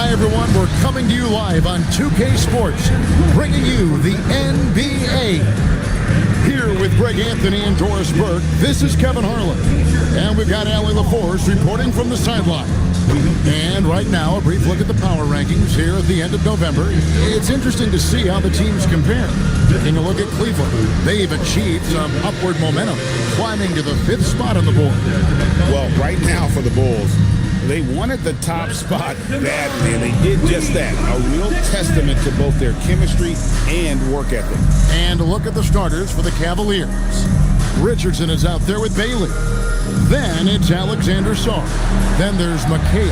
Hi, everyone. We're coming to you live on 2K Sports, bringing you the NBA. Here with Greg Anthony and Doris Burke, this is Kevin Harlan. And we've got Allie LaForce reporting from the sideline. And right now, a brief look at the power rankings here at the end of November. It's interesting to see how the teams compare. Taking a look at Cleveland, they've achieved some upward momentum, climbing to the 5th spot on the board. Well, right now for the Bulls, they wanted the top spot badly, and they did just that. A real testament to both their chemistry and work ethic. And a look at the starters for the Cavaliers. Richardson is out there with Bailey. Then it's Alexander Sarr. Then there's McHale.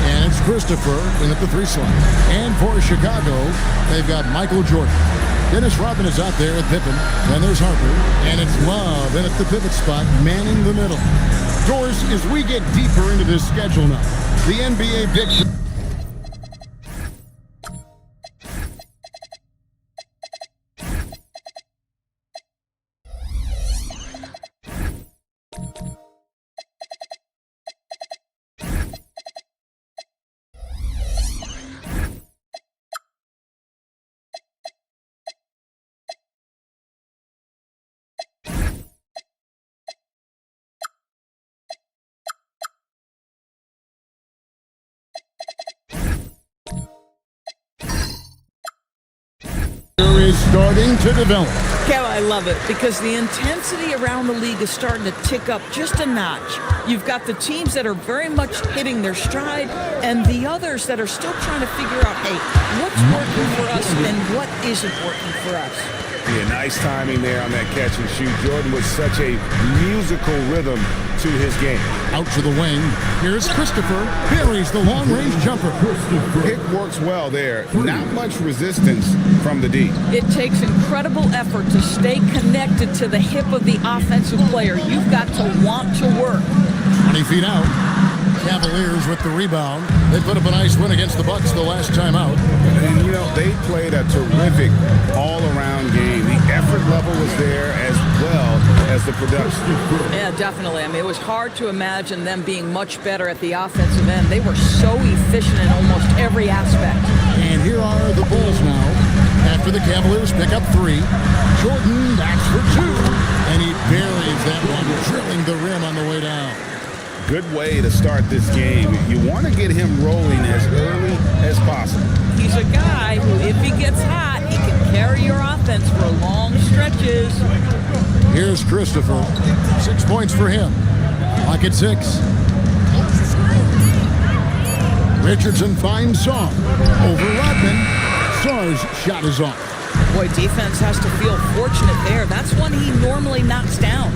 And it's Christopher in at the 3 slot. And for Chicago, they've got Michael Jordan. Dennis Rodman is out there at Pippen. Then there's Harper. And it's Love in at the pivot spot, manning the middle. Doors, as we get deeper into this schedule now, the NBA picture. Is starting to develop. Kev, I love it because the intensity around the league is starting to tick up just a notch. You've got the teams that are very much hitting their stride and the others that are still trying to figure out, hey, what's working for us and what isn't working for us. Yeah, nice timing there on that catch and shoot. Jordan with such a musical rhythm to his game. Out to the wing. Here's Christopher. Buries the long-range jumper. Pick works well there. Not much resistance from the D. It takes incredible effort to stay connected to the hip of the offensive player. You've got to want to work. 20 feet out. Cavaliers with the rebound. They put up a nice win against the Bucks the last time out. And, you know, they played a terrific all-around game. The effort level was there as well as the production. Yeah, definitely. I mean, it was hard to imagine them being much better at the offensive end. They were so efficient in almost every aspect. And here are the Bulls now. After the Cavaliers pick up 3, Jordan backs for 2. And he buries that one, drilling the rim on the way down. Good way to start this game. You want to get him rolling as early as possible. He's a guy who, if he gets hot, he can carry your offense for long stretches. Here's Christopher. 6 points for him. Clock at 6. Richardson finds Sarr. Over Rodman. Sarr's shot is off. Boy, defense has to feel fortunate there. That's one he normally knocks down.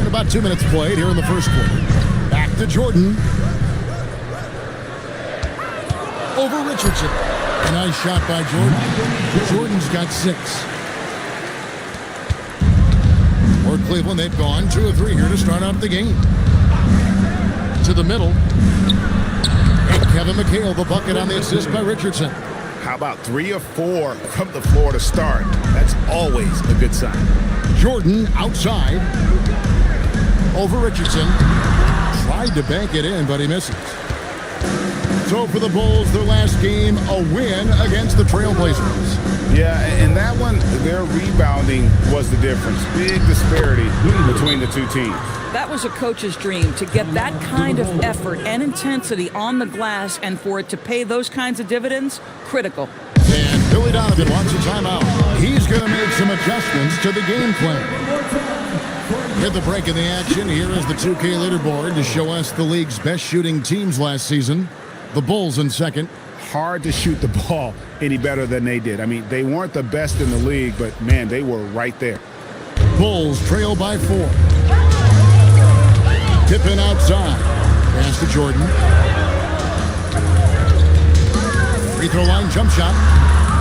About 2 minutes played here in the first quarter. Back to Jordan. Over Richardson. A nice shot by Jordan. Jordan's got 6. For Cleveland, they've gone 2 of 3 here to start out the game. To the middle. And Kevin McHale, the bucket on the assist by Richardson. How about 3 or 4 from the floor to start? That's always a good sign. Jordan outside. Over Richardson. Tried to bank it in, but he misses. So for the Bulls, their last game, a win against the Trailblazers. Yeah, and that one, their rebounding was the difference. Big disparity between the two teams. That was a coach's dream, to get that kind of effort and intensity on the glass, and for it to pay those kinds of dividends, critical. And Billy Donovan wants a timeout. He's going to make some adjustments to the game plan. Hit the break in the action. Here is the 2K leaderboard to show us the league's best shooting teams last season. The Bulls in second. Hard to shoot the ball any better than they did. I mean, they weren't the best in the league, but, man, they were right there. Bulls trail by 4. Pippen outside. Pass to Jordan. Free throw line jump shot.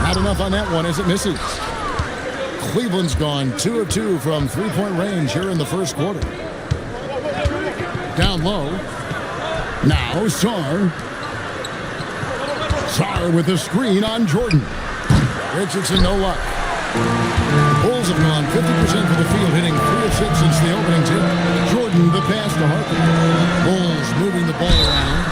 Not enough on that one as it misses. Cleveland's gone 2 of 2 from 3-point range here in the first quarter. Down low. Now Sarr. Sarr with a screen on Jordan. Richardson, no luck. The Bulls have gone gone 50% for the field, hitting 3 of 6 since the opening tip. Jordan, the pass to Harper. Bulls moving the ball around.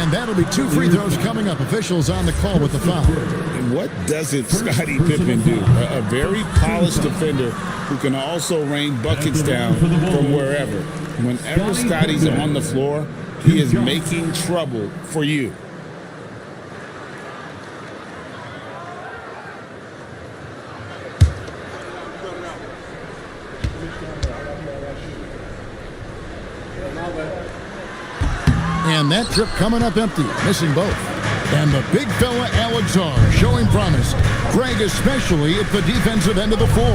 And that'll be 2 free throws coming up. Officials on the call with the foul. And what doesn't Scottie Pippen do? A very polished defender who can also rain buckets down from wherever. Whenever Scottie's on the floor, he is making trouble for you. And that trip coming up empty, missing both. And the big fella Alex R showing promise. Greg especially at the defensive end of the floor.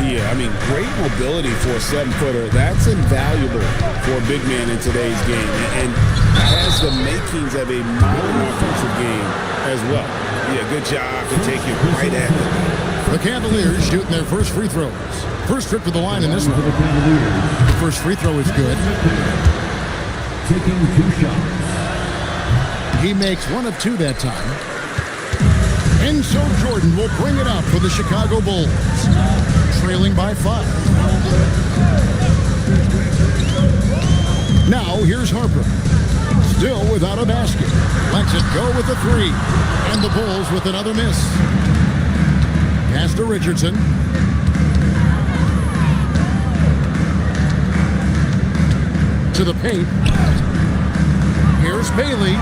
Yeah, I mean, great mobility for a 7-footer. That's invaluable for a big man in today's game. And has the makings of a modern offensive game as well. Yeah, good job to take it right at them. The Cavaliers shooting their first free throws. First trip to the line in this one. The first free throw is good. Taking 2 shots. He makes 1 of 2 that time. And so Jordan will bring it up for the Chicago Bulls. Trailing by 5. Now here's Harper. Still without a basket. Lets it go with a 3. And the Bulls with another miss. Pass to Richardson. To the paint. Here's Bailey.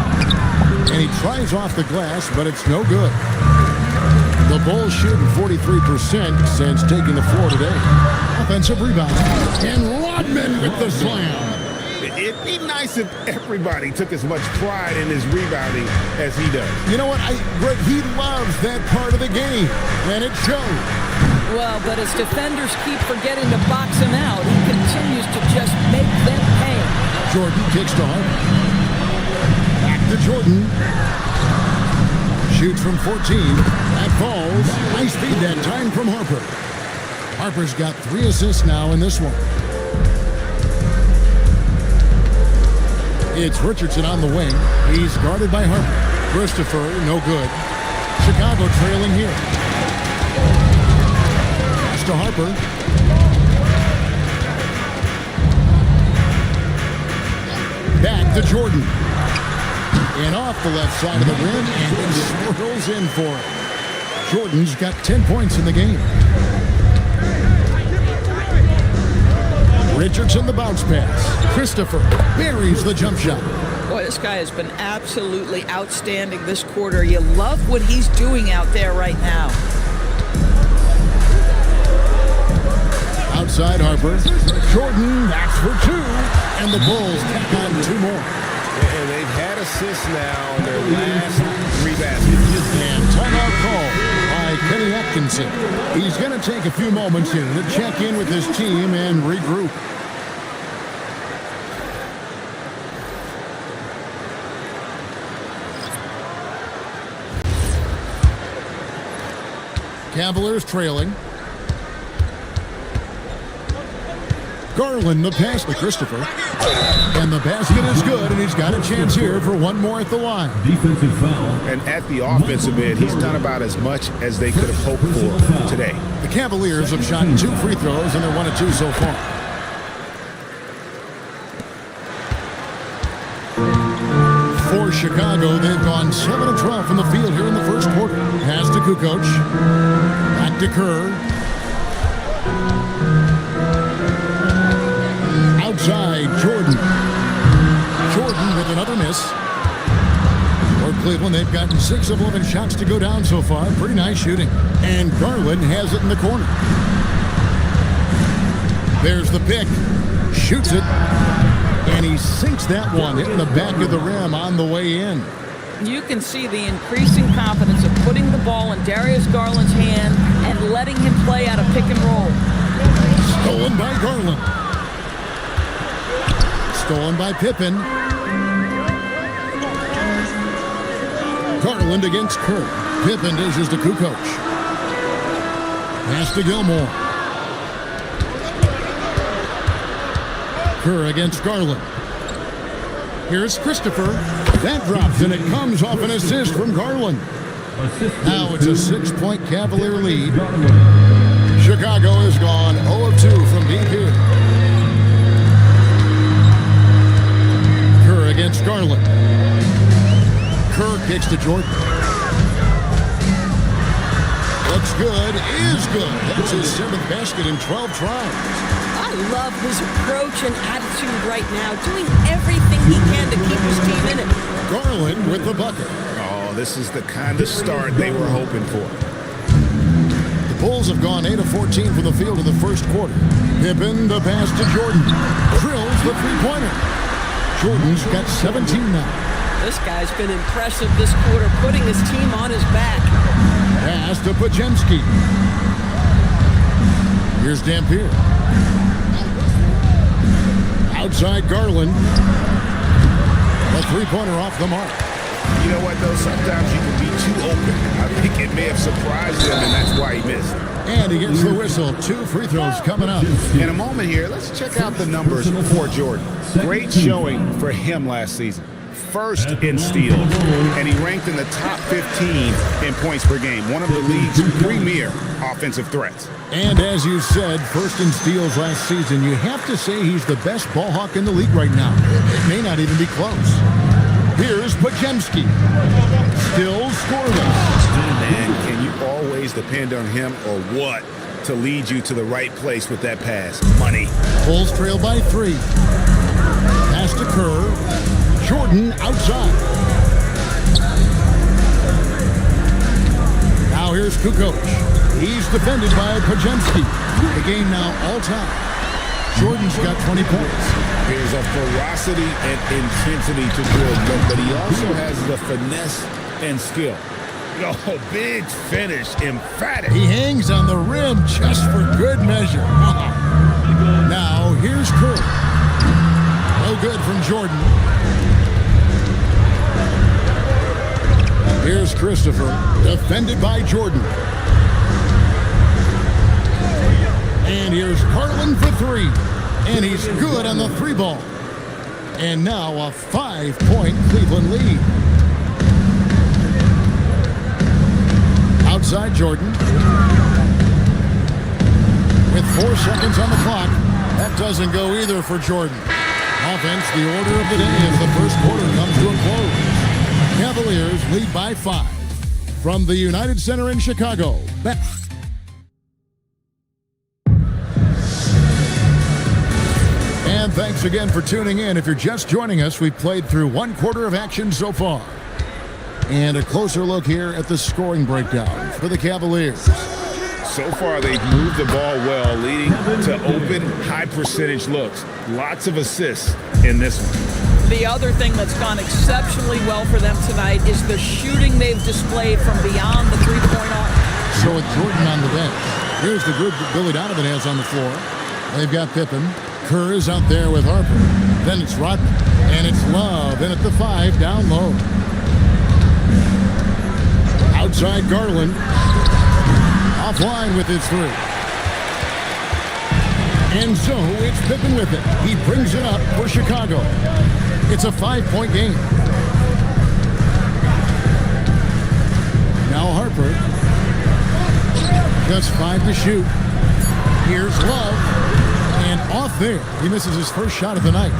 And he tries off the glass, but it's no good. The Bulls shooting 43% since taking the floor today. Offensive rebound. And Rodman with the slam. It'd be nice if everybody took as much pride in his rebounding as he does. You know what? Greg, he loves that part of the game, and it shows. Well, but as defenders keep forgetting to box him out, he continues to just make them pay. Jordan kicks to Harper. Back to Jordan. Shoots from 14. That falls. Nice feed that time from Harper. Harper's got 3 assists now in this one. It's Richardson on the wing. He's guarded by Harper. Christopher, no good. Chicago trailing here. Pass to Harper. Back to Jordan. And off the left side of the rim, and he swirls in for it. Jordan's got 10 points in the game. Richardson the bounce pass. Christopher buries the jump shot. Boy, this guy has been absolutely outstanding this quarter. You love what he's doing out there right now. Outside Harper. Jordan, that's for 2. And the Bulls tack on 2 more. And they've had assists now in their last 3 baskets. And timeout call by Kenny Atkinson. He's going to take a few moments here to check in with his team and regroup. Cavaliers trailing. Garland the pass to Christopher. And the basket is good, and he's got a chance here for 1 more at the line. Defensive foul. And at the offensive end, he's done about as much as they could have hoped for today. The Cavaliers have shot 2 free throws, and they're 1 of 2 so far. For Chicago, they've gone 7 of 12 from the field here in the first quarter. Pass to Kukoc. Back to Kerr. Outside, Jordan. Jordan with another miss. For Cleveland, they've gotten 6 of 11 shots to go down so far. Pretty nice shooting. And Garland has it in the corner. There's the pick. Shoots it. And he sinks that one, hitting the back of the rim on the way in. You can see the increasing confidence of putting the ball in Darius Garland's hand and letting him play out of pick and roll. Stolen by Garland. Stolen by Pippen. Garland against Kerr. Pippen dishes to Kukoc. Pass to Gilmore. Kerr against Garland. Here's Christopher. That drops, and it comes off an assist from Garland. Now it's a 6-point Cavalier lead. Chicago Chicago has gone 0 of 2 from deep here. Kerr against Garland. Kerr kicks to Jordan. Looks good, is good. That's his 7th basket in 12 tries. I love his approach and attitude right now, doing everything he can to keep his team in it. Garland with the bucket. Oh, this is the kind of start they were hoping for. The Bulls have gone 8 of 14 from the field in the first quarter. Pippen the pass to Jordan. Drills the three-pointer. Jordan's got 17 now. This guy's been impressive this quarter, putting his team on his back. Pass to Pajemski. Here's Dampier. Outside Garland. The three-pointer off the mark. You know what, though? Sometimes you can be too open. I think it may have surprised him, and that's why he missed. And he gets the whistle. 2 free throws coming up. In a moment here, let's check out the numbers for Jordan. Great showing for him last season. First in steals, and he ranked in the top 15 in points per game. One of the league's premier offensive threats. And as you said, first in steals last season, you have to say he's the best ball hawk in the league right now. It may not even be close. Here's Pajemski. Still scoreless. Man, can you always depend on him or what to lead you to the right place with that pass? Money. Bulls trail by 3. Pass to Kerr. Jordan outside. Now here's Kukoc. He's defended by Pajemski. The game now all-time. Jordan's got 20 points. There's a ferocity and intensity to Jordan, but he also has the finesse and skill. Oh, big finish, emphatic. He hangs on the rim just for good measure. Now here's Kerr. No good from Jordan. Here's Christopher, defended by Jordan. And here's Garland for 3. And he's good on the 3-ball. And now a 5-point Cleveland lead. Outside Jordan. With 4 seconds on the clock. That doesn't go either for Jordan. Offense, the order of the day as the first quarter comes to a close. Cavaliers lead by 5 from the United Center in Chicago. And thanks again for tuning in. If you're just joining us, we've played through 1 quarter of action so far. And a closer look here at the scoring breakdown for the Cavaliers. So far, they've moved the ball well, leading to open, high-percentage looks. Lots of assists in this one. The other thing that's gone exceptionally well for them tonight is the shooting they've displayed from beyond the three-point arc. So with Jordan on the bench, here's the group that Billy Donovan has on the floor. They've got Pippen. Kerr is out there with Harper. Then it's Rodman. And it's Love in at the 5 down low. Outside Garland. Offline with his 3. And so it's Pippen with it. He brings it up for Chicago. It's a 5-point game. Now Harper. Just 5 to shoot. Here's Love. And off there. He misses his first shot of the night.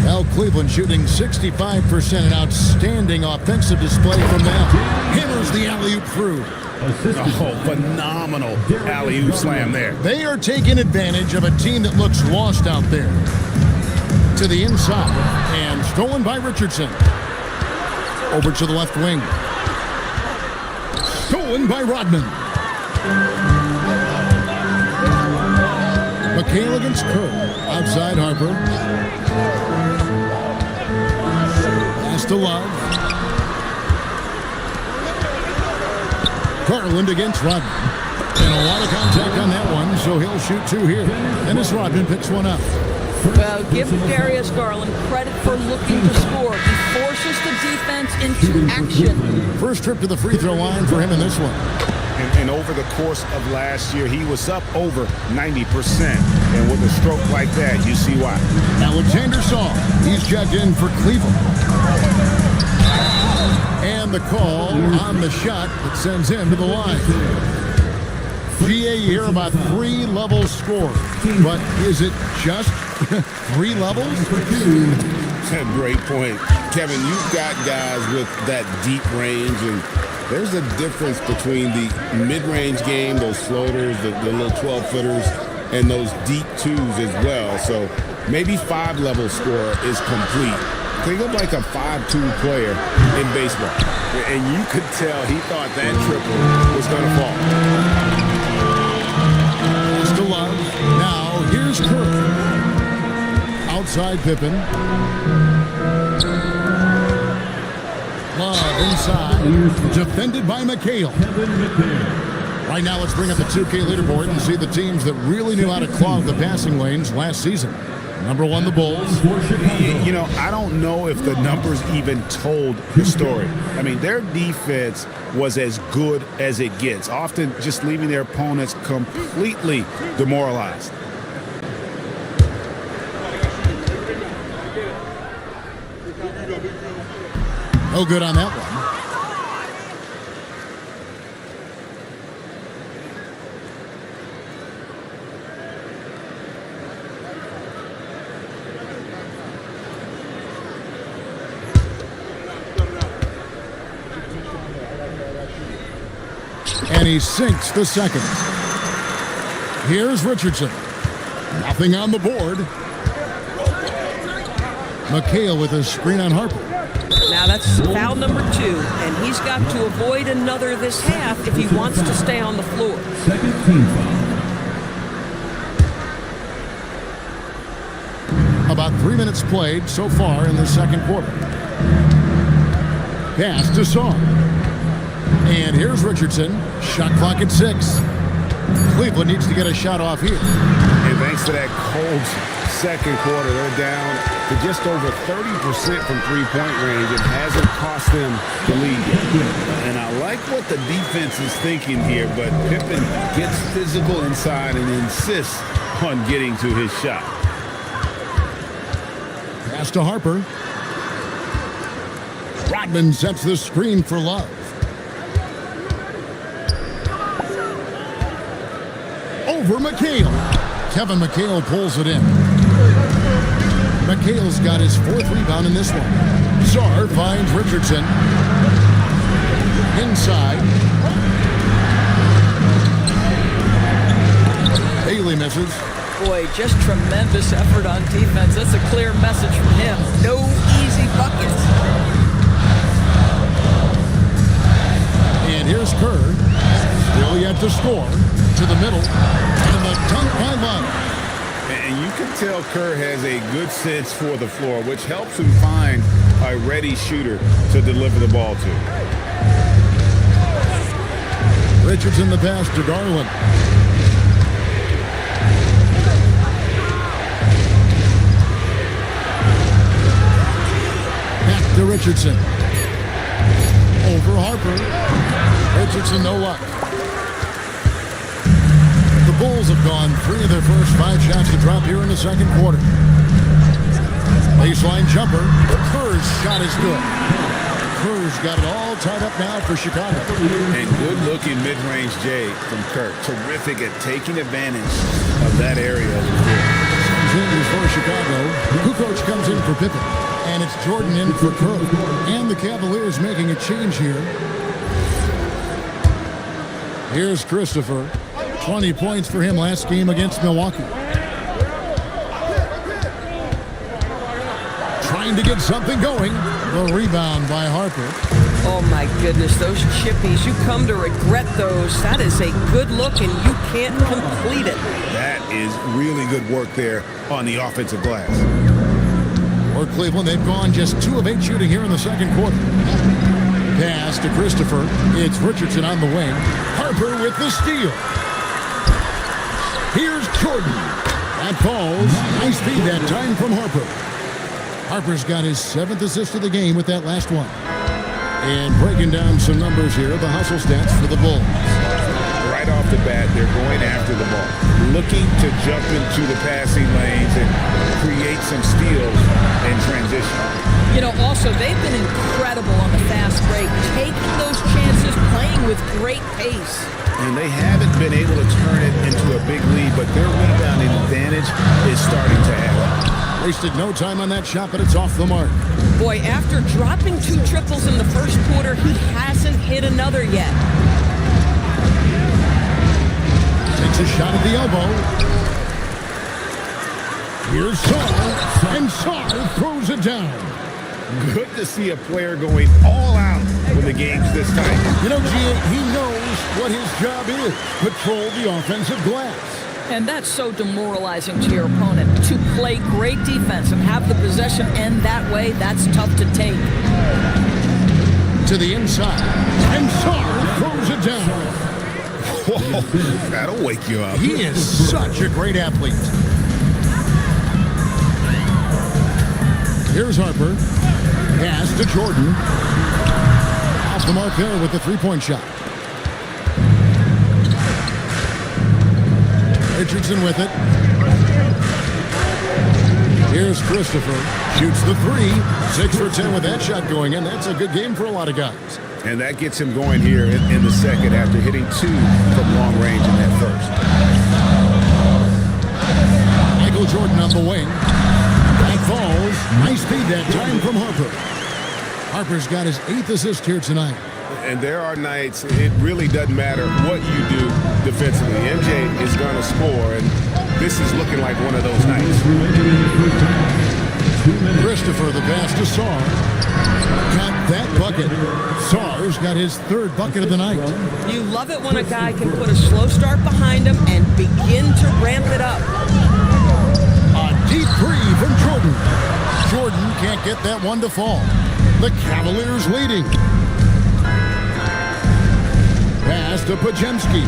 Now Cleveland shooting 65%. An outstanding offensive display from them. Hammers the alley-oop through. Oh, phenomenal alley-oop slam there. They are taking advantage of a team that looks lost out there. To the inside. And stolen by Richardson. Over to the left wing. Stolen by Rodman. McHale against Kerr. Outside Harper. Pass to Love. Garland against Rodman. And a lot of contact on that one, so he'll shoot 2 here. And as Rodman picks one up. Well, give Darius Garland credit for looking to score. He forces the defense into action. First trip to the free throw line for him in this one. And over the course of last year, he was up over 90%. And with a stroke like that, you see why. Alexander Saw. He's checked in for Cleveland. And the call on the shot that sends him to the line. GA, you hear about 3-level score, but is it just 3 levels? Great point. Kevin, you've got guys with that deep range, and there's a difference between the mid-range game, those floaters, the little 12-footers, and those deep twos as well. So maybe 5-level score is complete. Think of like a 5-2 player in baseball. And you could tell he thought that triple was going to fall. Pass to Love. Now here's Kerr. Outside Pippen. Love inside. Defended by McHale. Right now, let's bring up the 2K leaderboard and see the teams that really knew how to clog the passing lanes last season. Number 1, the Bulls. You know, I don't know if the numbers even told the story. I mean, their defense was as good as it gets, often just leaving their opponents completely demoralized. No good on that one. And he sinks the second. Here's Richardson. Nothing on the board. McHale with a screen on Harper. Now that's foul number 2, and he's got to avoid another this half if he wants to stay on the floor. Second team foul. About 3 minutes played so far in the second quarter. Pass to Song. And here's Richardson. Shot clock at 6. Cleveland needs to get a shot off here. And thanks to that cold second quarter, they're down to just over 30% from three-point range. It hasn't cost them the lead yet. And I like what the defense is thinking here, but Pippen gets physical inside and insists on getting to his shot. Pass to Harper. Rodman sets the screen for Love. Over McHale. Kevin McHale pulls it in. McHale's got his 4th rebound in this one. Czar finds Richardson. Inside. Bailey misses. Boy, just tremendous effort on defense. That's a clear message from him. No easy buckets. And here's Kerr. Still yet to score. To the middle. And the dunk by Love. And you can tell Kerr has a good sense for the floor, which helps him find a ready shooter to deliver the ball to. Richardson the pass to Garland. Back to Richardson. Over Harper. Richardson no luck. The Bulls have gone 3 of their first 5 shots to drop here in the second quarter. Baseline jumper. Kerr's shot is good. Kerr's got it all tied up now for Chicago. And good-looking mid-range J from Kerr. Terrific at taking advantage of that area of the floor. Juniors for Chicago. Kukoc comes in for Pippen. And it's Jordan in for Kerr. And the Cavaliers making a change here. Here's Christopher. 20 points for him last game against Milwaukee. Trying to get something going. The rebound by Harper. Oh my goodness, those chippies, you come to regret those. That is a good look and you can't complete it. That is really good work there on the offensive glass. For Cleveland, they've gone just 2 of 8 shooting here in the second quarter. Pass to Christopher. It's Richardson on the wing. Harper with the steal. Here's Jordan. That falls. Nice feed that time from Harper. Harper's got his 7th assist of the game with that last one. And breaking down some numbers here, the hustle stats for the Bulls. Right right off the bat, they're going after the ball, looking to jump into the passing lanes and create some steals in transition. You know, also, they've been incredible on the fast break, taking those chances, playing with great pace. And they haven't been able to turn it into a big lead, but their rebounding advantage is starting to add up. Wasted no time on that shot, but it's off the mark. Boy, after dropping 2 triples in the first quarter, he hasn't hit another yet. Takes a shot at the elbow. Here's Sarr, and Sarr throws it down. Good to see a player going all out when the game's this tight. You know, Gia, he knows what his job is. Control the offensive glass. And that's so demoralizing to your opponent. To play great defense and have the possession end that way, that's tough to take. To the inside, and Sarr throws it down. Whoa, that'll wake you up. He is such a great athlete. Here's Harper. Pass to Jordan. Off the mark there with the three-point shot. Richardson with it. Here's Christopher. Shoots the 3. 6 for 10 with that shot going in. That's a good game for a lot of guys. And that gets him going here in the second after hitting 2 from long range in that first. Michael Jordan on the wing. That falls. Nice feed that time from Harper. Harper's got his 8th assist here tonight. And there are nights it really doesn't matter what you do defensively. MJ is going to score, and this is looking like one of those nights. Christopher, the pass to Sarr. Got that bucket. Sarr's got his 3rd bucket of the night. You love it when a guy can put a slow start behind him and begin to ramp it up. A deep 3 from Jordan. Jordan can't get that one to fall. The Cavaliers leading. Pass to Pajemski.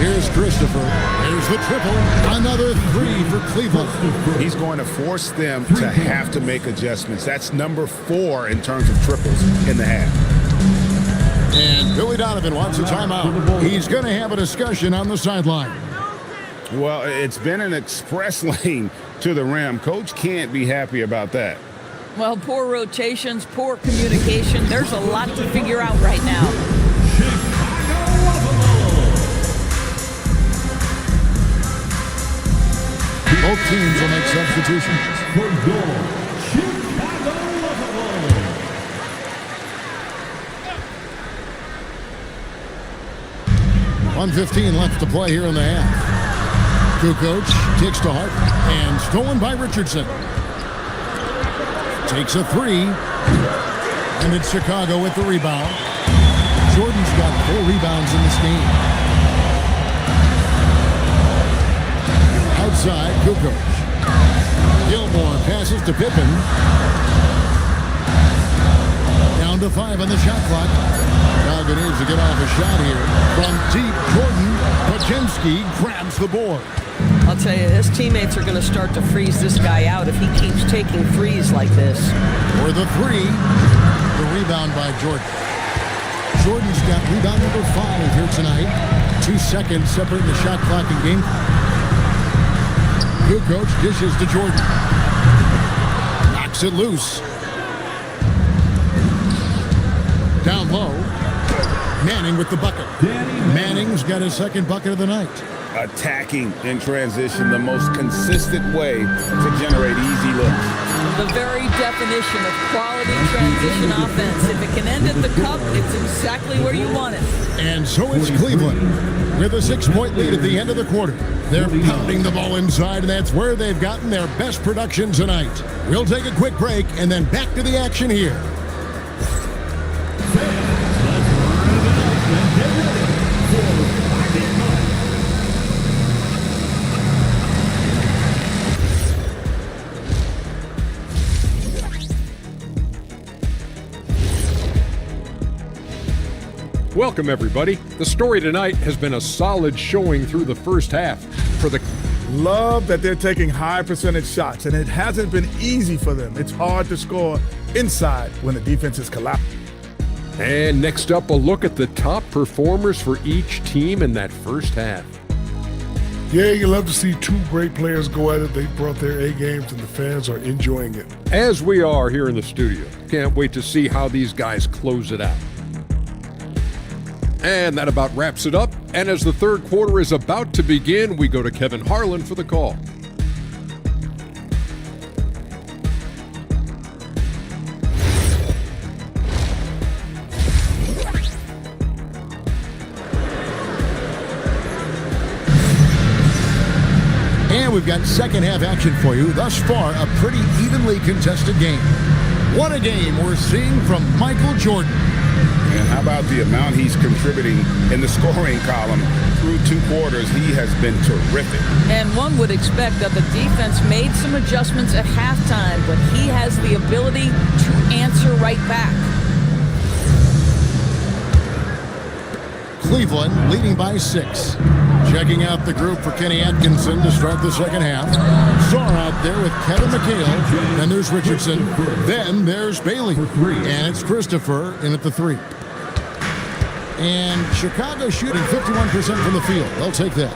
Here's Christopher. Here's the triple. Another 3 for Cleveland. He's going to force them to have to make adjustments. That's number 4 in terms of triples in the half. And Billy Donovan wants a timeout. He's going to have a discussion on the sideline. Well, it's been an express lane to the rim. Coach can't be happy about that. Well, poor rotations, poor communication. There's a lot to figure out right now. Both teams will make substitutions. For goal, Chicago Buffalo. 1:15 left to play here in the half. Kukoc takes to Hart and stolen by Richardson. Takes a 3. And it's Chicago with the rebound. Jordan's got 4 rebounds in this game. Outside, Kukoc. Gilmore passes to Pippen. Down to 5 on the shot clock. Chicago needs to get off a shot here. From deep, Jordan. Pajemski grabs the board. I'll tell you, his teammates are going to start to freeze this guy out if he keeps taking threes like this. For the 3, the rebound by Jordan. Jordan's got rebound number 5 here tonight. 2 seconds separating the shot clock and game clock. Kukoc dishes to Jordan. Knocks it loose. Down low. Manning with the bucket. Manning's got his 2nd bucket of the night. Attacking in transition, the most consistent way to generate easy looks. The very definition of quality transition offense. If it can end at the cup, it's exactly where you want it. And so it's Cleveland with a 6-point lead at the end of the quarter. They're pounding the ball inside, and that's where they've gotten their best production tonight. We'll take a quick break and then back to the action here. Welcome, everybody. The story tonight has been a solid showing through the first half for the Love that they're taking high percentage shots, and it hasn't been easy for them. It's hard to score inside when the defense is collapsing. And next up, a look at the top performers for each team in that first half. Yeah, you love to see two great players go at it. They brought their A games, and the fans are enjoying it. As we are here in the studio. Can't wait to see how these guys close it out. And that about wraps it up. And as the third quarter is about to begin, we go to Kevin Harlan for the call. And we've got second half action for you. Thus far, a pretty evenly contested game. What a game we're seeing from Michael Jordan. And how about the amount he's contributing in the scoring column through two quarters? He has been terrific. And one would expect that the defense made some adjustments at halftime, but he has the ability to answer right back. Cleveland leading by 6. Checking out the group for Kenny Atkinson to start the second half. Czar out there with Kevin McHale. Then there's Richardson. Then there's Bailey. And it's Christopher in at the 3. And Chicago shooting 51% from the field. They'll take that.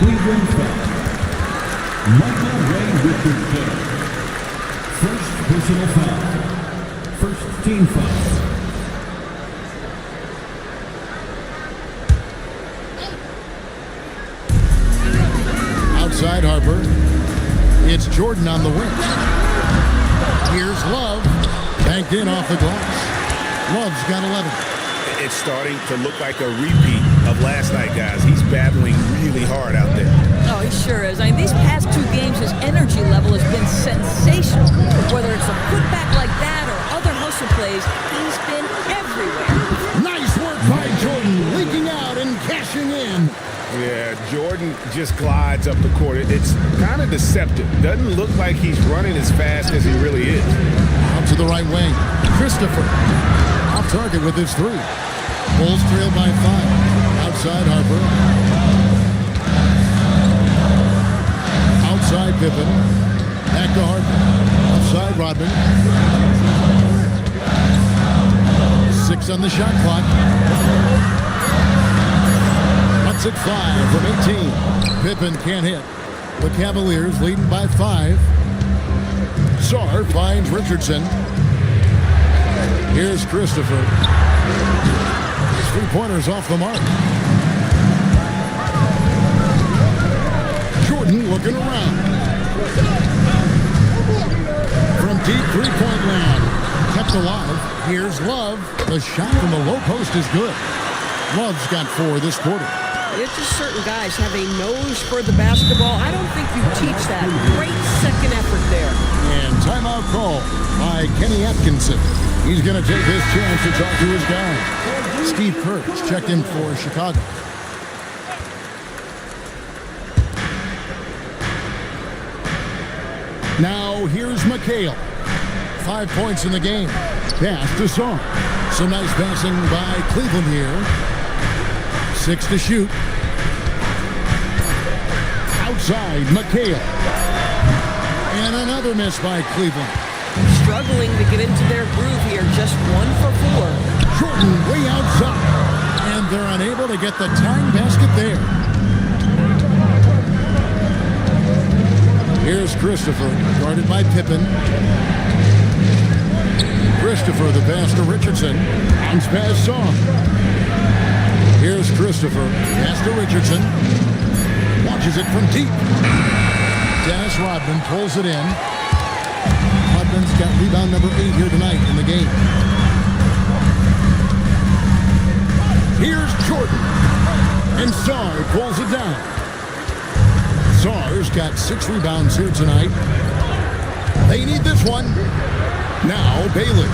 Cleveland foul. Michael Ray Richardson. First personal foul. First team foul. Outside Harper. It's Jordan on the wing. Here's Love. Banked in off the glass. Love's got 11. It's starting to look like a repeat of last night, guys. He's battling really hard out there. Oh, he sure is. I mean, these past 2 games, his energy level has been sensational. Whether it's a putback like that or other hustle plays, he's been everywhere. Nice work by Jordan. Leaking out and cashing in. Yeah, Jordan just glides up the court. It's kind of deceptive. Doesn't look like he's running as fast as he really is. Out to the right wing. Christopher. Off target with his 3. Bulls trail by 5. Outside Harper. Outside Pippen. Back to Harper. Outside Rodman. 6 on the shot clock. Cuts at 5 from 18. Pippen can't hit. The Cavaliers leading by 5. Czar finds Richardson. Here's Christopher. His 3-pointers off the mark. Jordan looking around. From deep 3-point land. Kept alive. Here's Love. The shot from the low post is good. Love's got 4 this quarter. It's just certain guys have a nose for the basketball. I don't think you teach that. Great second effort there. And timeout call by Kenny Atkinson. He's going to take his chance to talk to his guy. Steve Kerr checked in for Chicago. Now here's McHale. 5 points in the game. Pass to Song. Some nice passing by Cleveland here. 6 to shoot. Outside, McHale. And another miss by Cleveland. Struggling to get into their groove here. Just 1 for 4. Jordan way outside. And they're unable to get the tying basket there. Here's Christopher, guarded by Pippen. Christopher, the pass to Richardson. Bounce pass Song. Here's Christopher, pass to Richardson. Launches it from deep. Dennis Rodman pulls it in. Rodman's got rebound number 8 here tonight in the game. Here's Jordan. And Czar pulls it down. Czar's got 6 rebounds here tonight. They need this one. Now Bailey.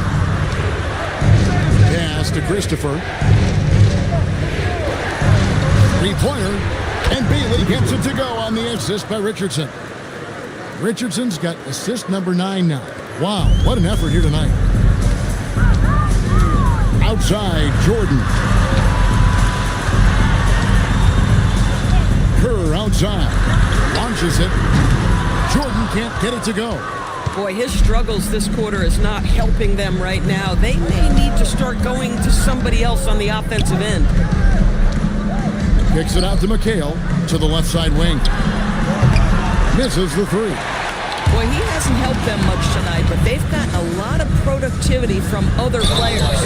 Pass to Christopher. 3-pointer, and Bailey gets it to go on the assist by Richardson. Richardson's got assist number 9 now. Wow, what an effort here tonight. Outside, Jordan. Kerr outside. Launches it. Jordan can't get it to go. Boy, his struggles this quarter is not helping them right now. They may need to start going to somebody else on the offensive end. Kicks it out to McHale to the left side wing. Misses the three. Boy, he hasn't helped them much tonight, but they've gotten a lot of productivity from other players.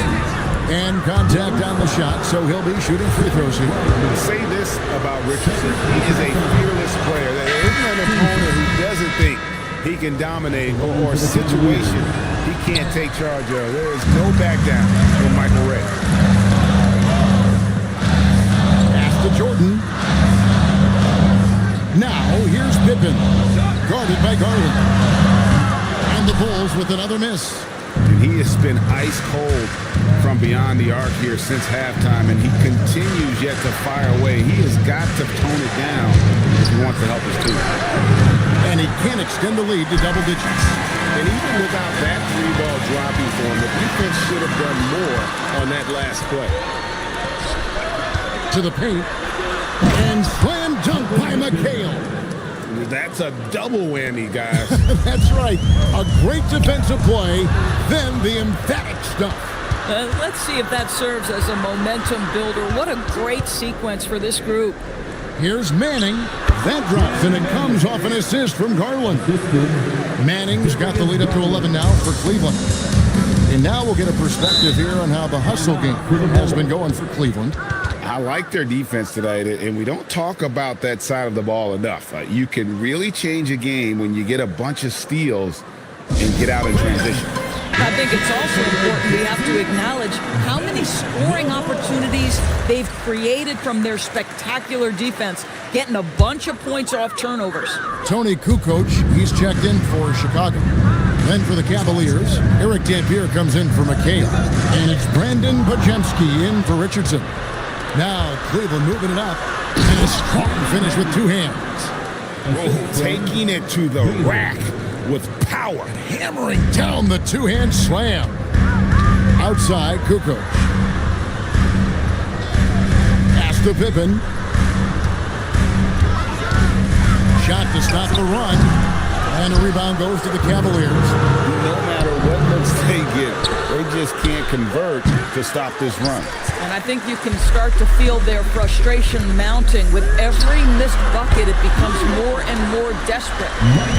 And contact on the shot, so he'll be shooting free throws here. Say this about Richardson. He is a fearless player. There isn't an opponent who doesn't think he can dominate or a situation he can't take charge of. There is no back down from Michael Ray. Pass to Jordan. Now, here's Pippen. Guarded by Garland. And the Bulls with another miss. And he has been ice cold from beyond the arc here since halftime, and he continues yet to fire away. He has got to tone it down if he wants to help his team. And he can extend the lead to double digits. And even without that three-ball dropping for him, the defense should have done more on that last play. To the paint. And slam dunk by McHale. That's a double whammy, guys. That's right. A great defensive play, then the emphatic stuff. Let's see if that serves as a momentum builder. What a great sequence for this group. Here's Manning. That drops, and it comes off an assist from Garland. Manning's got the lead up to 11 now for Cleveland. And now we'll get a perspective here on how the hustle game has been going for Cleveland. I like their defense tonight, and we don't talk about that side of the ball enough. You can really change a game when you get a bunch of steals and get out in transition. I think it's also important we have to acknowledge how many scoring opportunities they've created from their spectacular defense, getting a bunch of points off turnovers. Tony Kukoc, he's checked in for Chicago. Then for the Cavaliers, Eric Dampier comes in for McHale. And it's Brandon Bajemski in for Richardson. Now Cleveland moving it up, and a strong finish with two hands. Taking it to the rack with power. Hammering down the two-hand slam. Outside, Kukoc. Pass to Pippen. Shot to stop the run. And the rebound goes to the Cavaliers. No matter what looks they get, they just can't convert to stop this run. And I think you can start to feel their frustration mounting. With every missed bucket, it becomes more and more desperate.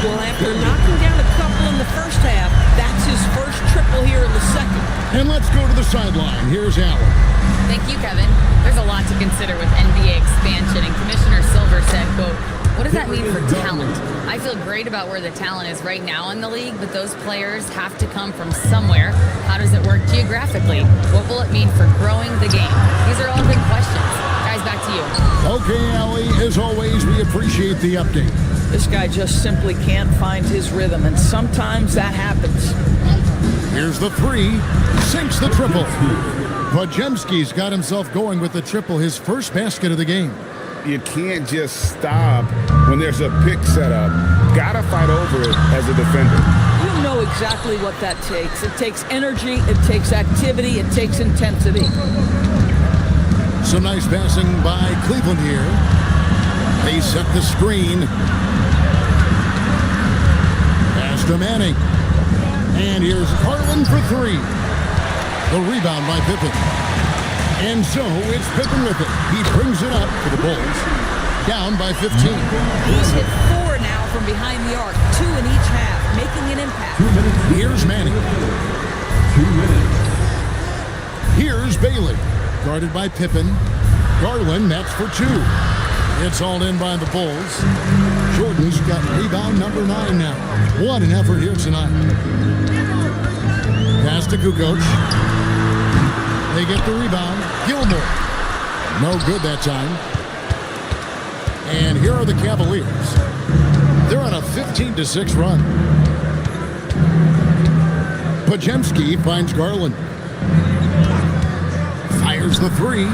Well, after knocking down a couple in the first half, that's his first triple here in the second. And let's go to the sideline. Here's Allen. Thank you, Kevin. There's a lot to consider with NBA expansion, and Commissioner Silver said, quote, "What does that mean for talent? I feel great about where the talent is right now in the league, but those players have to come from somewhere. How does it work geographically? What will it mean for growing the game?" These are all good questions. Guys, back to you. Okay, Allie, as always, we appreciate the update. This guy just simply can't find his rhythm, and sometimes that happens. Here's the three. Sinks the triple. Bajemski's got himself going with the triple, his first basket of the game. You can't just stop when there's a pick set up. Gotta fight over it as a defender. You know exactly what that takes. It takes energy, it takes activity, it takes intensity. Some nice passing by Cleveland here. They set the screen. Pass to Manning. And here's Garland for three. The rebound by Pippen. And so it's Pippen with it. He brings it up to the Bulls. Down by 15. He's hit 4 now from behind the arc. 2 in each half, making an impact. Here's Manning. 2 minutes. Here's Bailey. Guarded by Pippen. Garland, that's for 2. It's all in by the Bulls. Jordan's got rebound number 9 now. What an effort here tonight. Pass to Kukoc. They get the rebound. Gilmore. No good that time. And here are the Cavaliers. They're on a 15-6 run. Bajemski finds Garland. Fires the three.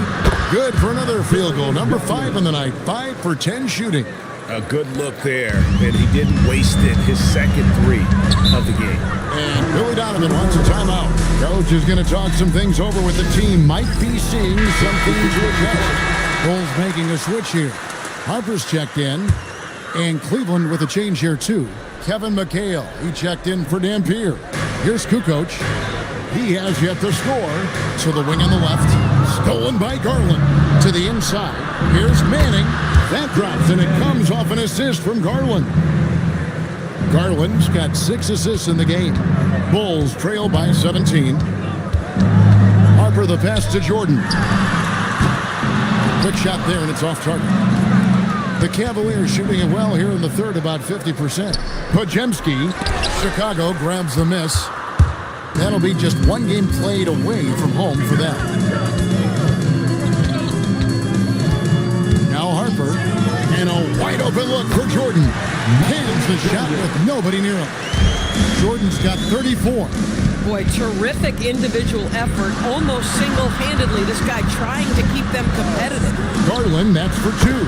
Good for another field goal. Number 5 in the night. 5 for 10 shooting. A good look there, and he didn't waste it. His second 3 of the game. And Billy Donovan wants a timeout. Coach is going to talk some things over with the team. Might be seeing something to adjust. Bulls making a switch here. Harper's checked in, and Cleveland with a change here too. Kevin McHale. He checked in for Dampier. Here's Kukoc. He has yet to score. So the wing on the left. Stolen by Garland. To the inside. Here's Manning. That drops, and it comes off an assist from Garland. Garland's got 6 assists in the game. Bulls trail by 17. Harper the pass to Jordan. Quick shot there, and it's off target. The Cavaliers shooting it well here in the third, about 50%. Podziemski, Chicago grabs the miss. That'll be just one game played away from home for them. Now Harper, and a wide open look for Jordan. Hands the shot with nobody near him. Jordan's got 34. Boy, terrific individual effort, almost single-handedly. This guy trying to keep them competitive. Garland, that's for 2.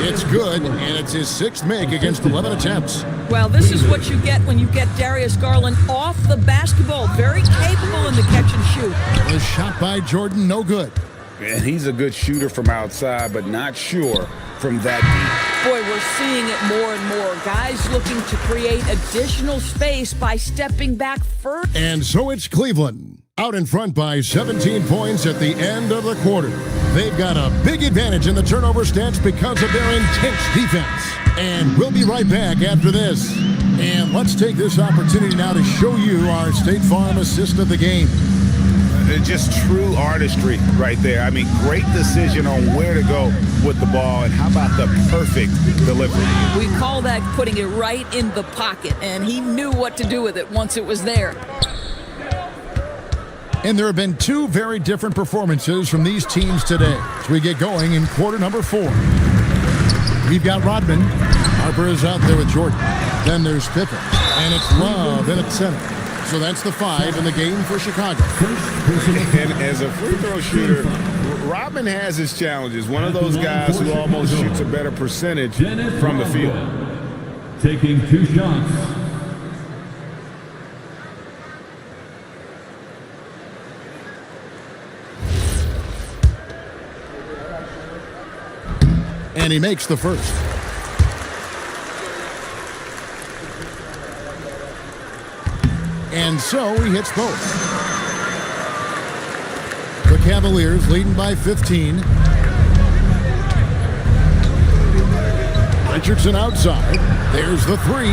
It's good, and it's his 6th make against 11 attempts. Well, this is what you get when you get Darius Garland off the basketball. Very capable in the catch and shoot. The shot by Jordan, no good. And he's a good shooter from outside, but not sure from that deep. Boy, we're seeing it more and more. Guys looking to create additional space by stepping back further. And so it's Cleveland, out in front by 17 points at the end of the quarter. They've got a big advantage in the turnover stats because of their intense defense. And we'll be right back after this. And let's take this opportunity now to show you our State Farm assist of the game. Just true artistry right there. I mean, great decision on where to go with the ball, and how about the perfect delivery? We call that putting it right in the pocket, and he knew what to do with it once it was there. And there have been 2 very different performances from these teams today as we get going in quarter number 4. We've got Rodman. Harper is out there with Jordan. Then there's Pippen, and it's Love in at center. So that's the 5 in the game for Chicago. And as a free throw shooter, Rodman has his challenges. One of those guys who almost shoots a better percentage from the field. Taking 2 shots. And he makes the first. And so he hits both. The Cavaliers leading by 15. Richardson outside. There's the 3.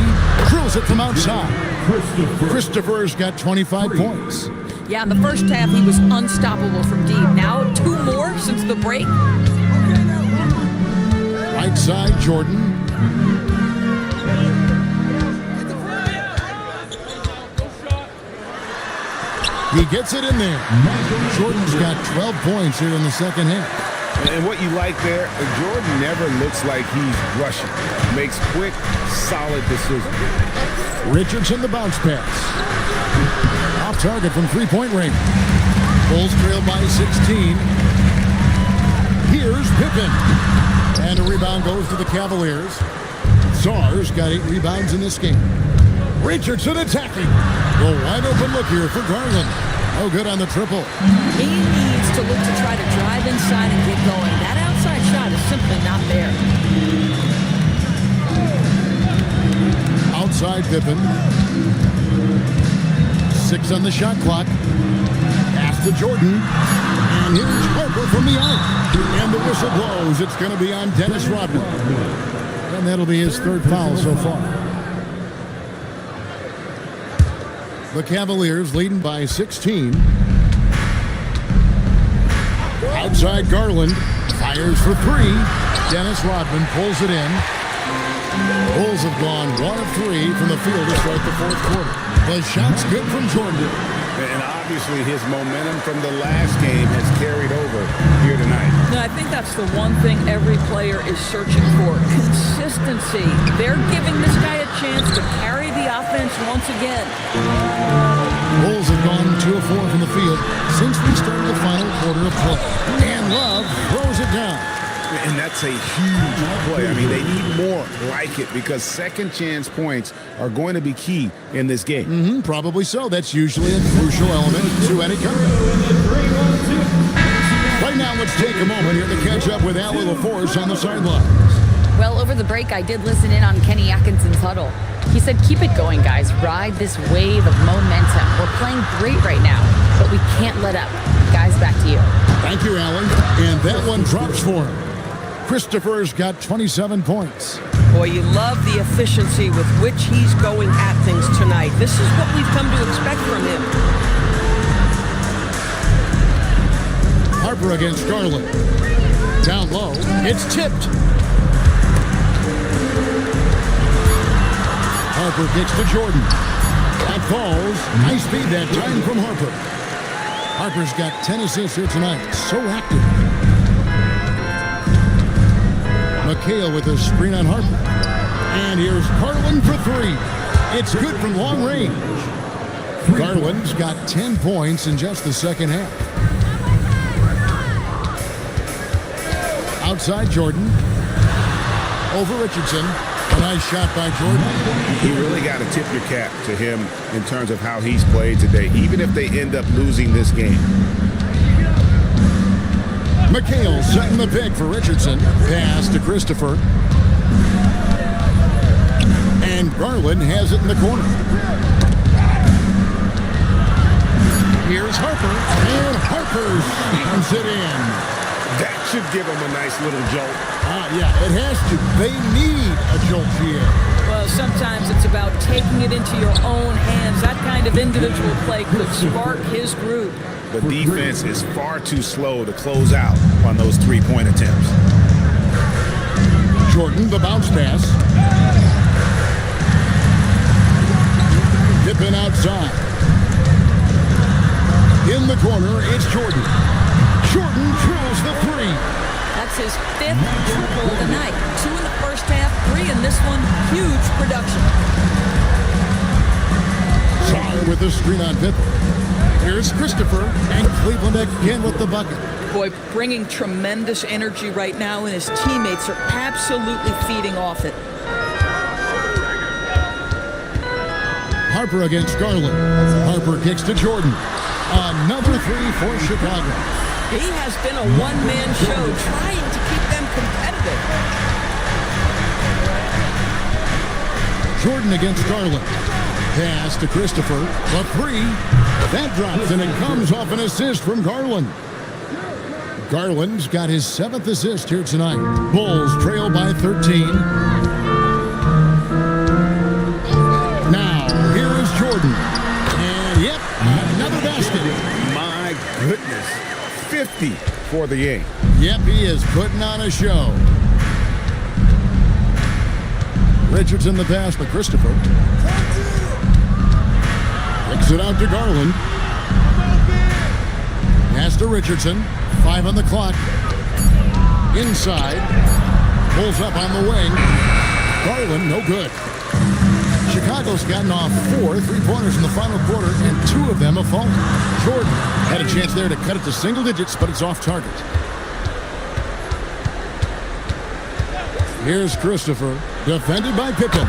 Drills it from outside. Christopher's got 25 points. Yeah, in the first half, he was unstoppable from deep. Now 2 more since the break. Right side, Jordan. He gets it in there. Jordan's got 12 points here in the second half. And what you like there, Jordan never looks like he's rushing. Makes quick, solid decisions. Richardson the bounce pass. Off target from three-point range. Bulls trail by 16. Here's Pippen. And a rebound goes to the Cavaliers. Czar's got 8 rebounds in this game. Richardson attacking. The wide open look here for Garland. Oh, good on the triple. He needs to look to try to drive inside and get going. That outside shot is simply not there. Outside Pippen. 6 on the shot clock. Pass to Jordan. And here's Harper from the arc. And the whistle blows. It's going to be on Dennis Rodman. And that'll be his 3rd foul so far. The Cavaliers leading by 16. Outside Garland. Fires for 3. Dennis Rodman pulls it in. Bulls have gone 1 of 3 from the field to start the 4th quarter. The shot's good from Jordan. And obviously his momentum from the last game has carried over here tonight. And I think that's the one thing every player is searching for. Consistency. They're giving this guy a chance to carry the offense once again. Bulls have gone 2 of 4 from the field since we started the final quarter of play. And Love throws it down. And that's a huge play. I mean, they need more like it because second chance points are going to be key in this game. Probably so. That's usually a crucial element to any comeback. Right now, let's take a moment here to catch up with Allie LaForce on the sidelines. Well, over the break, I did listen in on Kenny Atkinson's huddle. He said, keep it going, guys. Ride this wave of momentum. We're playing great right now, but we can't let up. Guys, back to you. Thank you, Alan. And that one drops for him. Christopher's got 27 points. Boy, you love the efficiency with which he's going at things tonight. This is what we've come to expect from him. Harper against Garland. Down low. It's tipped. Harper kicks to Jordan. That falls. Nice feed that time from Harper. Harper's got 10 assists here tonight. So active. McHale with a screen on Harper. And here's Garland for three. It's good from long range. Garland's got 10 points in just the second half. Outside Jordan. Over Richardson. A nice shot by Jordan. You really got to tip your cap to him in terms of how he's played today, even if they end up losing this game. McHale setting the pick for Richardson. Pass to Christopher. And Garland has it in the corner. Here's Harper. And Harper slams it in. That should give him a nice little jolt. Yeah, it has to. They need a jolt here. Well, sometimes it's about taking it into your own hands. That kind of individual play could spark his group. The defense is far too slow to close out on those three-point attempts. Jordan, the bounce pass. Dipping outside. In the corner, it's Jordan. Jordan drills the three. That's his fifth triple of the night. 2 in the first half, 3 in this one. Huge production. Sar with the screen on Pippen. Here's Christopher, and Cleveland again with the bucket. Boy, bringing tremendous energy right now, and his teammates are absolutely feeding off it. Harper against Garland. Harper kicks to Jordan. Another three for Chicago. He has been a one-man show trying to keep them competitive. Jordan against Garland. Pass to Christopher. The three. That drops, and it comes off an assist from Garland. Garland's got his 7th assist here tonight. Bulls trail by 13. Now, here is Jordan. And, yep, another basket. My goodness. 50 for the game. Yep, he is putting on a show. Richardson the pass to Christopher. Kicks it out to Garland. Pass to Richardson. 5 on the clock. Inside. Pulls up on the wing. Garland, no good. Chicago's gotten off 4 3-pointers in the final quarter, and 2 of them have fallen. Jordan had a chance there to cut it to single digits, but it's off target. Here's Christopher, defended by Pippen.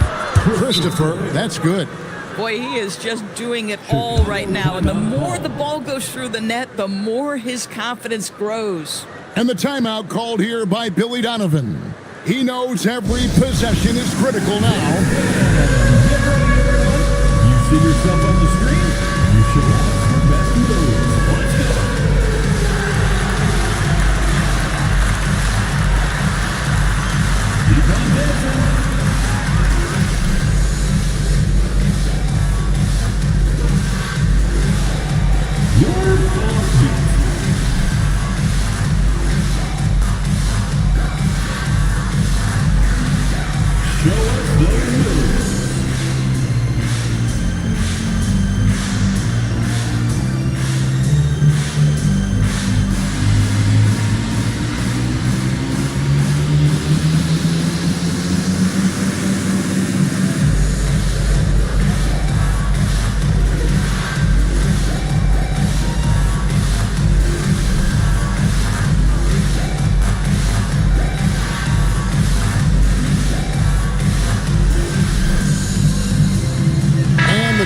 Christopher, that's good. Boy, he is just doing it all right now. And the more the ball goes through the net, the more his confidence grows. And the timeout called here by Billy Donovan. He knows every possession is critical now. See yourself on the screen? You should have back to those. Let's go. Keep on dancing. Your ball. Show us those moves.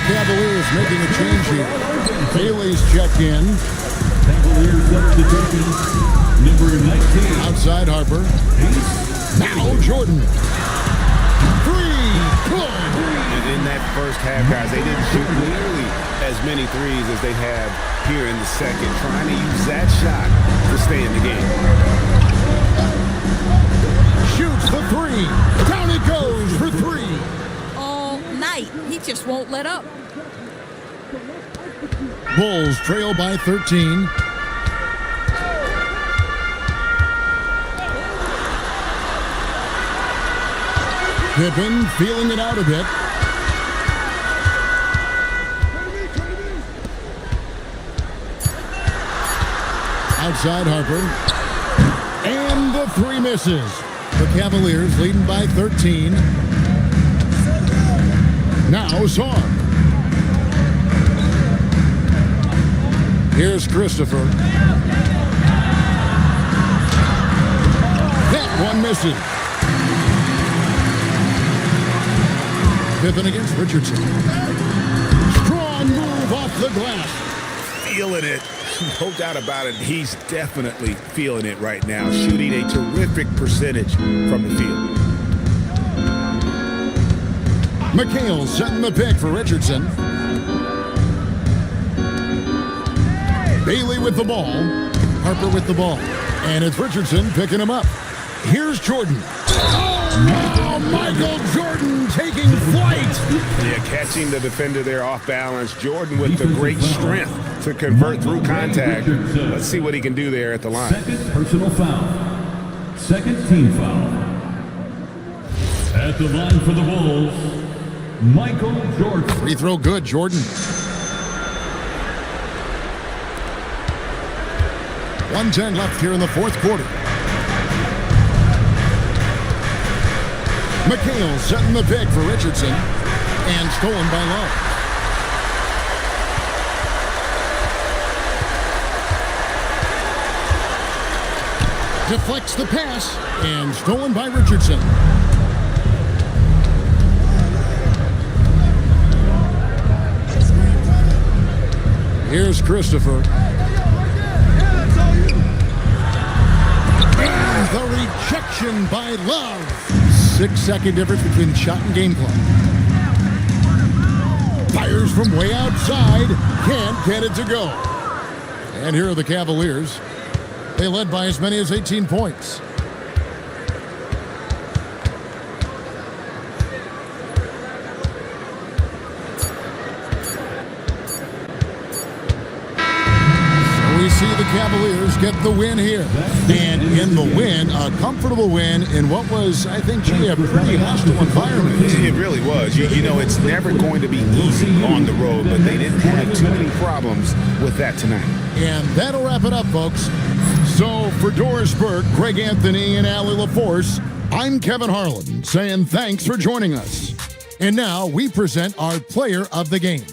Cavaliers making a change here. Bailey's checked in. Cavaliers substitution. Number 19. Outside Harper. Now Jordan. 3. Good. first half, guys. They didn't shoot nearly as many threes as they have here in the second, trying to use that shot to stay in the game. Shoots the three. Down it goes for three. All night. He just won't let up. Bulls trail by 13. Pippen feeling it out a bit. Outside Harper. And the three misses. The Cavaliers leading by 13. Now Song. Here's Christopher. That one misses. Pippen against Richardson. Strong move off the glass. Feeling it. No doubt about it. He's definitely feeling it right now. Shooting a terrific percentage from the field. McHale setting the pick for Richardson. Bailey with the ball. Harper with the ball. And it's Richardson picking him up. Here's Jordan. Oh, Michael Jordan taking flight. Yeah, catching the defender there off balance. Jordan with the great strength to convert through contact. Let's see what he can do there at the line. Second personal foul. Second team foul. At the line for the Bulls, Michael Jordan. Free throw good, Jordan. 1:10 left here in the fourth quarter. McHale setting the pick for Richardson and stolen by Love. Deflects the pass and stolen by Richardson. Here's Christopher. And the rejection by Love. 6-second difference between shot and game clock. Fires from way outside. Can't get it to go. And here are the Cavaliers. They led by as many as 18 points. We see the Cavaliers get the win here. And in the win, a comfortable win in what was, I think, a pretty hostile environment. It really was. You know, it's never going to be easy on the road, but they didn't have too many problems with that tonight. And that'll wrap it up, folks. So for Doris Burke, Greg Anthony, and Allie LaForce, I'm Kevin Harlan saying thanks for joining us. And now we present our player of the game.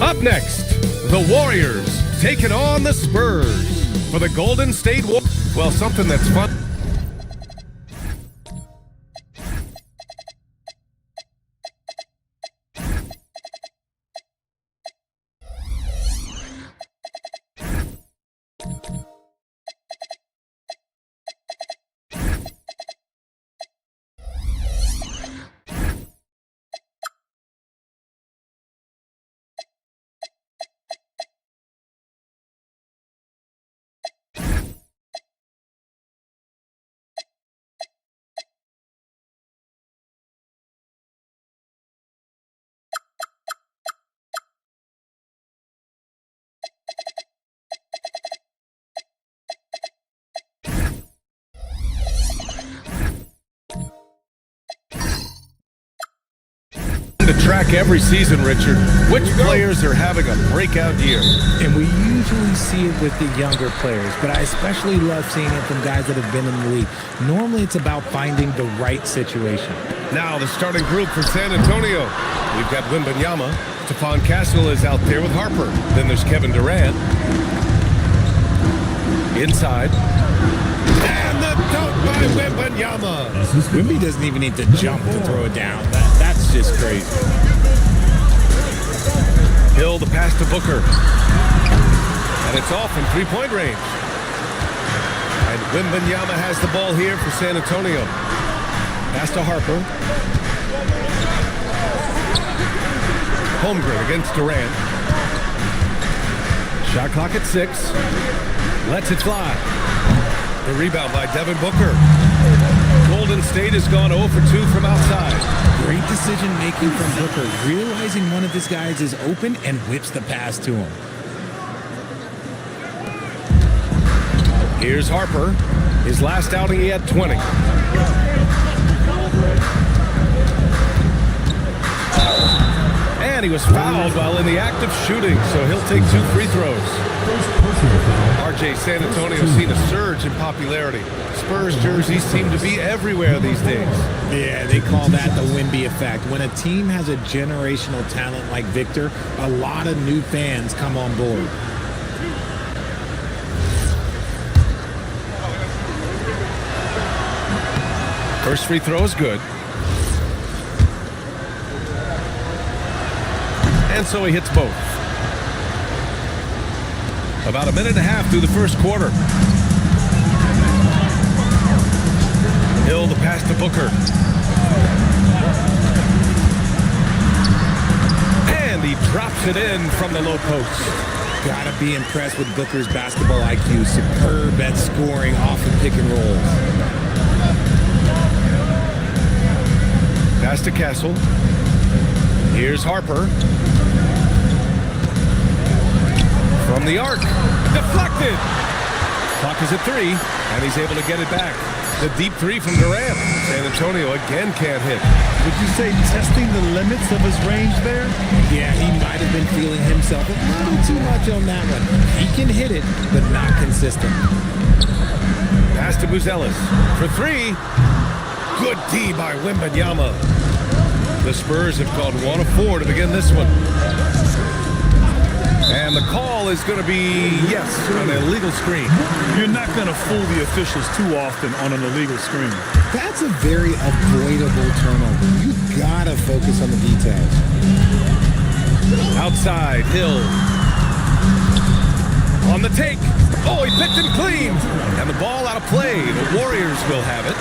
Up next, the Warriors taking on the Spurs for the Golden State Warriors. Well, something that's fun. To track every season, Richard, which players are having a breakout year. And we usually see it with the younger players, but I especially love seeing it from guys that have been in the league. Normally it's about finding the right situation. Now the starting group for San Antonio. We've got Wembanyama. Stephon Castle is out there with Harper. Then there's Kevin Durant. Inside. And the dunk by Wembanyama. Wemby doesn't even need to jump to throw it down. That's just crazy. Hill the pass to Booker. And it's off in three-point range. And Wembanyama has the ball here for San Antonio. Pass to Harper. Holmgren against Durant. Shot clock at 6. Lets it fly. The rebound by Devin Booker. Golden State has gone 0 for 2 from outside. Great decision making from Booker, realizing one of his guys is open and whips the pass to him. Here's Harper. His last outing, he had 20. And he was fouled while in the act of shooting, so he'll take 2 free throws. RJ, San Antonio's seen a surge in popularity. Spurs jerseys seem to be everywhere these days. Yeah, they call that the Wemby effect. When a team has a generational talent like Victor, a lot of new fans come on board. First free throw is good. And so he hits both. About a minute and a half through the first quarter. Hill the pass to Booker. And he drops it in from the low post. Gotta be impressed with Booker's basketball IQ. Superb at scoring off of pick and rolls. Pass to Castle. Here's Harper. From the arc. Deflected. Clock is at 3, and he's able to get it back. The deep 3 from Durant. San Antonio again can't hit. Would you say testing the limits of his range there? Yeah, he might have been feeling himself a little too much on that one. He can hit it, but not consistent. Pass to Buzelis. For 3. Good D by Wembanyama. The Spurs have gone 1 of 4 to begin this one. And the call is going to be, yes, an illegal screen. You're not going to fool the officials too often on an illegal screen. That's a very avoidable turnover. You gotta focus on the details. Outside, Hill. On the take. Oh, he picked him clean. And the ball out of play. The Warriors will have it.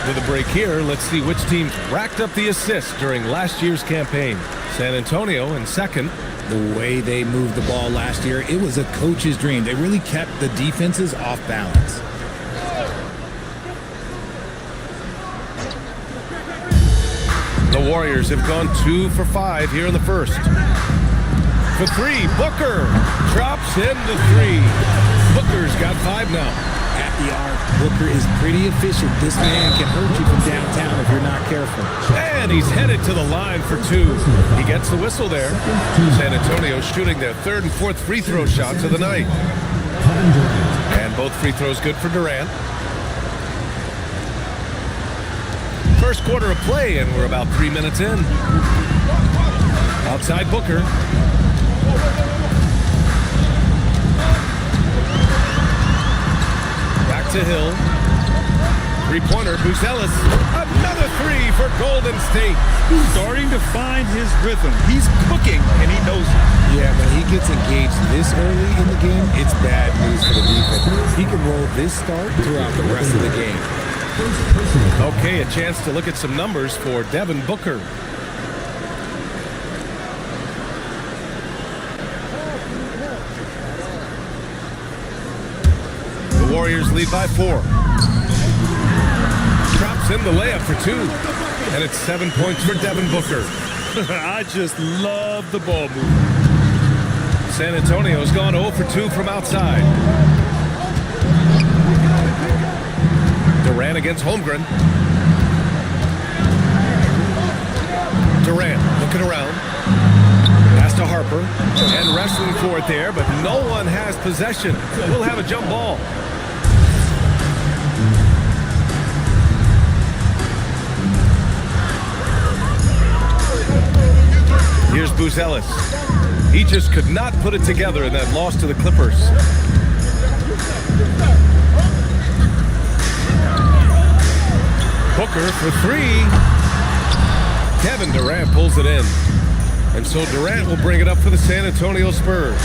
With a break here, let's see which team racked up the assists during last year's campaign. San Antonio in second. The way they moved the ball last year, it was a coach's dream. They really kept the defenses off balance. The Warriors have gone 2 for 5 here in the first. For 3, Booker drops in the 3. Booker's got 5 now. At the arc, Booker is pretty efficient. This man can hurt you from downtown if you're not careful. And he's headed to the line for 2. He gets the whistle there. San Antonio shooting their 3rd and 4th free throw shots of the night. And both free throws good for Durant. First quarter of play, and we're about 3 minutes in. Outside Booker. Back to Hill. Three-pointer, Buzelis. Another three for Golden State. Starting to find his rhythm. He's cooking, and he knows it. Yeah, when he gets engaged this early in the game, it's bad news for the defense. He can roll this start throughout the rest of the game. Okay, a chance to look at some numbers for Devin Booker. The Warriors lead by 4. Drops in the layup for 2. And it's 7 points for Devin Booker. I just love the ball movement. San Antonio's gone 0 for 2 from outside. Durant against Holmgren. Durant looking around. Pass to Harper. And wrestling for it there, but no one has possession. We'll have a jump ball. Here's Buzelis. He just could not put it together in that loss to the Clippers. Booker for 3. Kevin Durant pulls it in. And so Durant will bring it up for the San Antonio Spurs.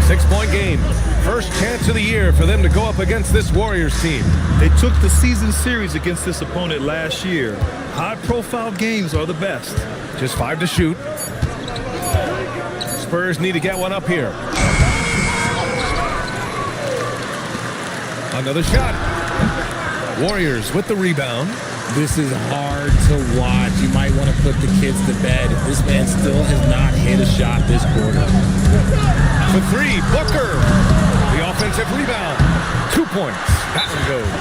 6-point game. First chance of the year for them to go up against this Warriors team. They took the season series against this opponent last year. High-profile games are the best. Just 5 to shoot. Spurs need to get one up here. Another shot. Warriors with the rebound. This is hard to watch. You might want to put the kids to bed. This man still has not hit a shot this quarter. For 3, Booker. The offensive rebound. 2 points. That one goes.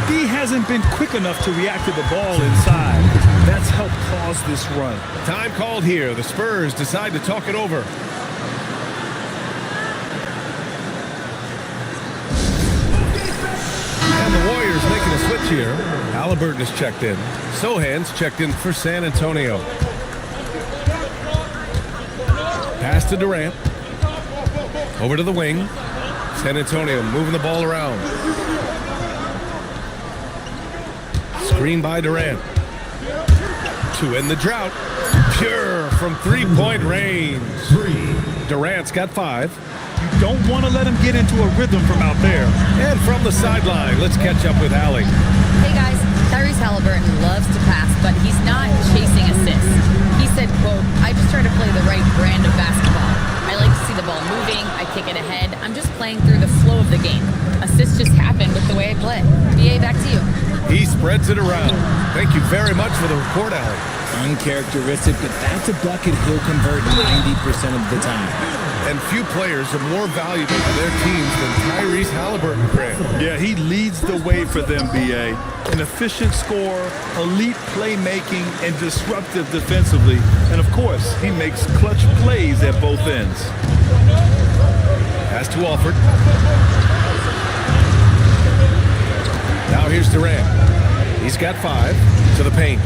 He hasn't been quick enough to react to the ball inside. That's helped cause this run. Time called here. The Spurs decide to talk it over. And the Warriors making a switch here. Halliburton is checked in. Sohan's checked in for San Antonio. Pass to Durant. Over to the wing. San Antonio moving the ball around. Screen by Durant. To end the drought. Pure from 3-point range. Durant's got 5. You don't want to let him get into a rhythm from out there. And from the sideline, let's catch up with Allie. Hey guys, Tyrese Halliburton loves to pass, but he's not chasing assists. He said, quote, "I just try to play the right brand of basketball. I like to see the ball moving, I kick it ahead. I'm just playing through the flow of the game. Assists just happen with the way I play." BA, back to you. He spreads it around. Thank you very much for the report, Allie. Uncharacteristic, but that's a bucket he'll convert 90% of the time. And few players are more valuable to their teams than Tyrese Halliburton, Grant. Yeah, he leads the way for them, BA. An efficient scorer, elite playmaking, and disruptive defensively. And of course, he makes clutch plays at both ends. Pass to Alford. Now here's Durant. He's got 5 to the paint.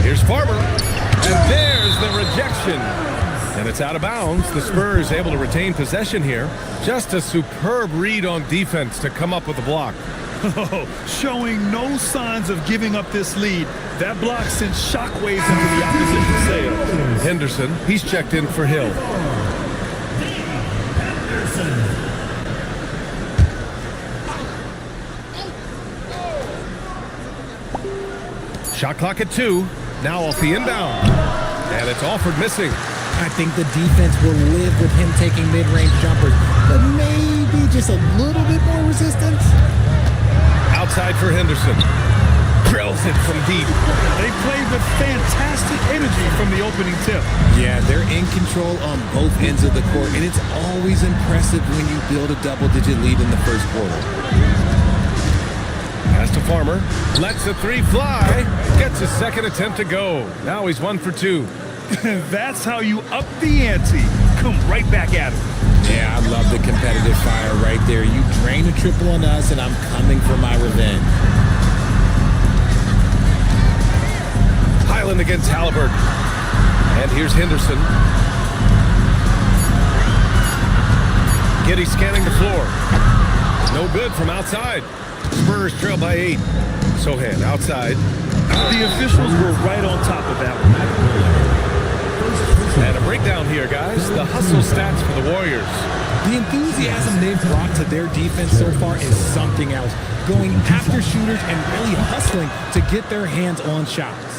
Here's Farmer. And there's the rejection. And it's out of bounds. The Spurs able to retain possession here. Just a superb read on defense to come up with the block. Showing no signs of giving up this lead. That block sent shockwaves into the opposition sails. Henderson, he's checked in for Hill. Shot clock at 2. Now off the inbound. And it's Alford missing. I think the defense will live with him taking mid-range jumpers, but maybe just a little bit more resistance. Outside for Henderson. Drills it from deep. They played with fantastic energy from the opening tip. Yeah, they're in control on both ends of the court, and it's always impressive when you build a double-digit lead in the first quarter. Pass to Farmer. Lets the 3 fly. Gets his second attempt to go. Now he's 1 for 2. That's how you up the ante. Come right back at him. Yeah, I love the competitive fire right there. You drain a triple on us, and I'm coming for my revenge. Highland against Halliburton. And here's Henderson. Giddy scanning the floor. No good from outside. Spurs trail by 8. Sohan outside. The officials were right on top of that one. And a breakdown here, guys. The hustle stats for the Warriors. The enthusiasm they've brought to their defense so far is something else. Going after shooters and really hustling to get their hands on shots.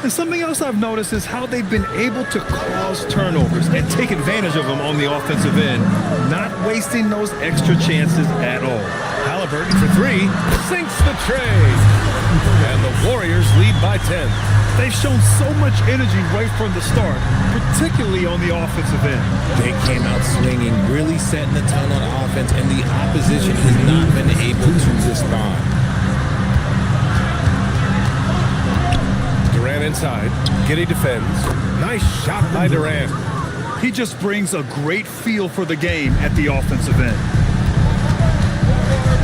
And something else I've noticed is how they've been able to cause turnovers and take advantage of them on the offensive end, not wasting those extra chances at all. Halliburton for 3, sinks the tray. And the Warriors lead by 10. They've shown so much energy right from the start, particularly on the offensive end. They came out swinging, really setting the tone on offense, and the opposition has not been able to respond. Durant inside. Giddy defends. Nice shot by Durant. He just brings a great feel for the game at the offensive end.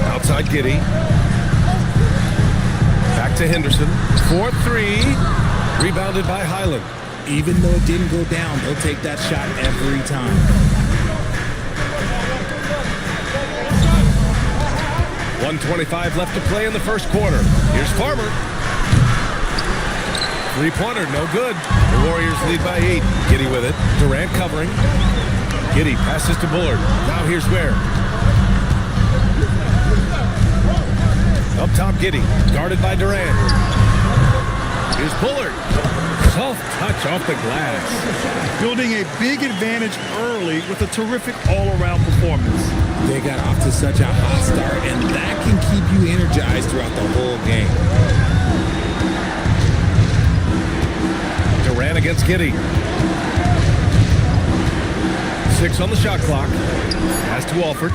Outside Giddy. Back to Henderson. 4-3. Rebounded by Highland. Even though it didn't go down, they'll take that shot every time. .125 left to play in the first quarter. Here's Farmer. Three-pointer, no good. The Warriors lead by 8. Giddy with it. Durant covering. Giddy passes to Bullard. Now here's Ware. Up top, Giddy. Guarded by Durant. Here's Bullard. Soft touch off the glass. Building a big advantage early with a terrific all-around performance. They got off to such a hot start, and that can keep you energized throughout the whole game. Durant against Giddy. 6 on the shot clock. Pass to Walford.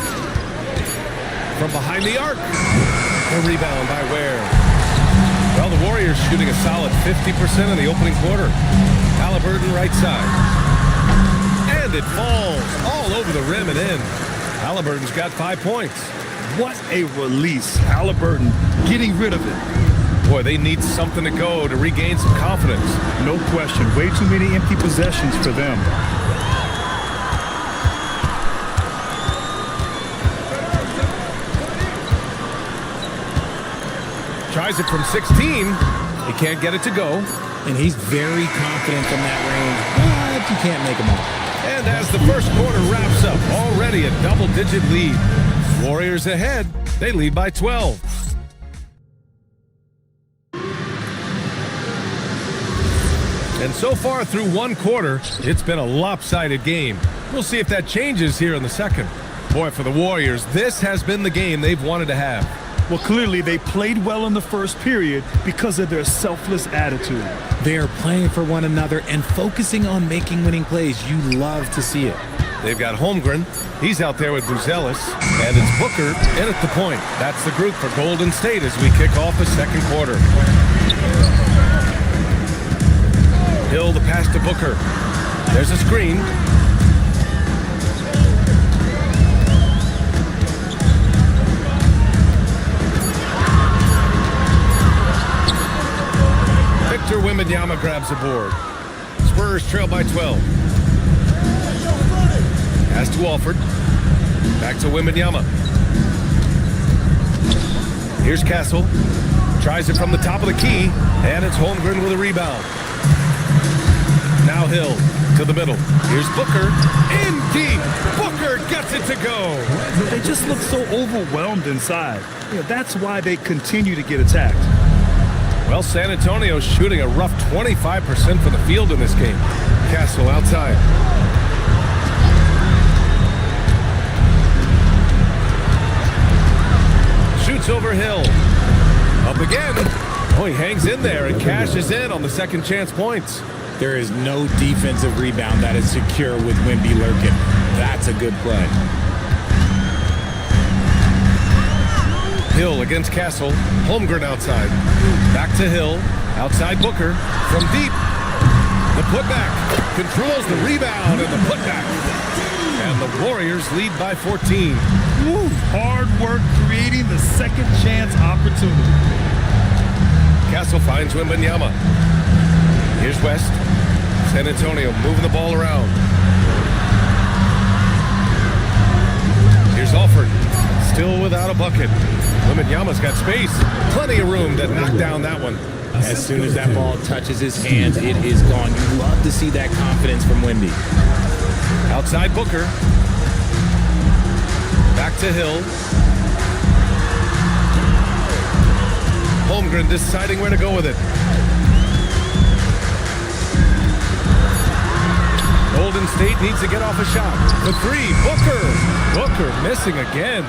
From behind the arc. A rebound by Ware. Well, the Warriors shooting a solid 50% in the opening quarter. Halliburton right side. And it falls all over the rim and in. Halliburton's got 5 points. What a release. Halliburton getting rid of it. Boy, they need something to go to regain some confidence. No question. Way too many empty possessions for them. Tries it from 16. He can't get it to go. And he's very confident from that range, but you can't make him all. And as the first quarter wraps up, already a double-digit lead. Warriors ahead. They lead by 12. And so far through one quarter, it's been a lopsided game. We'll see if that changes here in the second. Boy, for the Warriors, this has been the game they've wanted to have. Well, clearly they played well in the first period because of their selfless attitude. They are playing for one another and focusing on making winning plays. You love to see it. They've got Holmgren. He's out there with Buzelis. And it's Booker in at the point. That's the group for Golden State as we kick off the second quarter. Hill the pass to Booker. There's a screen. Victor Wembanyama grabs the board. Spurs trail by 12. Pass to Walford. Back to Wembanyama. Here's Castle. Tries it from the top of the key. And it's Holmgren with a rebound. Now Hill to the middle. Here's Booker. In deep. Booker gets it to go. They just look so overwhelmed inside. That's why they continue to get attacked. Well, San Antonio's shooting a rough 25% from the field in this game. Castle outside. Shoots over Hill. Up again. Oh, he hangs in there and cashes in on the second chance points. There is no defensive rebound that is secure with Wemby lurking. That's a good play. Hill against Castle. Holmgren outside. Back to Hill. Outside Booker. From deep. The putback. Controls the rebound and the putback. And the Warriors lead by 14. Woo, hard work creating the second chance opportunity. Castle finds Wembanyama. Here's West. San Antonio moving the ball around. Alford still without a bucket. Wembanyama's got space. Plenty of room to knock down that one. As soon as that ball touches his hands, it is gone. You love to see that confidence from Wemby. Outside Booker. Back to Hill. Holmgren deciding where to go with it. Golden State needs to get off a shot. The three, Booker. Booker missing again.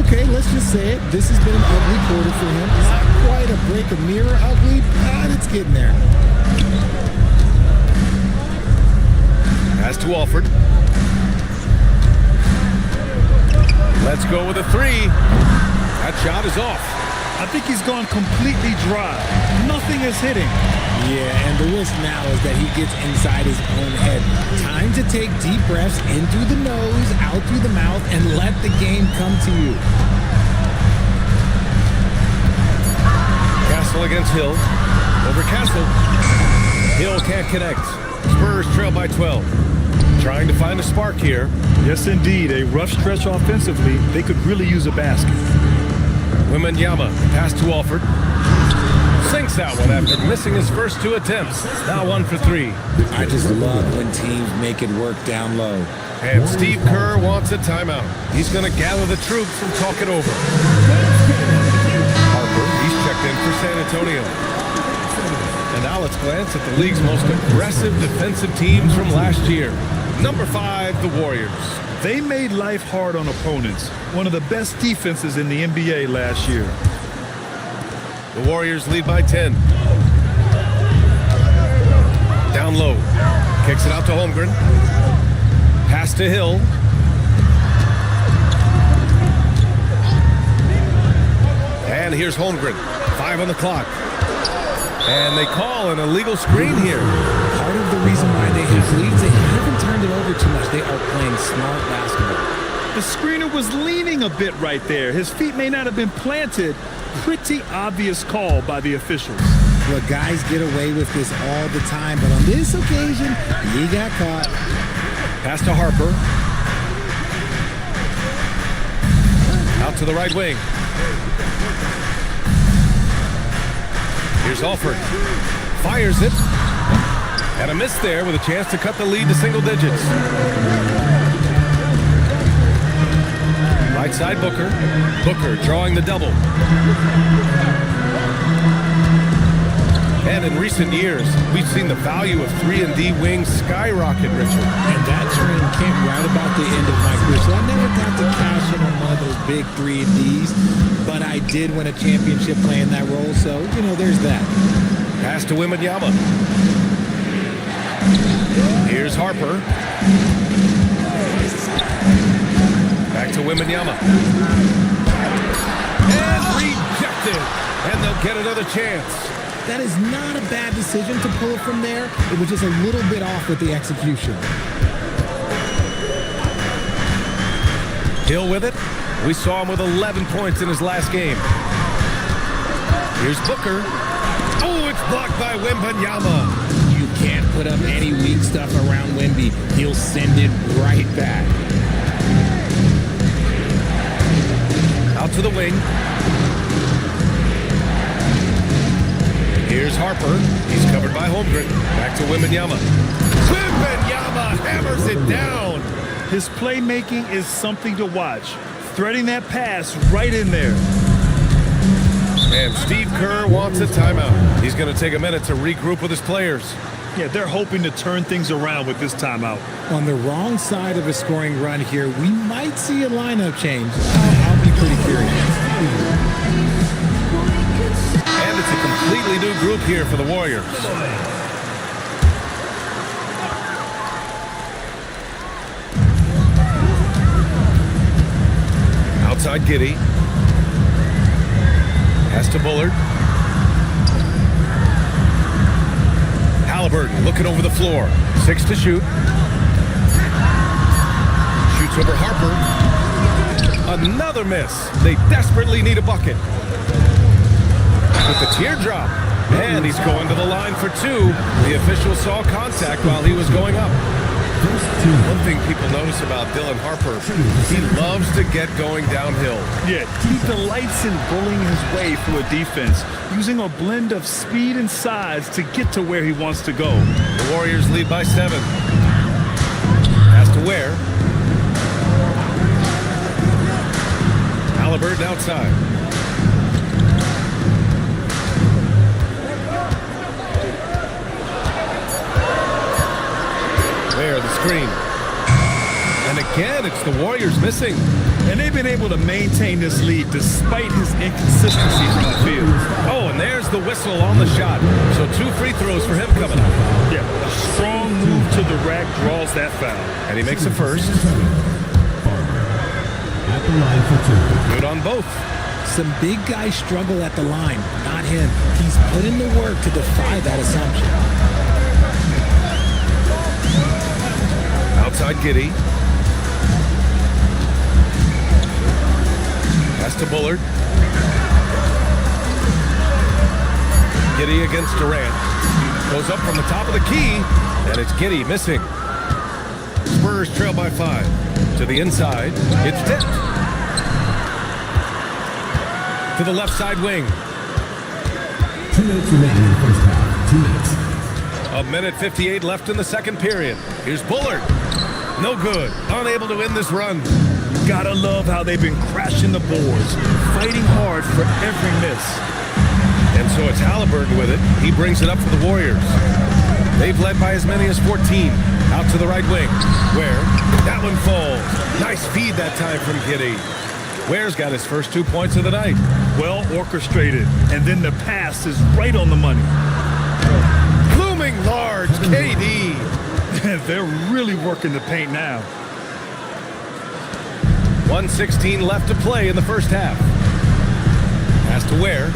Okay, let's just say it. This has been an ugly quarter for him. Not quite a break a mirror ugly, but it's getting there. Pass to Alford. Let's go with a three. That shot is off. I think he's gone completely dry. Nothing is hitting. Yeah, and the risk now is that he gets inside his own head. Time to take deep breaths in through the nose, out through the mouth, and let the game come to you. Castle against Hill. Over Castle. Hill can't connect. Spurs trail by 12. Trying to find a spark here. Yes, indeed. A rough stretch offensively. They could really use a basket. Wembanyama, pass to Alford. Sinks that one after missing his first two attempts. Now 1 for 3. I just love when teams make it work down low. And Steve Kerr wants a timeout. He's going to gather the troops and talk it over. Harper, he's checked in for San Antonio. And now let's glance at the league's most aggressive defensive teams from last year. Number 5, the Warriors. They made life hard on opponents. One of the best defenses in the NBA last year. The Warriors lead by 10. Down low. Kicks it out to Holmgren. Pass to Hill. And here's Holmgren. 5 on the clock. And they call an illegal screen here. Part of the reason why they have leads, they haven't turned it over too much. They are playing smart basketball. The screener was leaning a bit right there. His feet may not have been planted. Pretty obvious call by the officials. Well, guys get away with this all the time, but on this occasion, he got caught. Pass to Harper. Out to the right wing. Here's Alford. Fires it. And a miss there with a chance to cut the lead to single digits. Right side Booker. Booker drawing the double. And in recent years, we've seen the value of 3-and-D wings skyrocket, Richard. And that trend came right about the end of my career. So I never got to cash in on one of those big 3-and-Ds, but I did win a championship playing that role, so, there's that. Pass to Wembanyama. Here's Harper. Back to Wembanyama. And rejected. And they'll get another chance. That is not a bad decision to pull it from there. It was just a little bit off with the execution. Hill with it. We saw him with 11 points in his last game. Here's Booker. Oh, it's blocked by Wembanyama. You can't put up any weak stuff around Wemby. He'll send it right back. Out to the wing. Here's Harper. He's covered by Holmgren. Back to Wembanyama. Wembanyama hammers it down. His playmaking is something to watch. Threading that pass right in there. And Steve Kerr wants a timeout. He's going to take a minute to regroup with his players. Yeah, they're hoping to turn things around with this timeout. On the wrong side of a scoring run here, we might see a lineup change. I'll be pretty curious. And it's a completely new group here for the Warriors. Outside Giddey. Pass to Bullard. Halliburton looking over the floor. 6 to shoot. Shoots over Harper. Another miss. They desperately need a bucket. With the teardrop. And he's going to the line for 2. The official saw contact while he was going up. One thing people notice about Dylan Harper, he loves to get going downhill. Yeah, he delights in bullying his way through a defense, using a blend of speed and size to get to where he wants to go. The Warriors lead by 7. Has to Ware. Halliburton outside. Ware, the screen. And again, it's the Warriors missing. And they've been able to maintain this lead despite his inconsistencies on the field. Oh, and there's the whistle on the shot. So 2 free throws for him coming up. Yeah, a strong move to the rack draws that foul. And he makes a first. Good on both. Some big guys struggle at the line, not him. He's put in the work to defy that assumption. Outside Giddey. Pass to Bullard. Giddey against Durant. Goes up from the top of the key, and it's Giddey missing. Spurs trail by 5. To the inside. It's tipped. To the left side wing. 2 minutes remaining in the first half. 2 minutes. A minute 58 left in the second period. Here's Bullard. No good. Unable to win this run. Gotta love how they've been crashing the boards, fighting hard for every miss. And so it's Halliburton with it. He brings it up for the Warriors. They've led by as many as 14. Out to the right wing. Ware. That one falls. Nice feed that time from Giddey. Ware's got his first 2 points of the night. Well orchestrated. And then the pass is right on the money. Looming large, KD. They're really working the paint now. 1:16 left to play in the first half. Pass to Ware.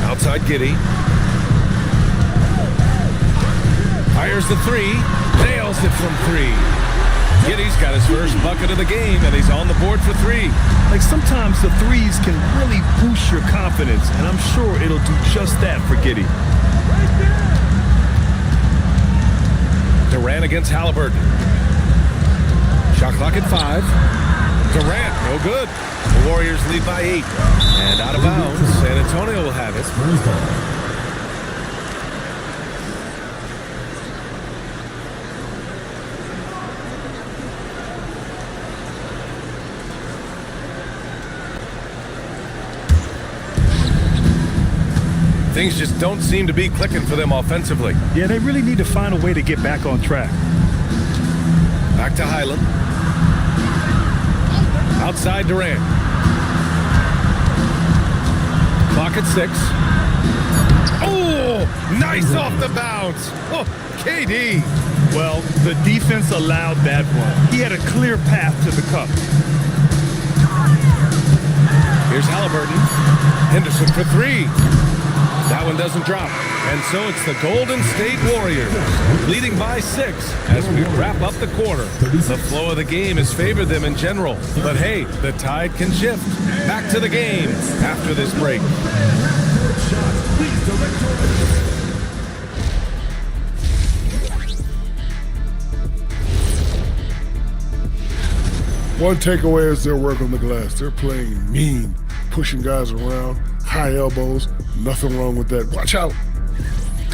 Outside Giddey. Fires the 3. Nails it from 3. Giddey's got his first bucket of the game, and he's on the board for 3. Like sometimes the threes can really boost your confidence, and I'm sure it'll do just that for Giddey. Durant against Halliburton. Shot clock at 5. Durant, no good. The Warriors lead by 8. And out of bounds, San Antonio will have it. Things just don't seem to be clicking for them offensively. Yeah, they really need to find a way to get back on track. Back to Highland. Outside Durant. Clock at 6. Oh, nice off the bounce. Oh, KD. Well, the defense allowed that one. He had a clear path to the cup. Here's Halliburton. Henderson for 3. That one doesn't drop. And so it's the Golden State Warriors leading by 6 as we wrap up the quarter. The flow of the game has favored them in general. But hey, the tide can shift. Back to the game after this break. One takeaway is their work on the glass. They're playing mean, pushing guys around, high elbows. Nothing wrong with that. Watch out.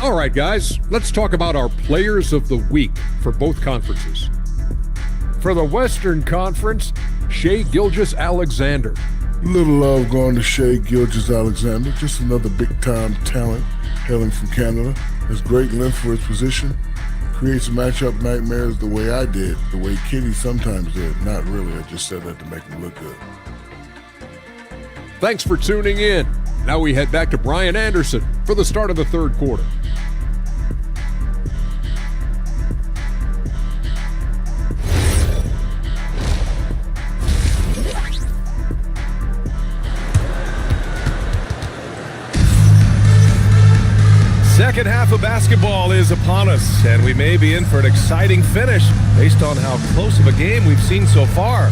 All right, guys, let's talk about our players of the week for both conferences. For the Western Conference, Shai Gilgeous-Alexander. Little love going to Shai Gilgeous-Alexander. Just another big-time talent hailing from Canada. Has great length for his position. Creates matchup nightmares the way I did, the way Kitty sometimes did. Not really. I just said that to make him look good. Thanks for tuning in. Now we head back to Brian Anderson for the start of the third quarter. Second half of basketball is upon us, and we may be in for an exciting finish based on how close of a game we've seen so far.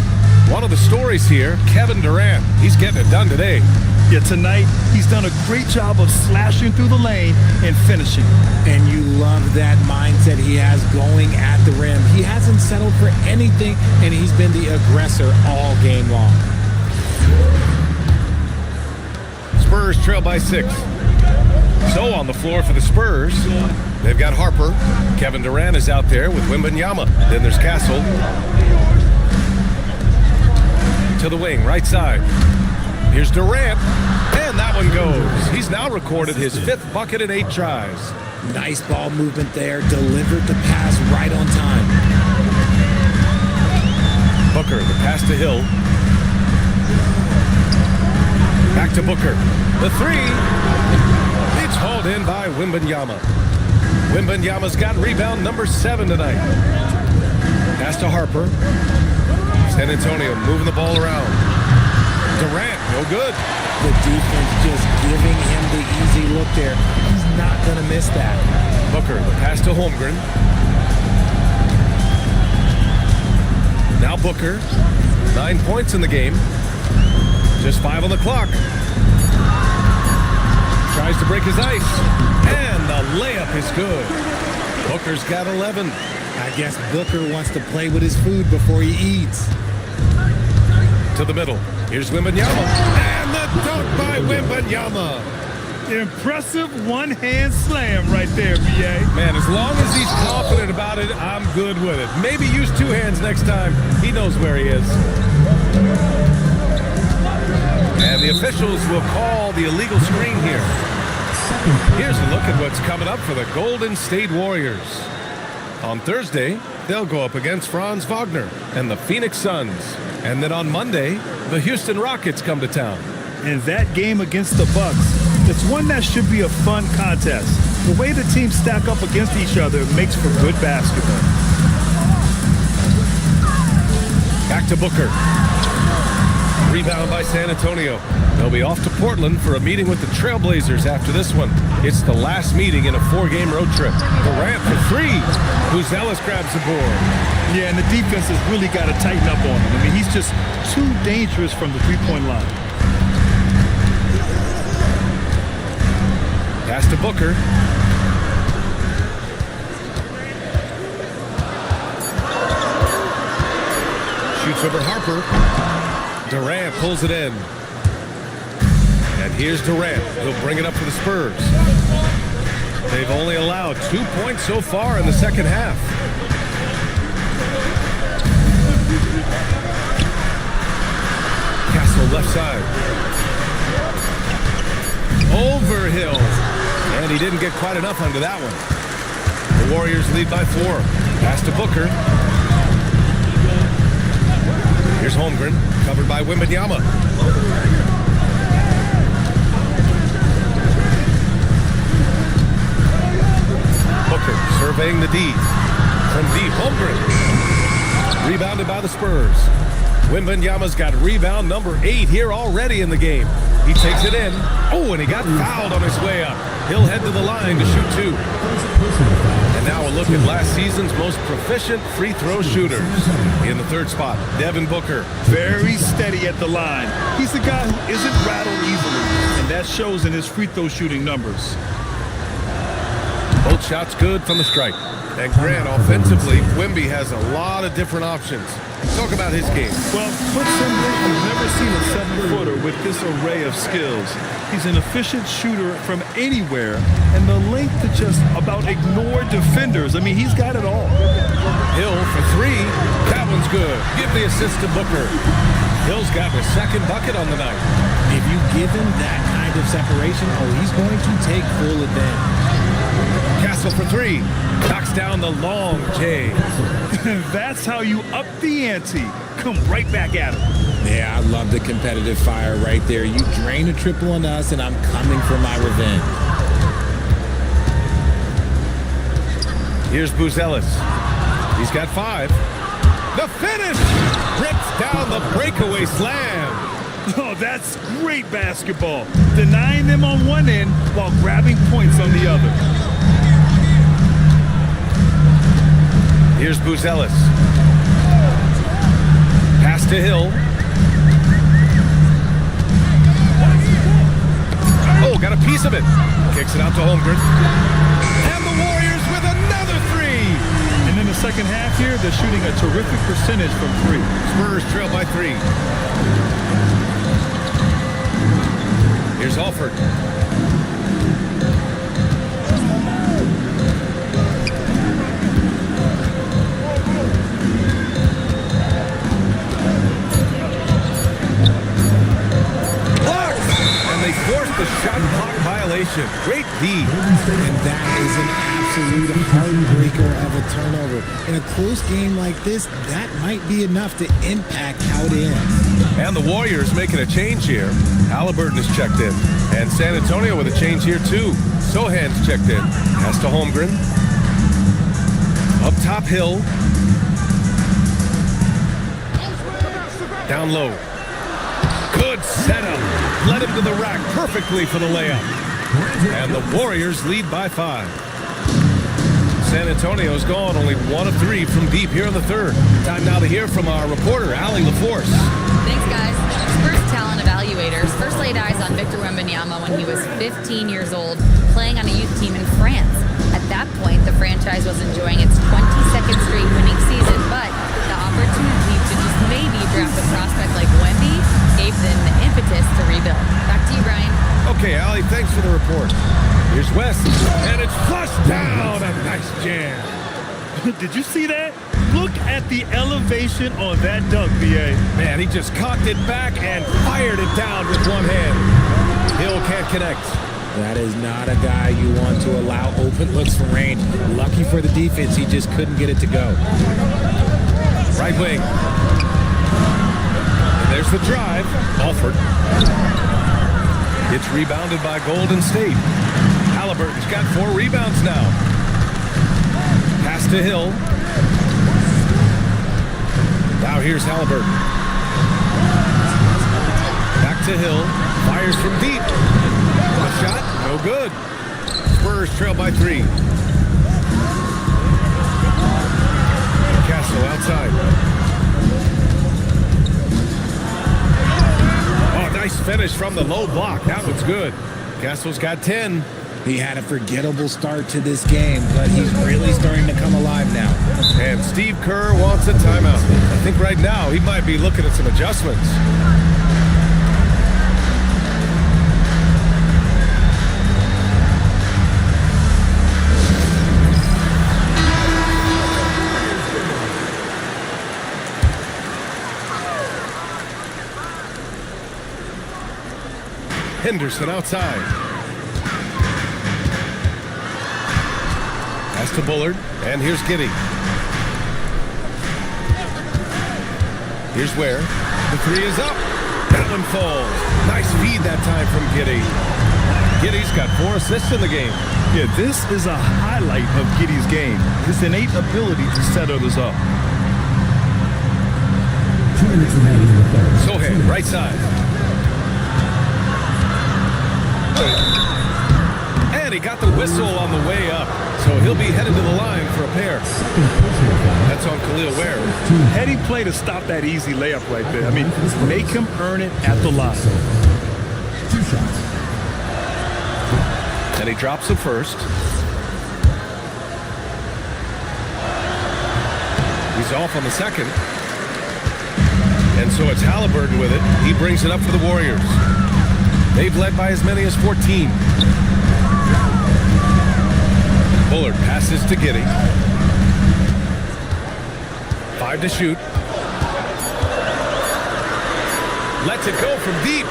One of the stories here, Kevin Durant. He's getting it done today. Yet tonight, he's done a great job of slashing through the lane and finishing. And you love that mindset he has going at the rim. He hasn't settled for anything, and he's been the aggressor all game long. Spurs trail by 6. So on the floor for the Spurs, they've got Harper. Kevin Durant is out there with Wembanyama. Then there's Castle. To the wing, right side. Here's Durant, and that one goes. He's now recorded his 5th bucket in 8 tries. Nice ball movement there. Delivered the pass right on time. Booker, the pass to Hill. Back to Booker. The 3. It's hauled in by Wembanyama. Wembanyama's got rebound number 7 tonight. Pass to Harper. San Antonio moving the ball around. Durant, no good. The defense just giving him the easy look there. He's not going to miss that. Booker, the pass to Holmgren. Now Booker, 9 points in the game. Just 5 on the clock. Tries to break his ice. And the layup is good. Booker's got 11. I guess Booker wants to play with his food before he eats. To the middle. Here's Wembanyama. And the dunk by Wembanyama. Impressive one-hand slam right there, B.A. Man, as long as he's confident about it, I'm good with it. Maybe use 2 hands next time. He knows where he is. And the officials will call the illegal screen here. Here's a look at what's coming up for the Golden State Warriors. On Thursday, they'll go up against Franz Wagner and the Phoenix Suns. And then on Monday, the Houston Rockets come to town. And that game against the Bucks, it's one that should be a fun contest. The way the teams stack up against each other makes for good basketball. Back to Booker. Rebound by San Antonio. They'll be off to Portland for a meeting with the Trailblazers after this one. It's the last meeting in a 4-game road trip. Durant for 3. Buzelis grabs the board. Yeah, and the defense has really got to tighten up on him. I mean, he's just too dangerous from the three-point line. Pass to Booker. Shoots over Harper. Durant pulls it in. And here's Durant. He'll bring it up for the Spurs. They've only allowed 2 points so far in the second half. Castle left side. Over Hill. And he didn't get quite enough under that one. The Warriors lead by 4. Pass to Booker. Here's Holmgren, covered by Wembanyama. Booker surveying the D. From D, Holmgren. Rebounded by the Spurs. Wembanyama's got rebound number 8 here already in the game. He takes it in. Oh, and he got fouled on his way up. He'll head to the line to shoot 2. And now a look at last season's most proficient free throw shooters. In the 3rd spot, Devin Booker. Very steady at the line. He's the guy who isn't rattled easily, and that shows in his free throw shooting numbers. Both shots good from the stripe. And Grant, offensively, Wemby has a lot of different options. Talk about his game. Well, put simply, I've never seen a 7-footer with this array of skills. He's an efficient shooter from anywhere, and the length to just about ignore defenders. I mean, he's got it all. Hill for 3. That one's good. Give the assist to Booker. Hill's got his 2nd bucket on the night. If you give him that kind of separation, he's going to take full advantage. Castle for 3. Knocks down the long J. That's how you up the ante. Come right back at him. Yeah, I love the competitive fire right there. You drain a triple on us, and I'm coming for my revenge. Here's Buzelis. He's got 5. The finish! Rips down the breakaway slam. Oh, that's great basketball. Denying them on one end while grabbing points on the other. Here's Buzelis. Pass to Hill. piece of it. Kicks it out to Holmgren. And the Warriors with another three. And in the second half here, they're shooting a terrific percentage from three. Spurs trail by 3. Here's Alford. The shot clock violation. Great D. And that is an absolute heartbreaker of a turnover. In a close game like this, that might be enough to impact how it ends. And the Warriors making a change here. Halliburton is checked in. And San Antonio with a change here too. Sohan's checked in. Pass to Holmgren. Up top, Hill. Down low. Good setup. Led him to the rack perfectly for the layup. And the Warriors lead by 5. San Antonio's gone only 1 of 3 from deep here in the third. Time now to hear from our reporter, Allie LaForce. Thanks, guys. Spurs talent evaluators first laid eyes on Victor Wembanyama when he was 15 years old, playing on a youth team in France. At that point, the franchise was enjoying its 22nd straight winning season, but the opportunity to just maybe draft a prospect like Wemby gave them the impetus to rebuild. Back to you, Brian. Okay, Allie, thanks for the report. Here's West, and it's flushed down. A nice jam. Did you see that? Look at the elevation on that dunk, BA. Man, he just cocked it back and fired it down with one hand. Hill can't connect. That is not a guy you want to allow open looks from range. Lucky for the defense, he just couldn't get it to go. Right wing. And there's the drive. Alford. It's rebounded by Golden State. Halliburton's got 4 rebounds now. Pass to Hill. Now here's Halliburton. Back to Hill. Fires from deep. The shot, no good. Spurs trail by 3. Castle outside. Oh, nice finish from the low block. That was good. Castle's got 10. He had a forgettable start to this game, but he's really starting to come alive now. And Steve Kerr wants a timeout. I think right now he might be looking at some adjustments. Henderson outside. Pass to Bullard, and here's Giddey. Here's Ware. The 3 is up. That one falls. Nice feed that time from Giddey. Giddey's got 4 assists in the game. Yeah, this is a highlight of Giddey's game. His innate ability to set others up. Sohan, right side. And he got the whistle on the way up, so he'll be headed to the line for a pair. That's on Khalil Ware. Heady play to stop that easy layup right there. I mean, make him earn it at the line. 2 shots. And he drops it first. He's off on the second. And so it's Halliburton with it. He brings it up for the Warriors. They've led by as many as 14. Bullard passes to Giddey. 5 to shoot. Lets it go from deep.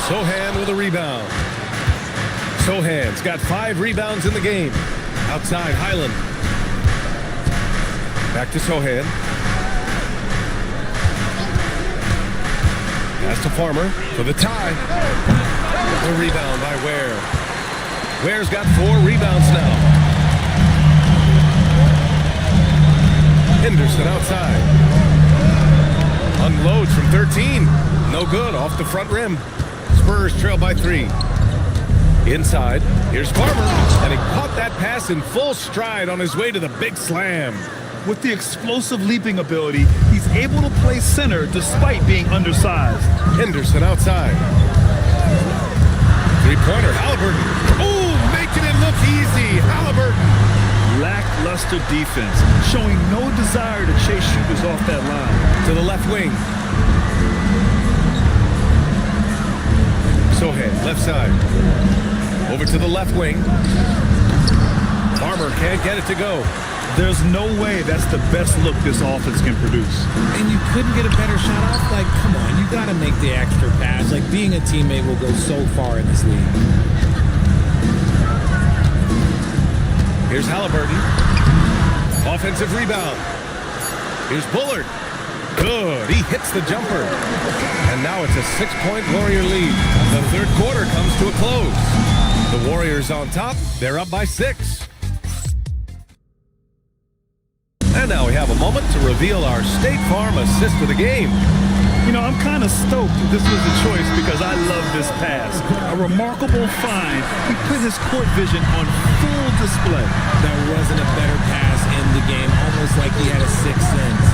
Sohan with a rebound. Sohan's got 5 rebounds in the game. Outside, Highland. Back to Sohan. Pass to Farmer for the tie. The rebound by Ware. Ware's got 4 rebounds now. Henderson outside. Unloads from 13. No good, off the front rim. Spurs trail by 3. Inside, here's Farmer, and he caught that pass in full stride on his way to the big slam. With the explosive leaping ability, he's able to play center despite being undersized. Henderson outside. 3 corner. Halliburton. Oh, making it look easy. Halliburton. Lackluster defense, showing no desire to chase shooters off that line. To the left wing. Sohail, left side. Over to the left wing. Farmer can't get it to go. There's no way that's the best look this offense can produce. And you couldn't get a better shot off? Like, come on, you got to make the extra pass. Like, being a teammate will go so far in this league. Here's Halliburton. Offensive rebound. Here's Bullard. Good. He hits the jumper. And now it's a 6-point Warrior lead. The third quarter comes to a close. The Warriors on top. They're up by 6. And now we have a moment to reveal our State Farm assist of the game. You know, I'm kind of stoked that this was the choice because I love this pass. A remarkable find. He put his court vision on full display. That wasn't a better pass in the game, almost like he had a sixth sense.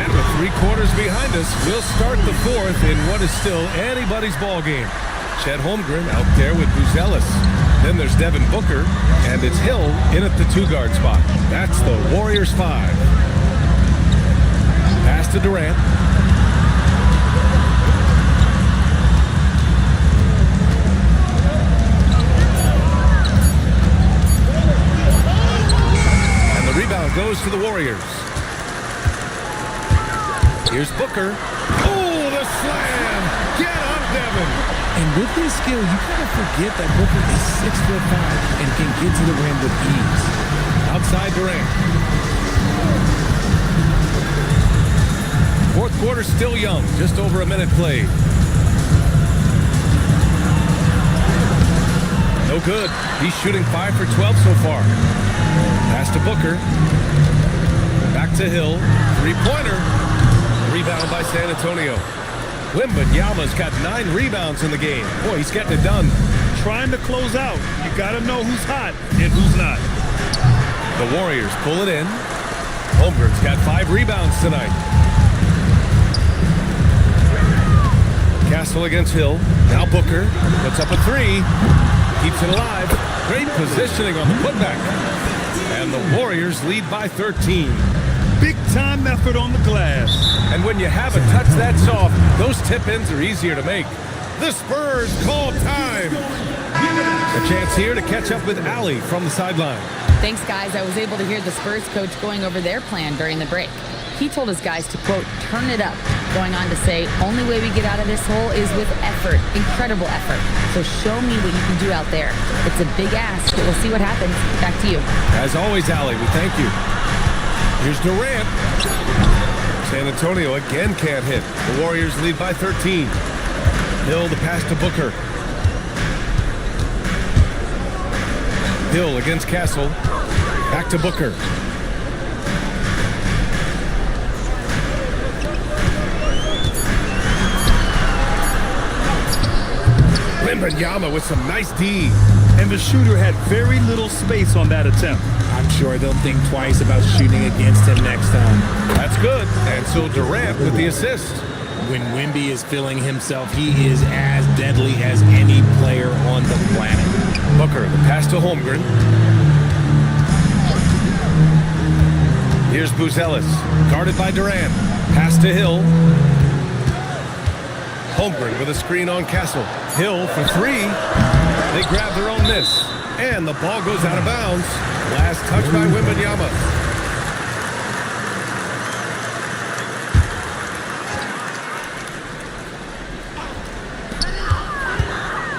And with 3 quarters behind us, we'll start the fourth in what is still anybody's ball game. Chet Holmgren out there with Buzelis. Then there's Devin Booker, and it's Hill in at the 2-guard spot. That's the Warriors 5. Pass to Durant. And the rebound goes to the Warriors. Here's Booker. Oh, the slam! Get up, Devin! And with his skill, you kind of forget that Booker is 6'5" and can get to the rim with ease. Outside Durant. Fourth quarter still young, just over a minute played. No good. He's shooting 5 for 12 so far. Pass to Booker. Back to Hill. 3-pointer. Rebound by San Antonio. Wembanyama's got 9 rebounds in the game. Boy, he's getting it done. Trying to close out. You got to know who's hot and who's not. The Warriors pull it in. Holmgren's got 5 rebounds tonight. Castle against Hill. Now Booker puts up a 3. Keeps it alive. Great positioning on the putback. And the Warriors lead by 13. Big-time effort on the glass. And when you have a touch that soft, those tip-ins are easier to make. The Spurs call time. A chance here to catch up with Allie from the sideline. Thanks, guys. I was able to hear the Spurs coach going over their plan during the break. He told his guys to, quote, turn it up, going on to say, only way we get out of this hole is with effort, incredible effort. So show me what you can do out there. It's a big ask, but we'll see what happens. Back to you. As always, Allie, we thank you. Here's Durant. San Antonio again can't hit. The Warriors lead by 13. Hill the pass to Booker. Hill against Castle. Back to Booker. Wembanyama with some nice D. And the shooter had very little space on that attempt. I'm sure they'll think twice about shooting against him next time. That's good. And so Durant with the assist. When Wemby is feeling himself, he is as deadly as any player on the planet. Booker, the pass to Holmgren. Here's Buzelis, guarded by Durant. Pass to Hill. Holmgren with a screen on Castle. Hill for 3. They grab their own miss. And the ball goes out of bounds. Last touch by Wembanyama.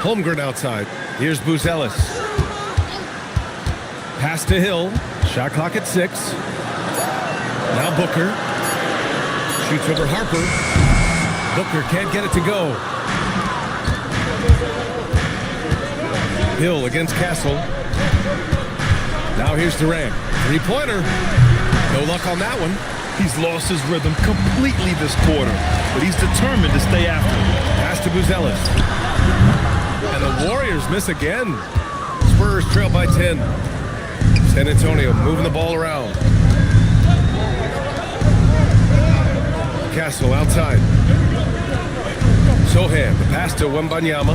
Holmgren outside. Here's Buzelis. Pass to Hill. Shot clock at 6. Now Booker. Shoots over Harper. Booker can't get it to go. Hill against Castle. Now here's Durant. 3-pointer. No luck on that one. He's lost his rhythm completely this quarter, but he's determined to stay after it. Pass to Buzelis. And the Warriors miss again. Spurs trail by 10. San Antonio moving the ball around. Castle outside. Sohan, the pass to Wembanyama.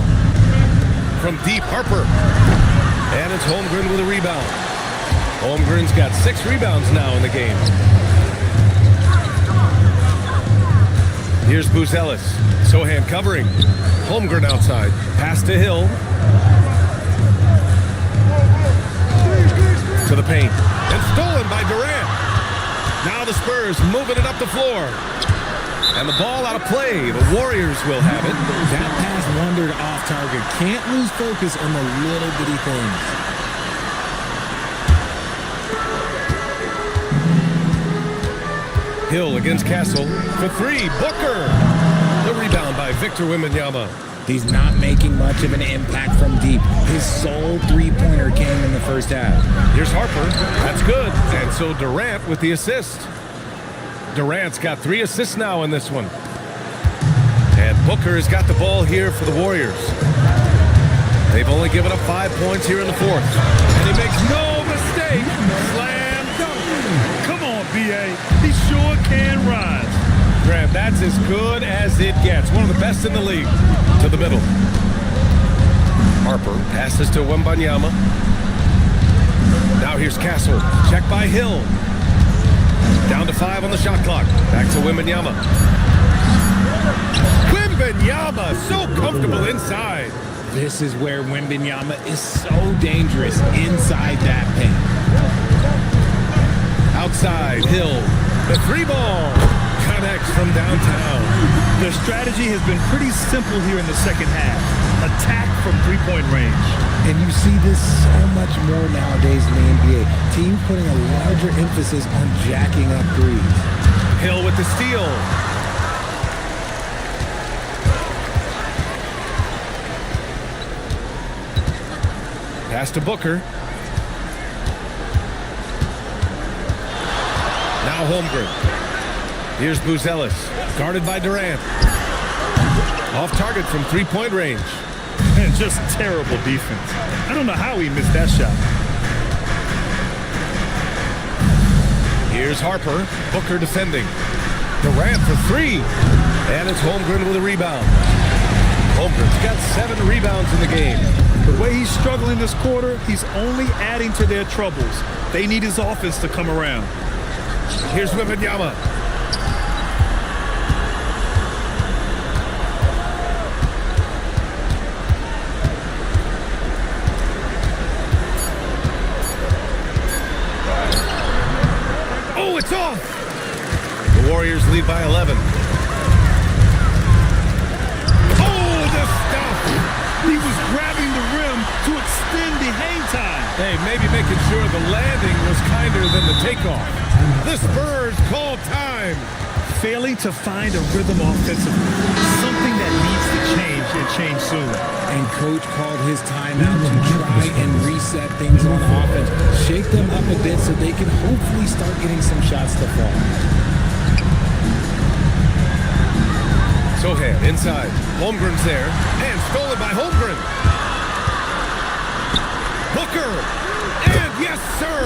From deep, Harper. And it's Holmgren with a rebound. Holmgren's got 6 rebounds now in the game. Here's Buzelis. Sohan covering. Holmgren outside. Pass to Hill. To the paint. And stolen by Durant. Now the Spurs moving it up the floor. And the ball out of play. The Warriors will have it. That pass wandered off target. Can't lose focus on the little bitty things. Hill against Castle for 3. Booker. The rebound by Victor Wembanyama. He's not making much of an impact from deep. His sole three-pointer came in the first half. Here's Harper. That's good. And so Durant with the assist. Durant's got 3 assists now in this one. And Booker has got the ball here for the Warriors. They've only given up 5 points here in the fourth. And he makes no mistake. Slam dunk. Come on, B.A. He sure can rise. Graham, that's as good as it gets. One of the best in the league. To the middle. Harper passes to Wembanyama. Now here's Castle. Check by Hill. Down to 5 on the shot clock. Back to Wembanyama. Wembanyama, so comfortable inside. This is where Wembanyama is so dangerous inside that paint. Outside, Hill. The 3-ball connects from downtown. The strategy has been pretty simple here in the second half. Attack from three-point range. And you see this so much more nowadays in the NBA. Teams putting a larger emphasis on jacking up threes. Hill with the steal. Pass to Booker. Now Holmgren. Here's Buzelis. Guarded by Durant. Off target from three-point range. And just terrible defense. I don't know how he missed that shot. Here's Harper. Booker defending. Durant for 3. And it's Holmgren with a rebound. Holmgren's got 7 rebounds in the game. The way he's struggling this quarter, he's only adding to their troubles. They need his offense to come around. Here's Wembanyama. Oh, it's off! The Warriors lead by 11. Oh, the stuff! He was grabbing the rim to extend the hang time. Hey, maybe making sure the landing was kinder than the takeoff. The Spurs call time. Failing to find a rhythm offensively. Something that needs to change and change soon. And coach called his timeout to try and reset things on offense. Shake them up a bit so they can hopefully start getting some shots to fall. Sohan inside. Holmgren's there. And stolen by Holmgren. Booker. And yes, sir.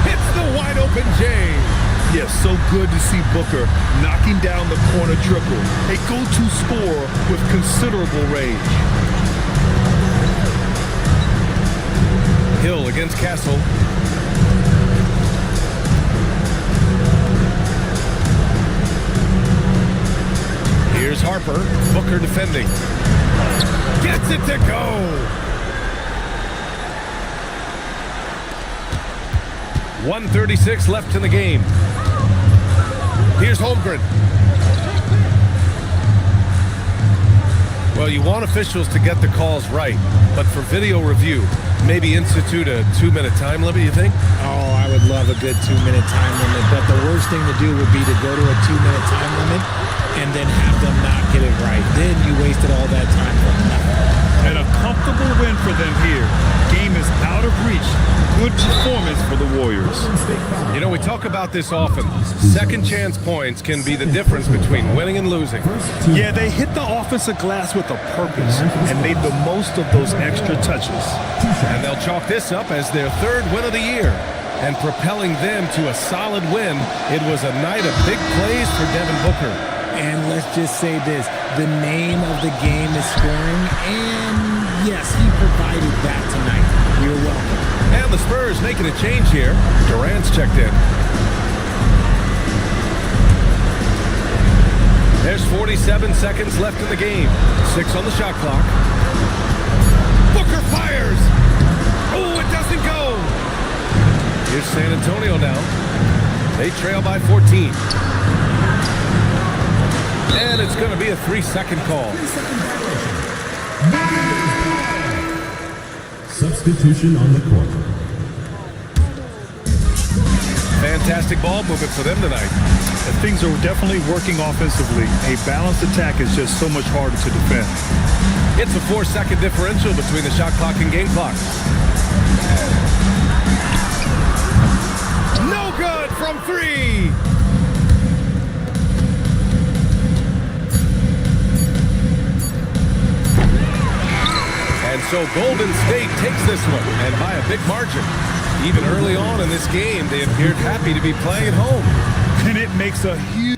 It's the wide open J. Yes, so good to see Booker knocking down the corner triple. A go-to scorer with considerable range. Hill against Castle. Here's Harper. Booker defending. Gets it to go. 1:36 left in the game. Here's Holmgren. Well, you want officials to get the calls right, but for video review, maybe institute a 2-minute time limit, you think? Oh, I would love a good 2-minute time limit, but the worst thing to do would be to go to a 2-minute time limit and then have them not get it right. Then you wasted all that time for nothing. And a comfortable win for them here. Game is out of reach. Good performance for the Warriors. You know, we talk about this often. Second chance points can be the difference between winning and losing. Yeah, they hit the offensive glass with a purpose and made the most of those extra touches. And they'll chalk this up as their 3rd win of the year. And propelling them to a solid win, it was a night of big plays for Devin Booker. And let's just say this, the name of the game is scoring, and yes, he provided that tonight. You're welcome. And the Spurs making a change here. Durant's checked in. There's 47 seconds left in the game. 6 on the shot clock. Booker fires! Oh, it doesn't go! Here's San Antonio now. They trail by 14. And it's going to be a 3-second call. Substitution on the court. Fantastic ball movement for them tonight. And things are definitely working offensively. A balanced attack is just so much harder to defend. It's a 4-second differential between the shot clock and game clock. No good from 3. And so Golden State takes this one, and by a big margin. Even early on in this game, they appeared happy to be playing at home. And it makes a huge...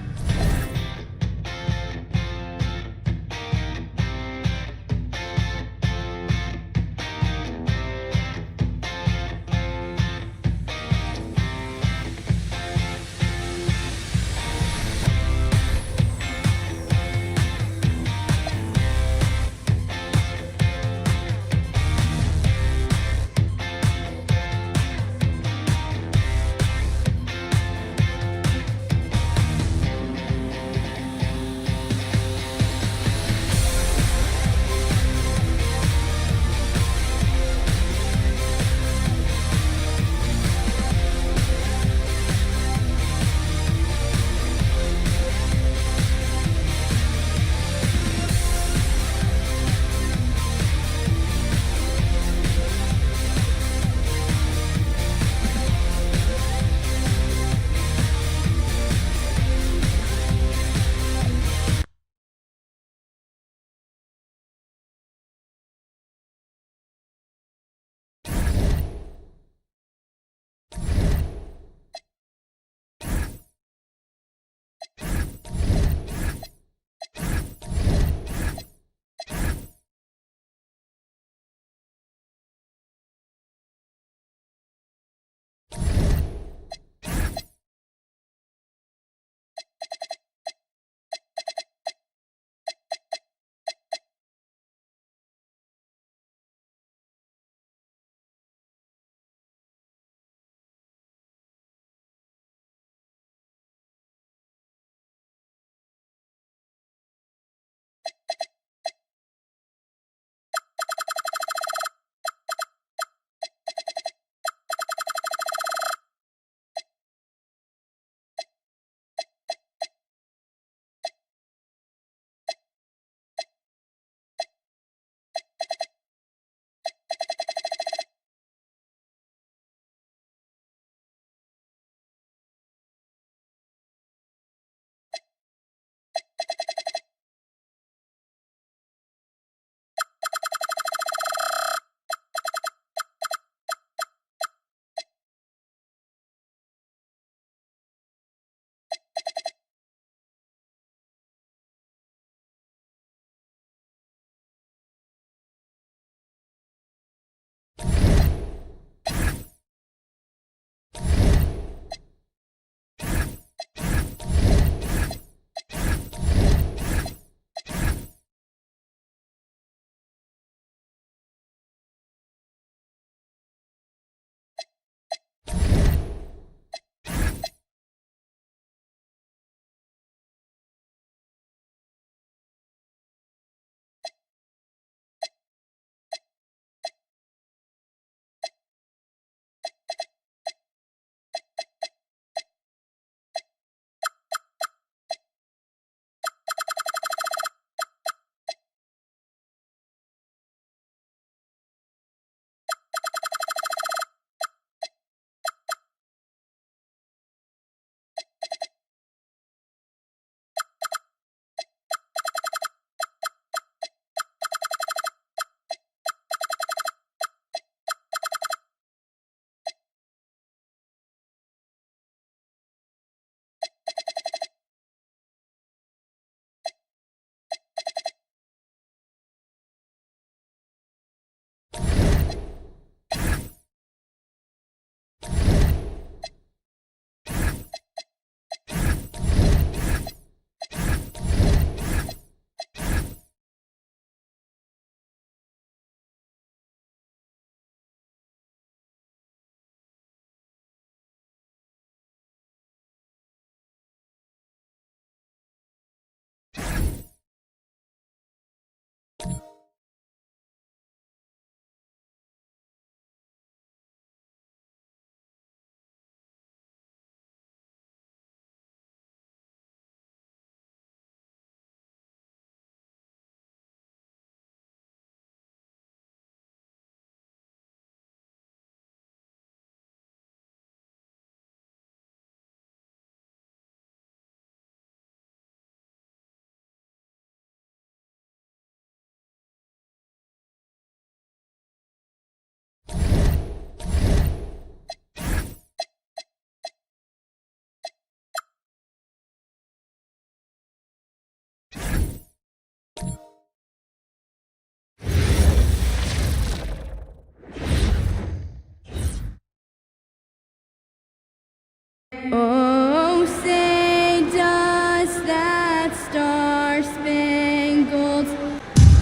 Oh, say does that star-spangled...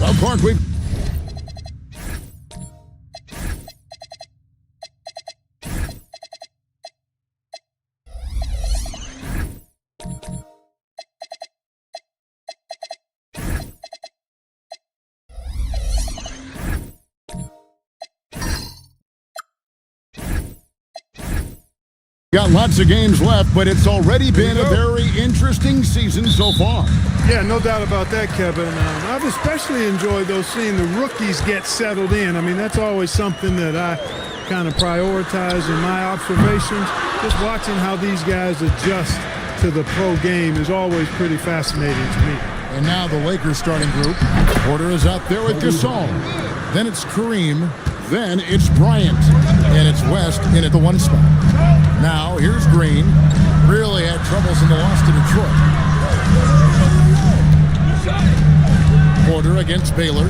Well, Clark, we've... Got lots of games left, but it's already been a very interesting season so far. Yeah, no doubt about that, Kevin. I've especially enjoyed, though, seeing the rookies get settled in. I mean, that's always something that I kind of prioritize in my observations. Just watching how these guys adjust to the pro game is always pretty fascinating to me. And now the Lakers starting group. Porter is out there with Gasol. Then it's Kareem. Then it's Bryant. And it's West in at the 1 spot. Now here's Green. Really had troubles in the loss to Detroit. Porter against Baylor.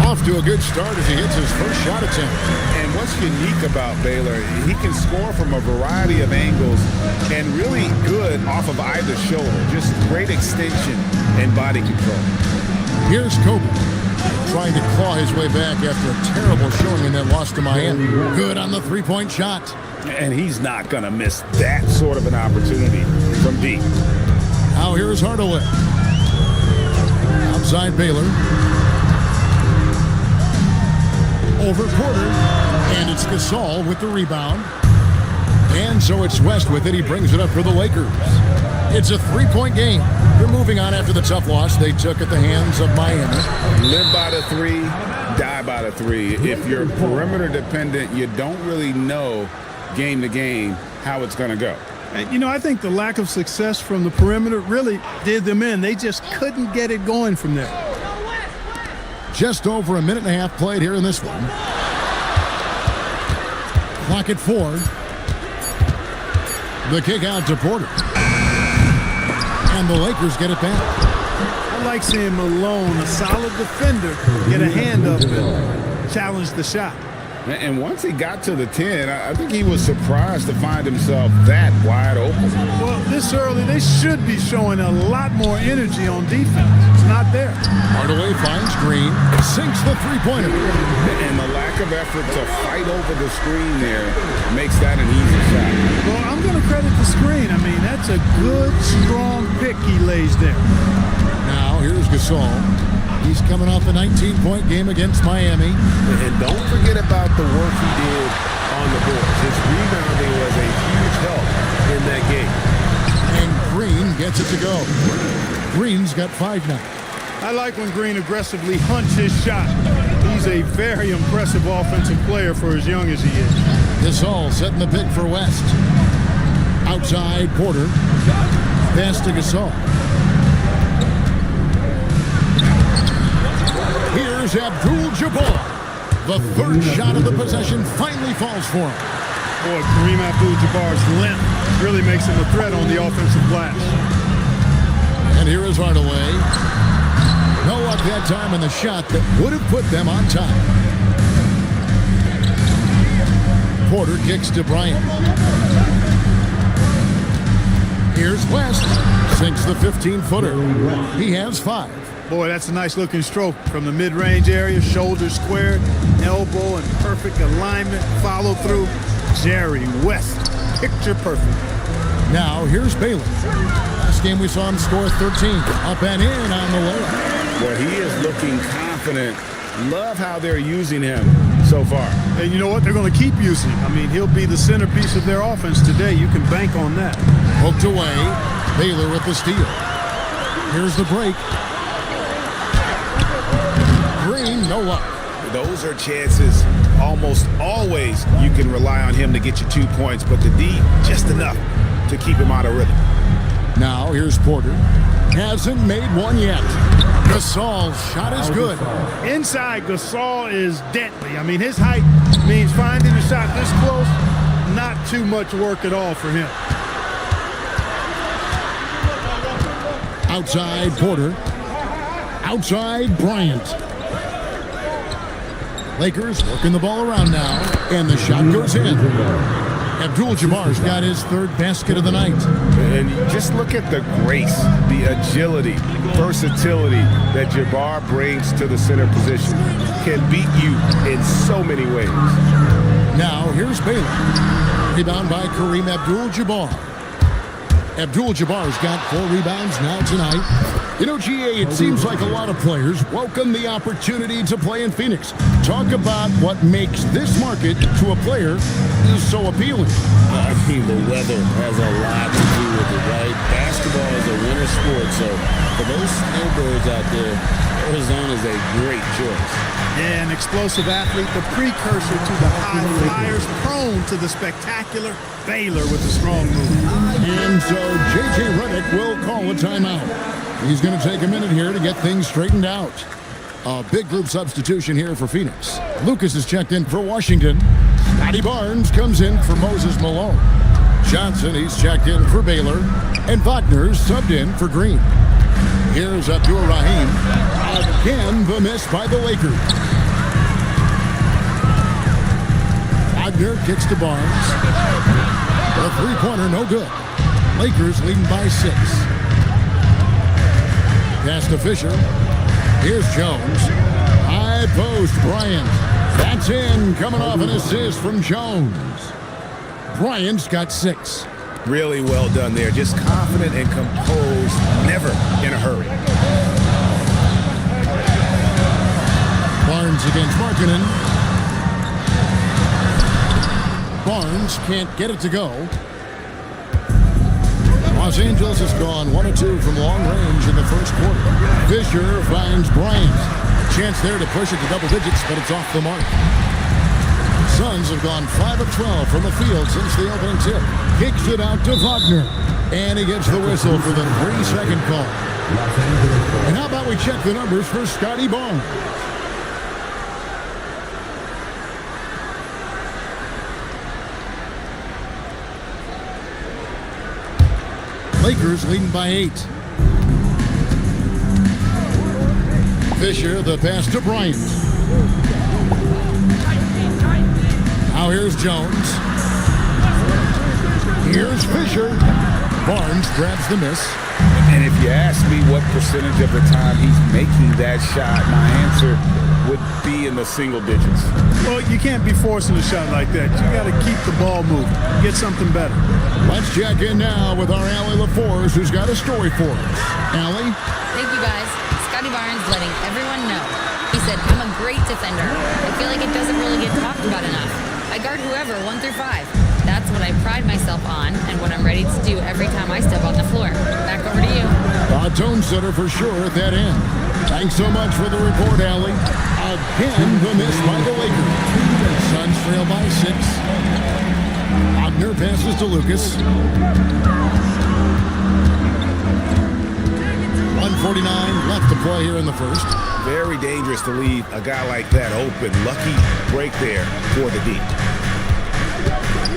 Off to a good start as he hits his first shot attempt. And what's unique about Baylor, he can score from a variety of angles and really good off of either shoulder. Just great extension and body control. Here's Kobe, trying to claw his way back after a terrible showing in that loss to Miami. Good on the three-point shot. And he's not going to miss that sort of an opportunity from deep. Now here's Hardaway. Outside Baylor. Over Porter. And it's Gasol with the rebound. And so it's West with it. He brings it up for the Lakers. It's a three-point game. They're moving on after the tough loss they took at the hands of Miami. Live by the 3, die by the 3. If you're perimeter dependent, you don't really know game to game how it's going to go. And, you know, I think the lack of success from the perimeter really did them in. They just couldn't get it going from there. Just over a minute and a half played here in this one. Clock at 4. The kick out to Porter. And the Lakers get it back. I like seeing Malone, a solid defender, get a hand up and challenge the shot. And once he got to the 10, I think he was surprised to find himself that wide open. Well, this early, they should be showing a lot more energy on defense. It's not there. Hardaway finds Green, sinks the three-pointer. And the lack of effort to fight over the screen there makes that an easy shot. Well, I'm going to credit the screen. I mean, that's a good, strong pick he lays there. Now, here's Gasol. He's coming off a 19-point game against Miami. And don't forget about the work he did on the boards. His rebounding was a huge help in that game. And Green gets it to go. Green's got 5 now. I like when Green aggressively hunts his shot. He's a very impressive offensive player for as young as he is. Gasol setting the pick for West. Outside Porter. Pass to Gasol. Here's Abdul-Jabbar. The third shot of the possession finally falls for him. Boy, Kareem Abdul-Jabbar's length really makes him a threat on the offensive glass. And here is Hardaway. No luck that time on the shot that would have put them on top. Porter kicks to Bryant. Here's West. Sinks the 15-footer. He has 5. Boy, that's a nice looking stroke from the mid-range area. Shoulder squared, elbow in perfect alignment, follow through. Jerry West, picture perfect. Now here's Baylor. Last game we saw him score 13. Up and in on the layup. Well, he is looking confident. Love how they're using him so far. And you know what? They're going to keep using him. I mean, he'll be the centerpiece of their offense today. You can bank on that. Poked away. Baylor with the steal. Here's the break. Green, no luck. Those are chances almost always you can rely on him to get you 2 points, but the D, just enough to keep him out of rhythm. Now here's Porter. Hasn't made one yet. Gasol's shot is good. Inside, Gasol is deadly. I mean, his height means finding a shot this close, not too much work at all for him. Outside Porter. Outside Bryant. Lakers working the ball around now, and the shot goes in. Abdul-Jabbar's got his third basket of the night. And just look at the grace, the agility, versatility that Jabbar brings to the center position. Can beat you in so many ways. Now, here's Baylor. Rebound by Kareem Abdul-Jabbar. Abdul-Jabbar's got 4 rebounds now tonight. You know, GA, it seems like a lot of players welcome the opportunity to play in Phoenix. Talk about what makes this market to a player is so appealing. I mean, the weather has a lot to do with it, right? Basketball is a winter sport, so for those snowbirds out there, Arizona is a great choice. Yeah, an explosive athlete, the precursor to the high flyers, prone to the spectacular. Baylor with a strong move. And so J.J. Redick will call a timeout. He's going to take a minute here to get things straightened out. A big group substitution here for Phoenix. Lucas is checked in for Washington. Scotty Barnes comes in for Moses Malone. Johnson, he's checked in for Baylor. And Wagner's subbed in for Green. Here's Abdur Rahim. Again, the miss by the Lakers. Wagner kicks to Barnes. The three-pointer, no good. Lakers leading by 6. Pass to Fisher. Here's Jones. High post, Bryant. That's in, coming off an assist from Jones. Bryant's got 6. Really well done there. Just confident and composed, never in a hurry. Barnes against Markkanen. Barnes can't get it to go. Los Angeles has gone 1 of 2 from long range in the first quarter. Fisher finds Bryant. Chance there to push it to double digits, but it's off the mark. Suns have gone 5 of 12 from the field since the opening tip. Kicks it out to Wagner. And he gets the whistle for the 3-second call. And how about we check the numbers for Scotty Barnes? Lakers leading by 8. Fisher, the pass to Bryant. Now here's Jones. Here's Fisher. Barnes grabs the miss. And if you ask me what percentage of the time he's making that shot, my answer would be in the single digits. Well, you can't be forcing a shot like that. You got to keep the ball moving. Get something better. Let's check in now with our Allie LaForce, who's got a story for us. Allie? Thank you, guys. Scotty Barnes letting everyone know. He said, I'm a great defender. I feel like it doesn't really get talked about enough. I guard whoever, 1 through 5. That's what I pride myself on and what I'm ready to do every time I step on the floor. Back over to you. A tone setter for sure at that end. Thanks so much for the report, Allie. Again, the miss by the Lakers. Suns trail by 6. Wagner passes to Lucas. 1:49 left to play here in the first. Very dangerous to leave a guy like that open. Lucky break there for the D.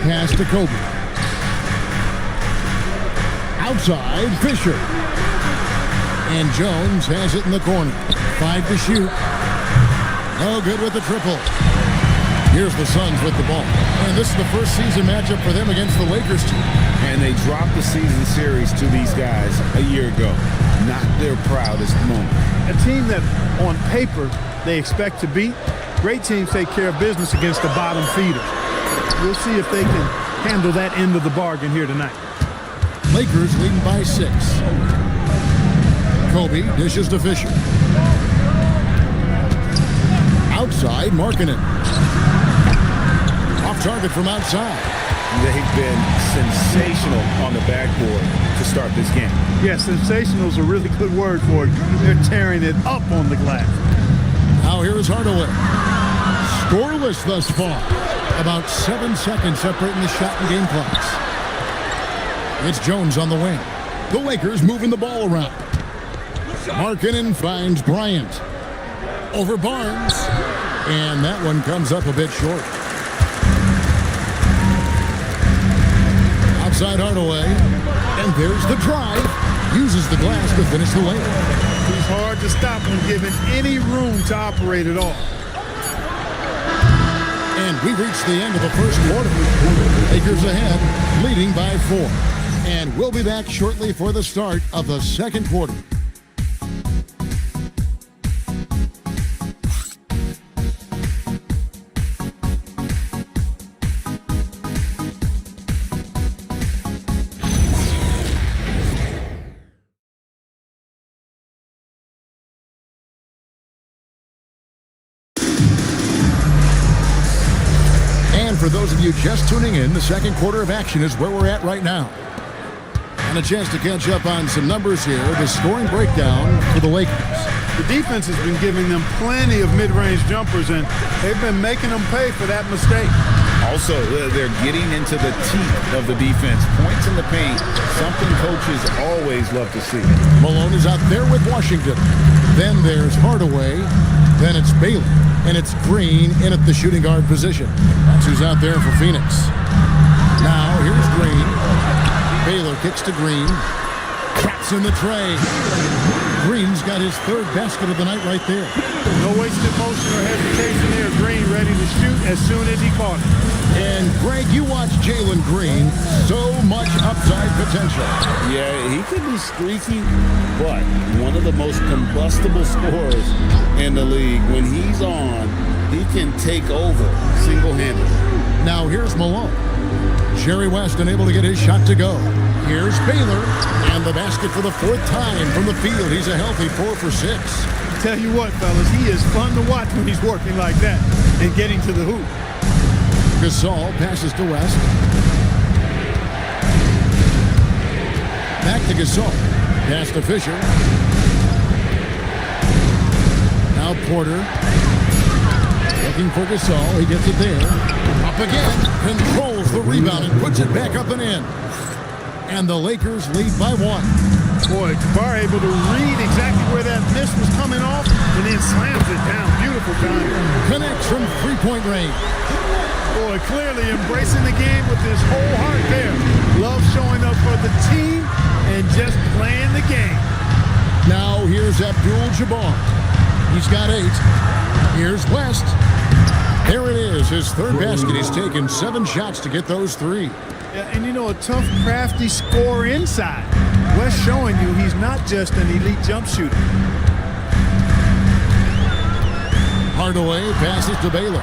Pass to Kobe. Outside, Fisher. And Jones has it in the corner. 5 to shoot. No good with the triple. Here's the Suns with the ball. And this is the first season matchup for them against the Lakers team. And they dropped the season series to these guys a year ago. Not their proudest moment. A team that, on paper, they expect to beat. Great teams take care of business against the bottom feeders. We'll see if they can handle that end of the bargain here tonight. Lakers leading by 6. Kobe dishes to Fisher. Outside, Markkanen. Off target from outside. They've been sensational on the backboard to start this game. Yeah, sensational is a really good word for it. They're tearing it up on the glass. Now here is Hardaway. Scoreless thus far. About 7 seconds separating the shot and game clocks. It's Jones on the wing. The Lakers moving the ball around. Markkanen finds Bryant. Over Barnes. And that one comes up a bit short. Outside Hardaway. And there's the drive. Uses the glass to finish the layup. He's hard to stop when given any room to operate at all. And we reached the end of the first quarter. Lakers ahead, leading by 4. And we'll be back shortly for the start of the second quarter. For those of you just tuning in, the second quarter of action is where we're at right now. And a chance to catch up on some numbers here. The scoring breakdown for the Lakers. The defense has been giving them plenty of mid-range jumpers, and they've been making them pay for that mistake. Also, they're getting into the teeth of the defense. Points in the paint, something coaches always love to see. Malone is out there with Washington. Then there's Hardaway. Then it's Bailey. And it's Green in at the shooting guard position. That's who's out there for Phoenix. Now, here's Green. Baylor kicks to Green. Traps in the tray. Green's got his third basket of the night right there. No wasted motion or hesitation there. Green ready to shoot as soon as he caught it. And, Greg, you watch Jalen Green. So much upside potential. Yeah, he could be streaky, but one of the most combustible scorers in the league. When he's on, he can take over single-handedly. Now here's Malone. Jerry West unable to get his shot to go. Here's Baylor, and the basket for the 4th time from the field. He's a healthy 4 for 6. I tell you what, fellas, he is fun to watch when he's working like that and getting to the hoop. Gasol passes to West. Back to Gasol. Pass to Fisher. Now Porter. Looking for Gasol. He gets it there. Up again. Controls the rebound and puts it back up and in. And the Lakers lead by 1. Boy, Jabbar able to read exactly where that miss was coming off and then slams it down. Beautiful time. Connects from three-point range. Boy, clearly embracing the game with his whole heart there. Love showing up for the team and just playing the game. Now here's Abdul-Jabbar. He's got 8. Here's West. There it is, his third basket. He's taken 7 shots to get those 3. Yeah, and you know, a tough, crafty scorer inside. West showing you he's not just an elite jump shooter. Hardaway passes to Baylor.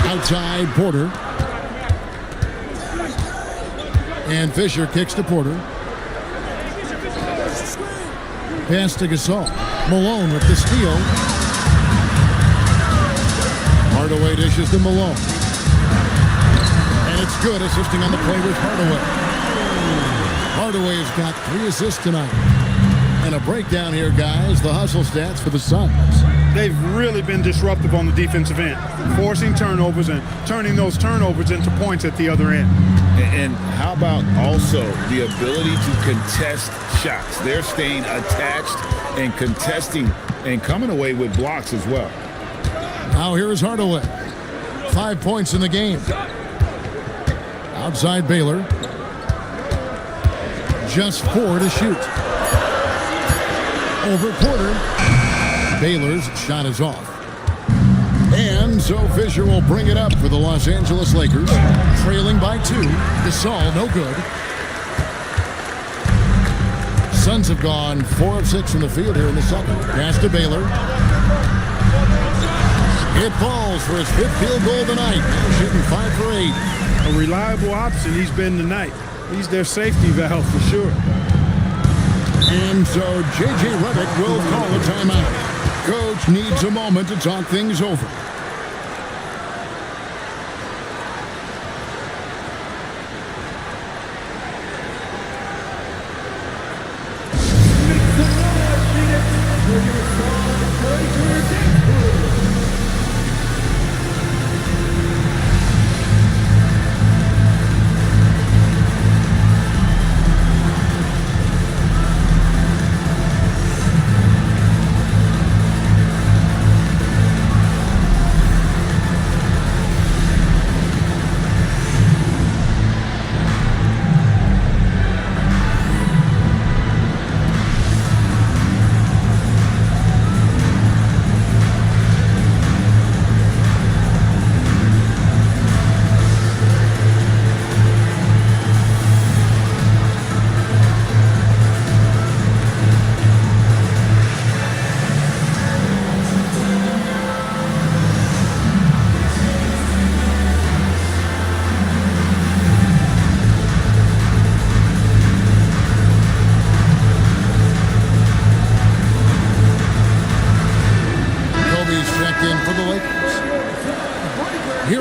Outside Porter. And Fisher kicks to Porter. Pass to Gasol. Malone with the steal. Hardaway dishes to Malone. And it's good, assisting on the play with Hardaway. Hardaway has got 3 assists tonight. And a breakdown here, guys. The hustle stats for the Suns. They've really been disruptive on the defensive end, forcing turnovers and turning those turnovers into points at the other end. And how about also the ability to contest shots? They're staying attached and contesting and coming away with blocks as well. Now here is Hardaway. 5 points in the game. Outside Baylor. Just 4 to shoot. Over Porter. Baylor's shot is off. And so Fisher will bring it up for the Los Angeles Lakers. Trailing by 2. Gasol, no good. Suns have gone 4 of 6 from the field here in the second. Pass to Baylor. It falls for his 5th field goal of the night. Shooting 5 for 8. A reliable option he's been tonight. He's their safety valve for sure. And so J.J. Redick will call a timeout. Coach needs a moment to talk things over.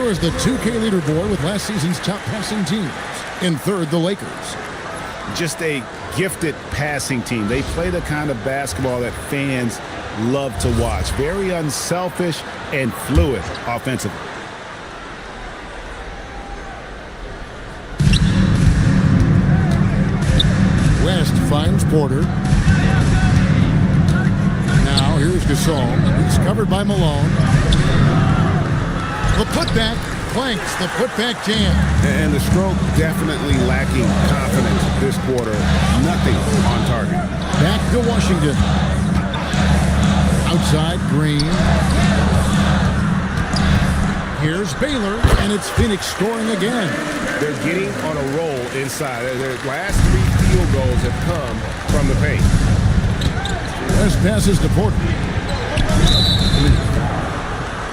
here is the 2K leaderboard with last season's top passing teams. In third, the Lakers. Just a gifted passing team. They play the kind of basketball that fans love to watch. Very unselfish and fluid offensively. West finds Porter. Now here's Gasol. He's covered by Malone. The putback clanks, the putback jam. And the stroke definitely lacking confidence this quarter. Nothing on target. Back to Washington. Outside, Green. Here's Baylor, and it's Phoenix scoring again. They're getting on a roll inside. Their last 3 field goals have come from the paint. West passes to Porter.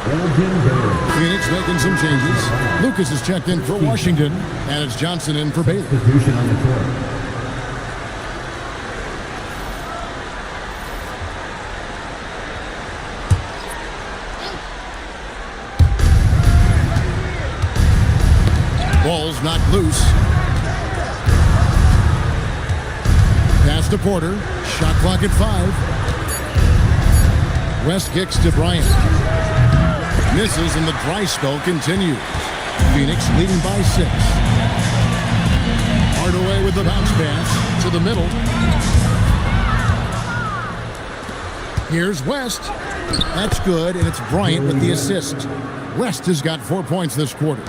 Phoenix making some changes. Lucas is checked in for Washington, and it's Johnson in for Baylor. Ball's knocked loose. Pass to Porter. Shot clock at 5. West kicks to Bryant. Misses and the dry spell continues. Phoenix leading by 6. Hardaway with the bounce pass to the middle. Here's West. That's good, and it's Bryant with the assist. West has got 4 points this quarter.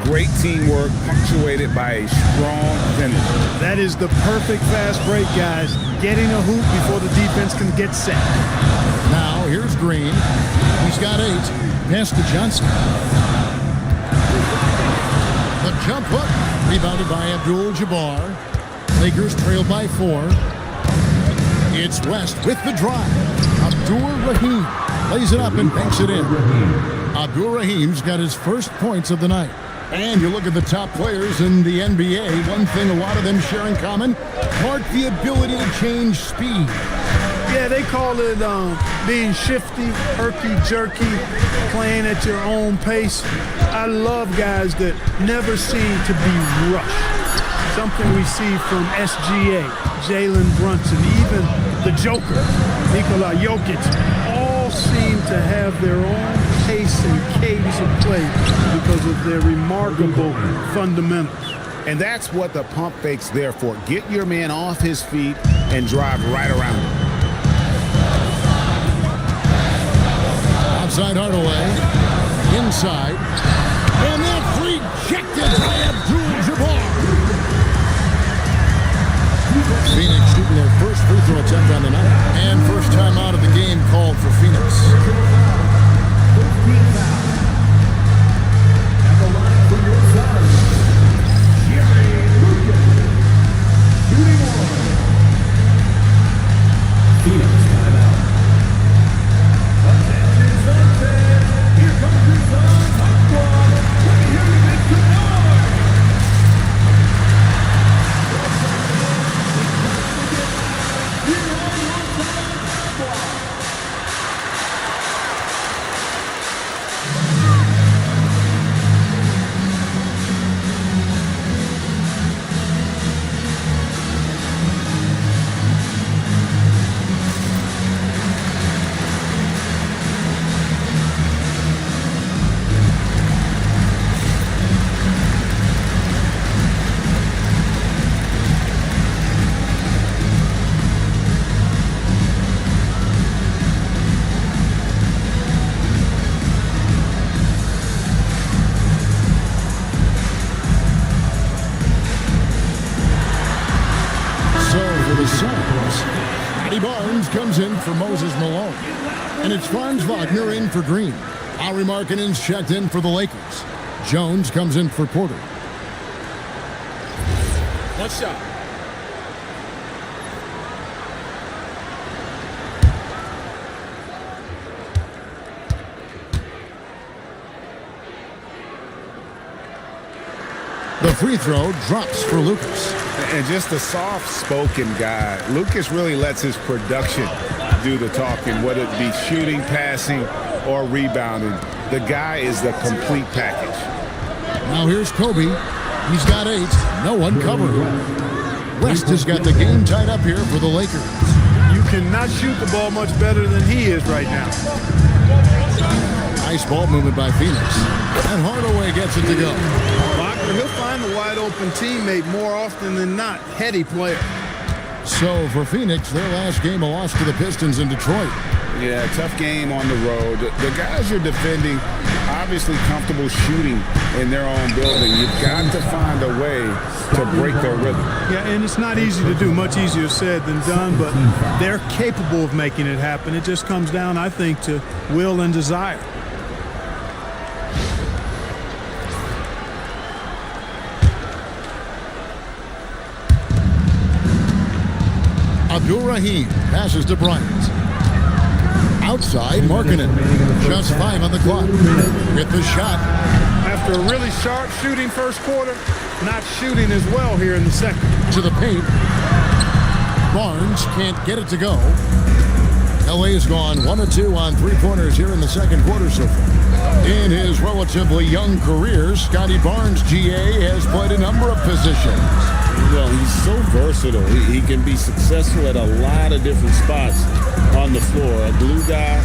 Great teamwork punctuated by a strong finish. That is the perfect fast break, guys. Getting a hoop before the defense can get set. Now here's Green. He's got 8. Pass to Johnson. The jump hook rebounded by Abdul-Jabbar. Lakers trail by 4. It's West with the drive. Abdul-Rahim lays it up and banks it in. Abdul-Rahim's got his first points of the night. And you look at the top players in the NBA, one thing a lot of them share in common, mark the ability to change speed. Yeah, they call it being shifty, herky-jerky, playing at your own pace. I love guys that never seem to be rushed. Something we see from SGA, Jalen Brunson, even the Joker, Nikola Jokic, all seem to have their own pace and cadence of play because of their remarkable fundamentals. And that's what the pump fake's there for. Get your man off his feet and drive right around him. Outside Hardaway. Inside. And that's rejected by Abdul-Jabbar. Phoenix shooting their first free throw attempt on the night. And first time out of the game called for Phoenix. At the line for your side, Lucas, shooting 1. Phoenix timeout. Attention, Sunset. Here comes your son, Aqua. Let me hear you make some noise. Here on your side, Aqua. Comes in for Moses Malone. And it's Franz Wagner in for Green. Ari Markkanen's checked in for the Lakers. Jones comes in for Porter. One shot. The free throw drops for Lucas. And just a soft-spoken guy. Lucas really lets his production do the talking, whether it be shooting, passing, or rebounding. The guy is the complete package. Now here's Kobe. He's got 8. No one covered. West has got the game tied up here for the Lakers. You cannot shoot the ball much better than he is right now. Nice ball movement by Phoenix. And Hardaway gets it to go. Locker, he'll find the wide open teammate more often than not. Heady player. So for Phoenix, their last game a loss to the Pistons in Detroit. Yeah, tough game on the road. The guys you're defending, obviously comfortable shooting in their own building. You've got to find a way to break their rhythm. Yeah, and it's not easy to do. Much easier said than done, but they're capable of making it happen. It just comes down, I think, to will and desire. Abdul Rahim passes to Bryant. Outside, Markkanen. Just 5 on the clock. Hit the shot. After a really sharp shooting first quarter, not shooting as well here in the second. To the paint. Barnes can't get it to go. LA has gone 1 of 2 on 3-pointers here in the second quarter so far. In his relatively young career, Scotty Barnes, GA, has played a number of positions. Well, he's so versatile. He can be successful at a lot of different spots on the floor. A glue guy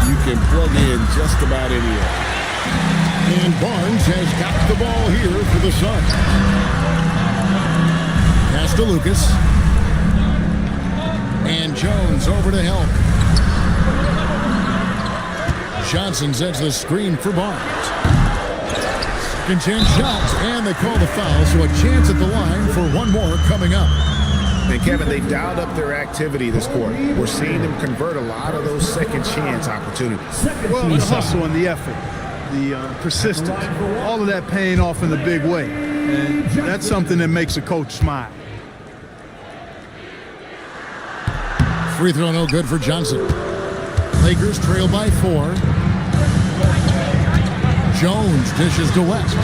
you can plug in just about anywhere. And Barnes has got the ball here for the Suns. Pass to Lucas. And Jones over to help. Johnson sets the screen for Barnes. Second chance shot, and they call the foul, so a chance at the line for one more coming up. And Kevin, they dialed up their activity this quarter. We're seeing them convert a lot of those second chance opportunities. Well, the hustle and the effort, the persistence, all of that paying off in the big way. And that's something that makes a coach smile. Free throw no good for Johnson. Lakers trail by 4. Jones dishes to West.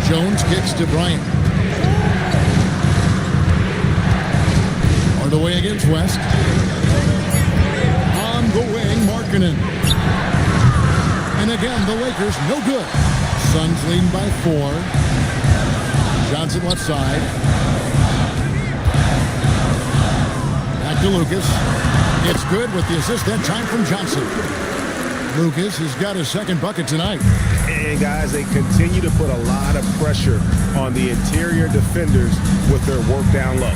Jones kicks to Bryant. Hardaway against West. On the wing, Markkanen. And again, the Lakers no good. Suns leading by 4. Johnson left side. Back to Lucas. It's good with the assist that time from Johnson. Lucas has got his second bucket tonight. And guys, they continue to put a lot of pressure on the interior defenders with their work down low.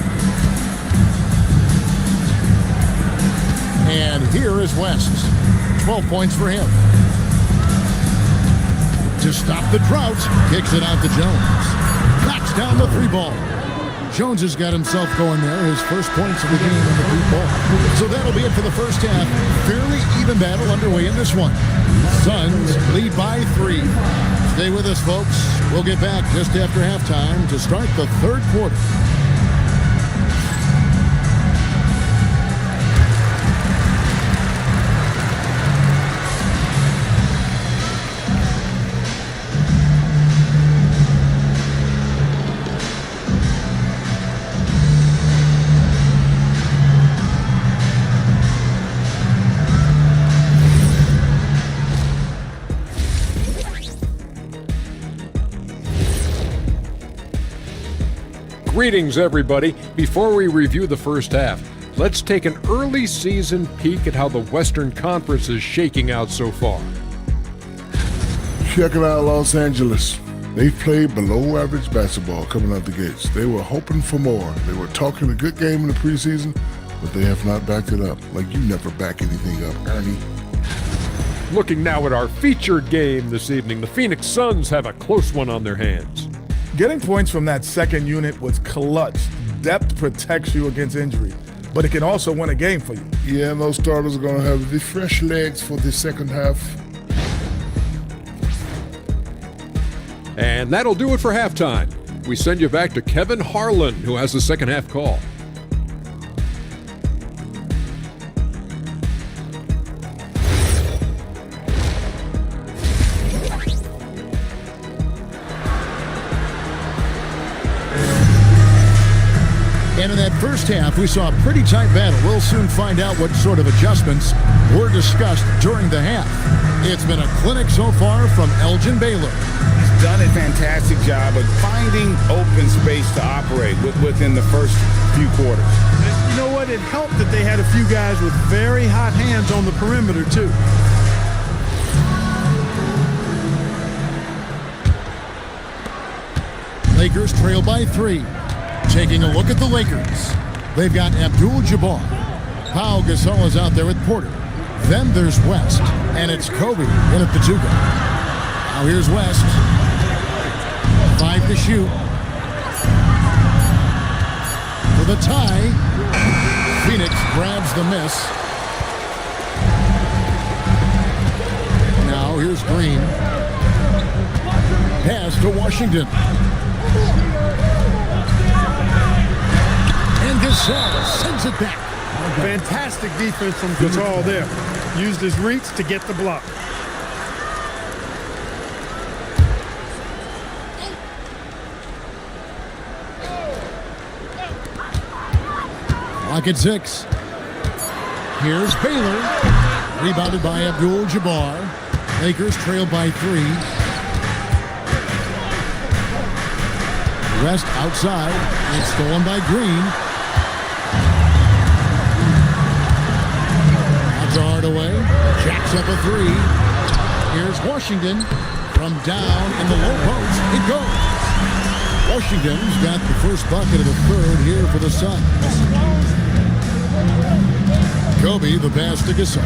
And here is West. 12 points for him. To stop the drought, kicks it out to Jones. Knocks down the 3-ball. Jones has got himself going there, his first points of the game on the 3-ball. So that'll be it for the first half. Fairly even battle underway in this one. Suns lead by 3. Stay with us, folks. We'll get back just after halftime to start the third quarter. Greetings, everybody. Before we review the first half, let's take an early season peek at how the Western Conference is shaking out so far. Check it out, Los Angeles. They've played below average basketball coming out the gates. They were hoping for more. They were talking a good game in the preseason, but they have not backed it up. Like you never back anything up, Ernie. Looking now at our featured game this evening, the Phoenix Suns have a close one on their hands. Getting points from that second unit was clutch. Depth protects you against injury, but it can also win a game for you. Yeah, and those starters are going to have the fresh legs for the second half. And that'll do it for halftime. We send you back to Kevin Harlan, who has the second half call. And in that first half, we saw a pretty tight battle. We'll soon find out what sort of adjustments were discussed during the half. It's been a clinic so far from Elgin Baylor. He's done a fantastic job of finding open space to operate within the first few quarters. You know what? It helped that they had a few guys with very hot hands on the perimeter, too. Lakers trail by 3. Taking a look at the Lakers. They've got Abdul-Jabbar. Pau Gasol is out there with Porter. Then there's West, and it's Kobe in at the 2 guard. Now here's West. 5 to shoot. For the tie. Phoenix grabs the miss. Now here's Green. Pass to Washington. And Gasol sends it back. Fantastic defense from Gasol there. Used his reach to get the block. Clock at 6. Here's Baylor. Rebounded by Abdul-Jabbar. Lakers trail by 3. West outside. It's stolen by Green. That's a Hardaway. Jacks up a 3. Here's Washington. From down in the low post. It goes. Washington's got the first bucket of the third here for the Suns. Kobe, the pass to Gasol.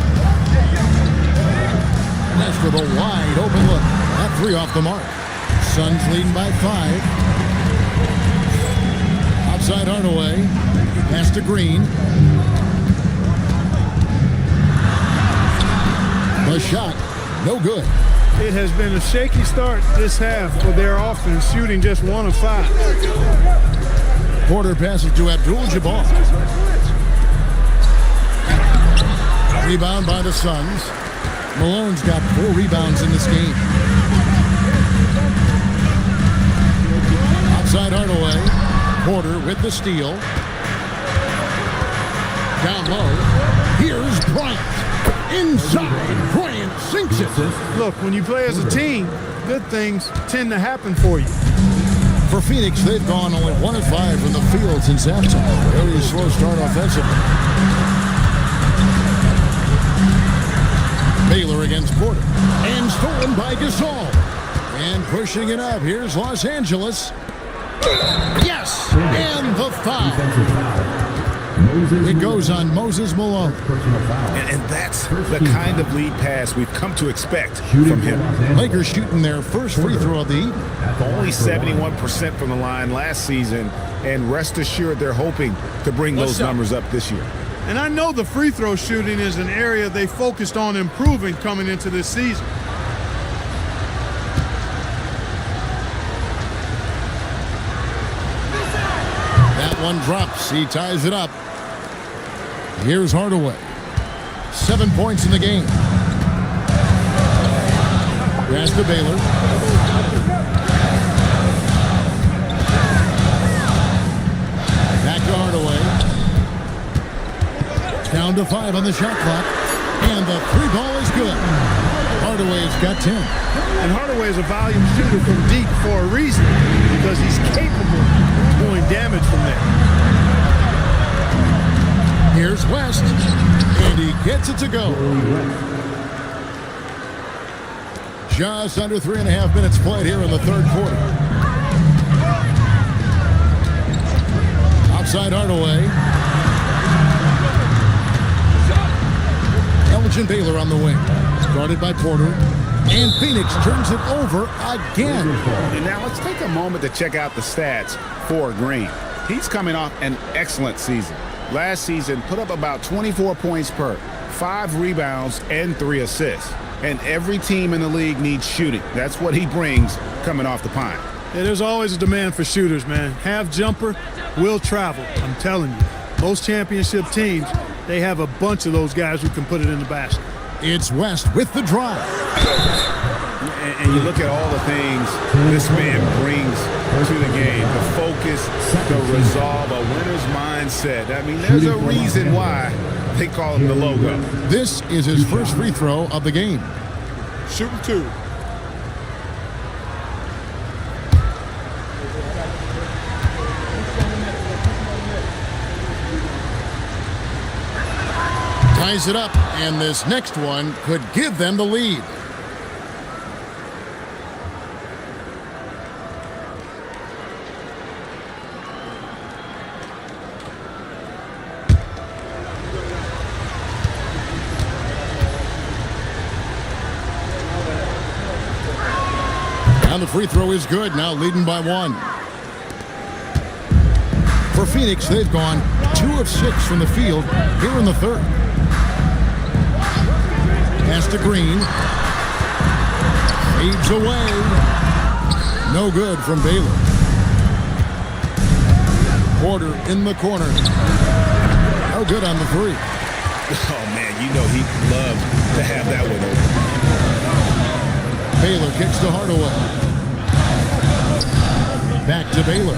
That's with a wide open look. That 3 off the mark. Suns leading by 5. Outside Hardaway. Pass to Green. The shot, no good. It has been a shaky start this half for their offense, shooting just 1 of 5. Porter passes to Abdul-Jabbar. Rebound by the Suns. Malone's got 4 rebounds in this game. Outside Hardaway. Porter with the steal. Down low. Here's Bryant. Inside. Bryant sinks it. Look, when you play as a team, good things tend to happen for you. For Phoenix, they've gone only 1 of 5 from the field since halftime. Very slow start offensively. Baylor against Porter. And stolen by Gasol. And pushing it up. Here's Los Angeles. Yes! And the foul. It goes on Moses Malone. And that's the kind of lead pass we've come to expect from him. Lakers shooting their first free throw of the evening. Only 71% from the line last season, and rest assured they're hoping to bring those numbers up this year. And I know the free throw shooting is an area they focused on improving coming into this season. That one drops. He ties it up. Here's Hardaway. 7 points in the game. Pass to Baylor. Back to Hardaway. Down to 5 on the shot clock. And the 3 ball is good. Hardaway's got 10. And Hardaway is a volume shooter from deep for a reason, because he's capable of doing damage from there. Here's West, and he gets it to go. Just under 3.5 minutes played here in the third quarter. Outside Hardaway. Elgin Baylor on the wing. Guarded by Porter. And Phoenix turns it over again. And now let's take a moment to check out the stats for Green. He's coming off an excellent season. Last season, put up about 24 points per, 5 rebounds, and 3 assists. And every team in the league needs shooting. That's what he brings coming off the pine. Yeah, there's always a demand for shooters, man. Half jumper will travel. I'm telling you. Most championship teams, they have a bunch of those guys who can put it in the basket. It's West with the drive. And you look at all the things this man brings to the game. The focus, the resolve, a winner's mindset. I mean, there's a reason why they call him the logo. This is his first free throw of the game. Shooting 2. Ties it up, and this next one could give them the lead. And the free throw is good, now leading by 1. For Phoenix, they've gone 2 of 6 from the field here in the third. Pass to Green. Fades away. No good from Baylor. Porter in the corner. No good on the 3. Oh, man, you know he'd love to have that one open. Baylor kicks to Hardaway. Back to Baylor.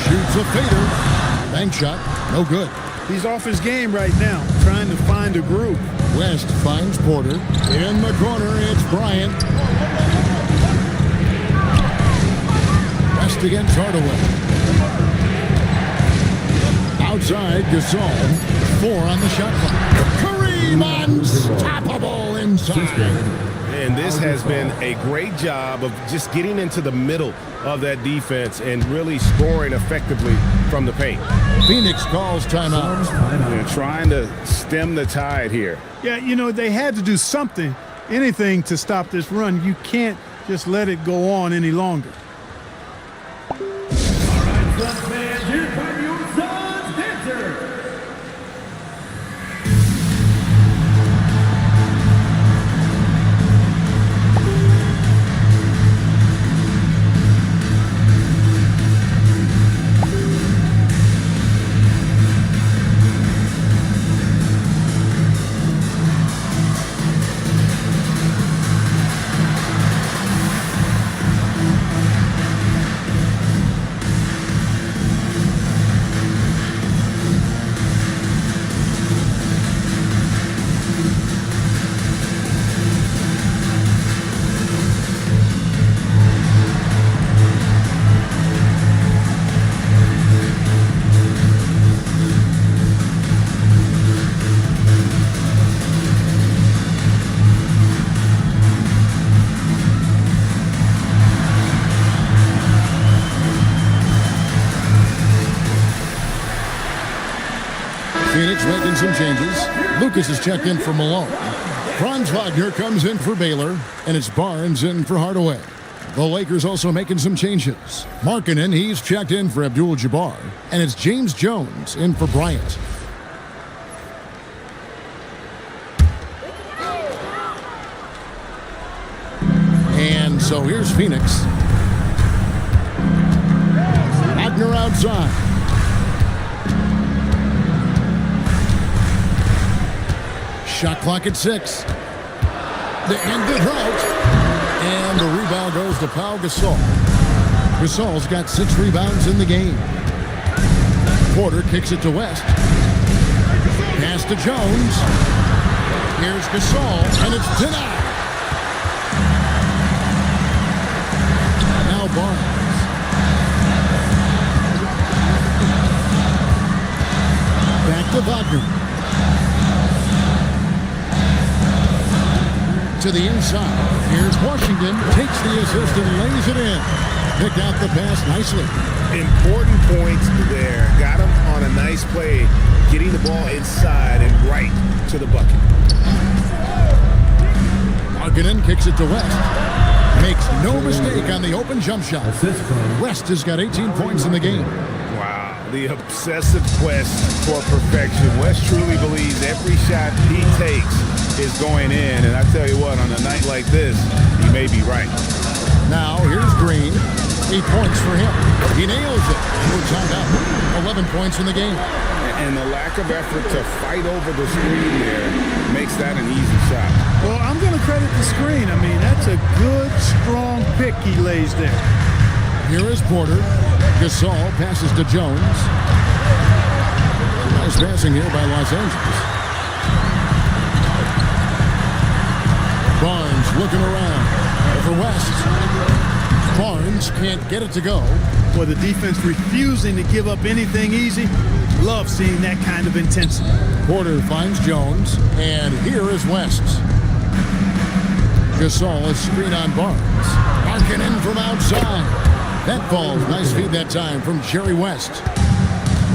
Shoots a fader. Bank shot. No good. He's off his game right now, trying to find a groove. West finds Porter. In the corner, it's Bryant. West against Hardaway. Outside, Gasol. 4 on the shot clock. Kareem unstoppable inside. And this has been a great job of just getting into the middle of that defense and really scoring effectively from the paint. Phoenix calls timeout. They're trying to stem the tide here. Yeah, you know, they had to do something, anything to stop this run. You can't just let it go on any longer. Phoenix making some changes. Lucas is checked in for Malone. Franz Wagner comes in for Baylor, and it's Barnes in for Hardaway. The Lakers also making some changes. Markkanen, he's checked in for Abdul-Jabbar, and it's James Jones in for Bryant. And so here's Phoenix. Wagner outside. Shot clock at 6. The end of route. And the rebound goes to Pau Gasol. Gasol's got 6 rebounds in the game. Porter kicks it to West. Pass to Jones. Here's Gasol, and it's denied. Now Barnes. Back to Wagner. To the inside. Here's Washington. Takes the assist and lays it in. Picked out the pass nicely. Important points there. Got him on a nice play. Getting the ball inside and right to the bucket. Markkanen kicks it to West. Makes no mistake on the open jump shot. West has got 18 points in the game. Wow. The obsessive quest for perfection. West truly believes every shot he takes is going in, and I tell you what, on a night like this, he may be right. Now, here's Green. 8 points for him. He nails it. We're timed out. 11 points in the game. And the lack of effort to fight over the screen there makes that an easy shot. Well, I'm going to credit the screen. I mean, that's a good, strong pick he lays there. Here is Porter. Gasol passes to Jones. Nice passing here by Los Angeles. Barnes looking around for West. Barnes can't get it to go. Boy, the defense refusing to give up anything easy. Love seeing that kind of intensity. Porter finds Jones, and here is West. Gasol, a screen on Barnes. Marking in from outside. That falls. Nice feed that time from Jerry West.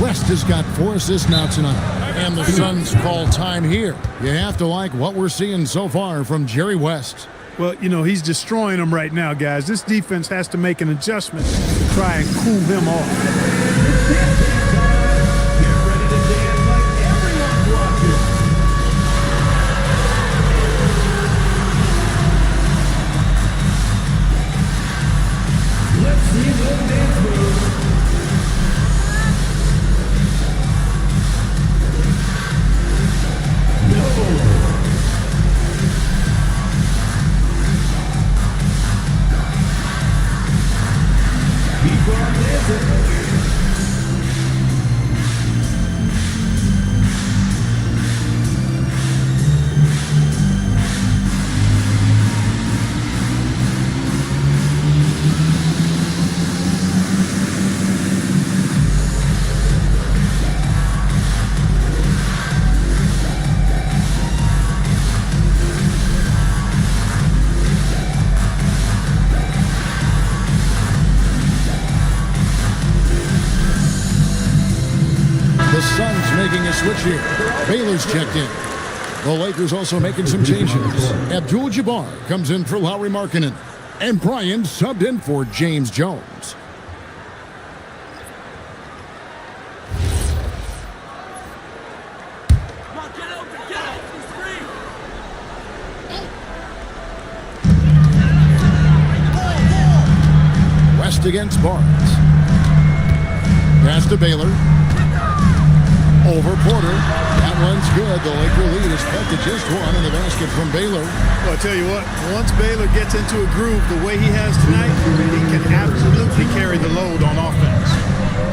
West has got 4 assists now tonight. And the Suns call time here. You have to like what we're seeing so far from Jerry West. Well, you know, he's destroying them right now, guys. This defense has to make an adjustment to try and cool him off. Switch here. Baylor's checked in. The Lakers also making some changes. Abdul-Jabbar comes in for Lauri Markkanen. And Bryant subbed in for James Jones. West against Barnes. Pass to Baylor. Over Porter. That one's good. The Laker lead is cut to just one in the basket from Baylor. Well, I tell you what, once Baylor gets into a groove the way he has tonight, he can absolutely carry the load on offense.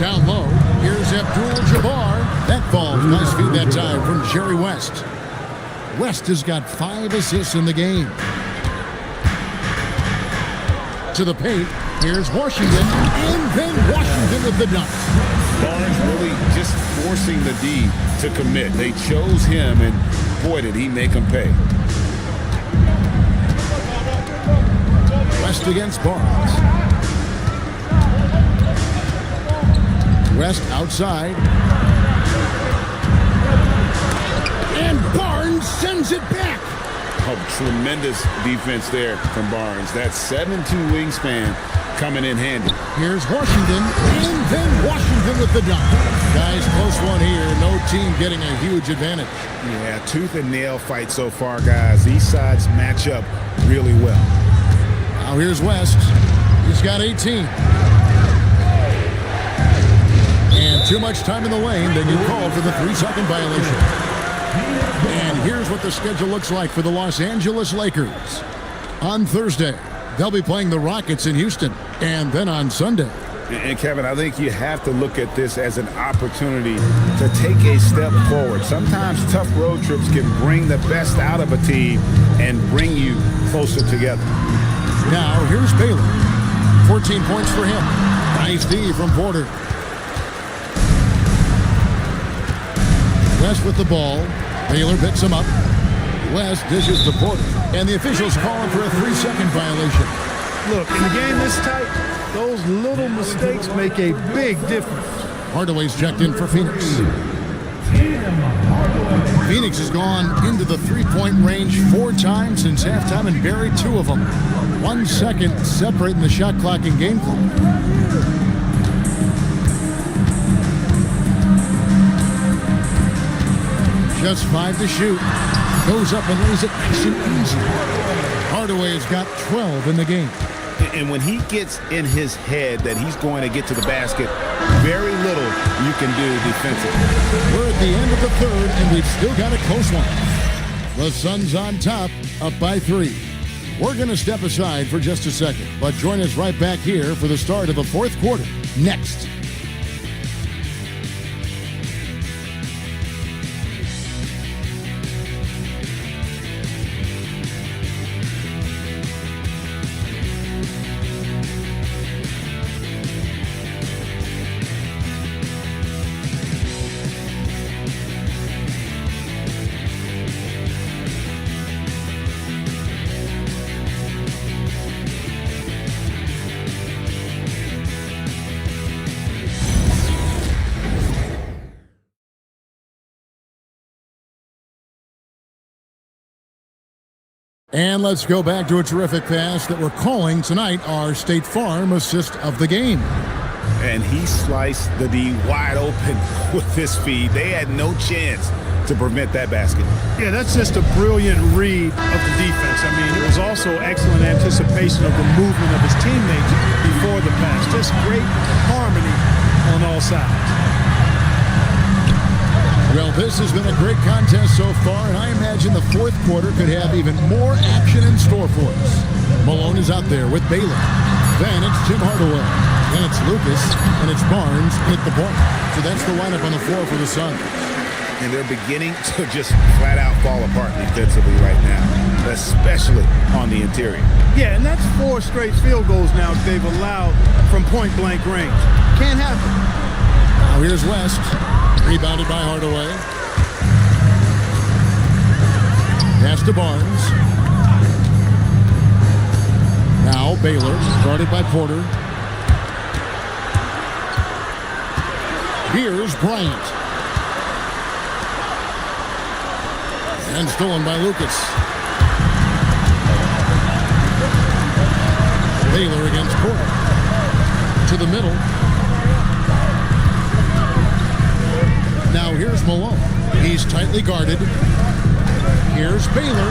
Down low, here's Abdul-Jabbar. That falls. Nice feed that time from Jerry West. West has got 5 assists in the game. To the paint, here's Washington, and then Washington with the dunk. Barnes really just forcing the D to commit. They chose him, and boy, did he make them pay. West against Barnes. West outside. And Barnes sends it back. Oh, tremendous defense there from Barnes. That 7'2" wingspan coming in handy. Here's Washington, and then Washington with the dunk. Guys, close one here. No team getting a huge advantage. Yeah, tooth and nail fight so far, guys. These sides match up really well. Now here's West. He's got 18. And too much time in the lane, then you call for the 3-second violation. And here's what the schedule looks like for the Los Angeles Lakers. On Thursday, they'll be playing the Rockets in Houston. And then on Sunday. And Kevin, I think you have to look at this as an opportunity to take a step forward. Sometimes tough road trips can bring the best out of a team and bring you closer together. Now, here's Baylor. 14 points for him. Nice D from Porter. West with the ball. Baylor picks him up. West dishes to Porter. And the officials calling for a 3-second violation. Look, in a game this tight, those little mistakes make a big difference. Hardaway's checked in for Phoenix. Phoenix has gone into the 3-point range 4 times since halftime and buried 2 of them. 1 second separating the shot clock and game clock. Just 5 to shoot. Goes up and lays it nice and easy. Hardaway has got 12 in the game. And when he gets in his head that he's going to get to the basket very little you can do defensively. We're at the end of the third, and we've still got a close one. The Suns on top, up by 3. We're going to step aside for just a second, but join us right back here for the start of the fourth quarter next. And let's go back to a terrific pass that we're calling tonight our State Farm assist of the game. And he sliced the D wide open with his feed. They had no chance to prevent that basket. Yeah, that's just a brilliant read of the defense. I mean, it was also excellent anticipation of the movement of his teammates before the pass. Just great harmony on all sides. Well, this has been a great contest so far, and I imagine the fourth quarter could have even more action in store for us. Malone is out there with Baylor. Then it's Tim Hardaway. Then it's Lucas, and it's Barnes at the point. So that's the lineup on the floor for the Suns. And they're beginning to just flat out fall apart defensively right now, especially on the interior. Yeah, and that's 4 straight field goals now they've allowed from point-blank range. Can't happen. Now here's West. Rebounded by Hardaway. Pass to Barnes. Now Baylor, guarded by Porter. Here's Bryant. And stolen by Lucas. Baylor against Porter. To the middle. Now here's Malone. He's tightly guarded. Here's Baylor.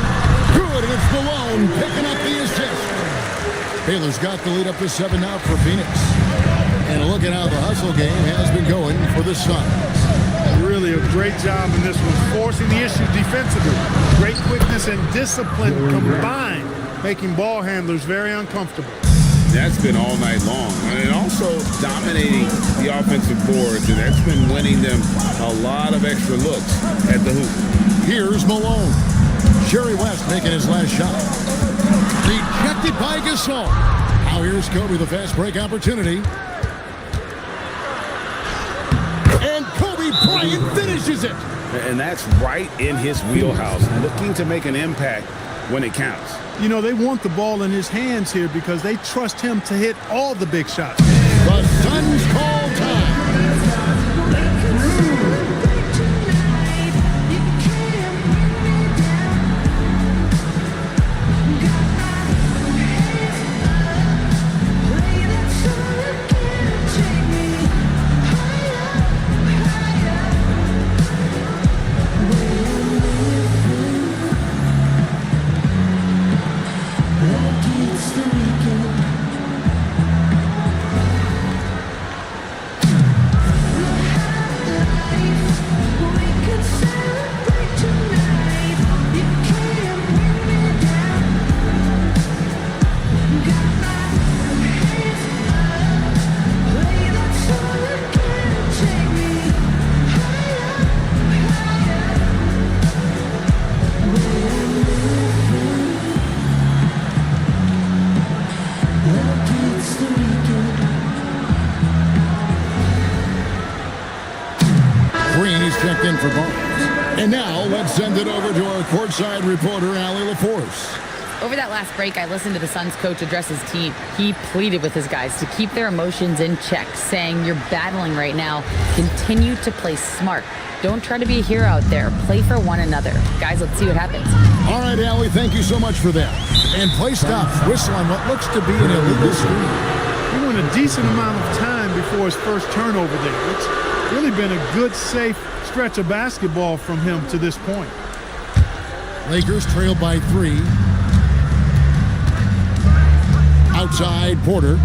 Good against Malone, picking up the assist. Baylor's got the lead up to 7 now for Phoenix. And look at how the hustle game has been going for the Suns. Really a great job in this one, forcing the issue defensively. Great quickness and discipline combined, making ball handlers very uncomfortable. That's been all night long. And also dominating the offensive boards, and that's been winning them a lot of extra looks at the hoop. Here's Malone. Jerry West making his last shot. Rejected by Gasol. Now here's Kobe, the fast break opportunity. And Kobe Bryant finishes it. And that's right in his wheelhouse, looking to make an impact when it counts. You know, they want the ball in his hands here because they trust him to hit all the big shots. The Suns call time. Checked in for Barnes. And now let's send it over to our courtside reporter, Allie LaForce. Over that last break, I listened to the Suns coach address his team. He pleaded with his guys to keep their emotions in check, saying, "You're battling right now. Continue to play smart. Don't try to be a hero out there. Play for one another." Guys, let's see what happens. All right, Allie, thank you so much for that. And play stops. Whistle on what looks to be an illegal screen. He went a decent amount of time before his first turnover there. It's really been a good, safe stretch of basketball from him to this point. Lakers trail by 3. Outside, Porter.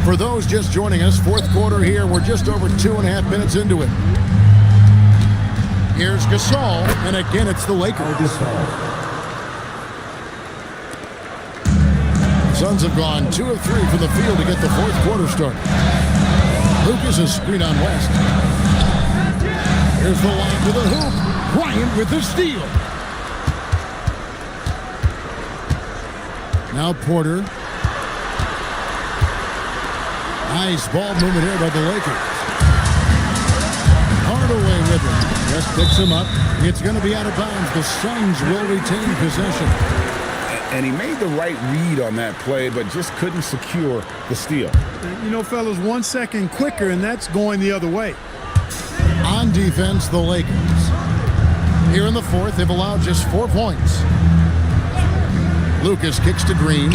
For those just joining us, fourth quarter here. We're just over 2.5 minutes into it. Here's Gasol, and again it's the Lakers. Suns have gone 2 of 3 from the field to get the fourth quarter started. Lucas is screen on West. Here's the line to the hoop. Bryant with the steal. Now Porter. Nice ball movement here by the Lakers. Hardaway with it. Just picks him up. It's going to be out of bounds. The Suns will retain possession. And he made the right read on that play, but just couldn't secure the steal. You know, fellas, 1 second quicker, and that's going the other way. On defense, the Lakers. Here in the fourth, they've allowed just 4 points. Lucas kicks to Green.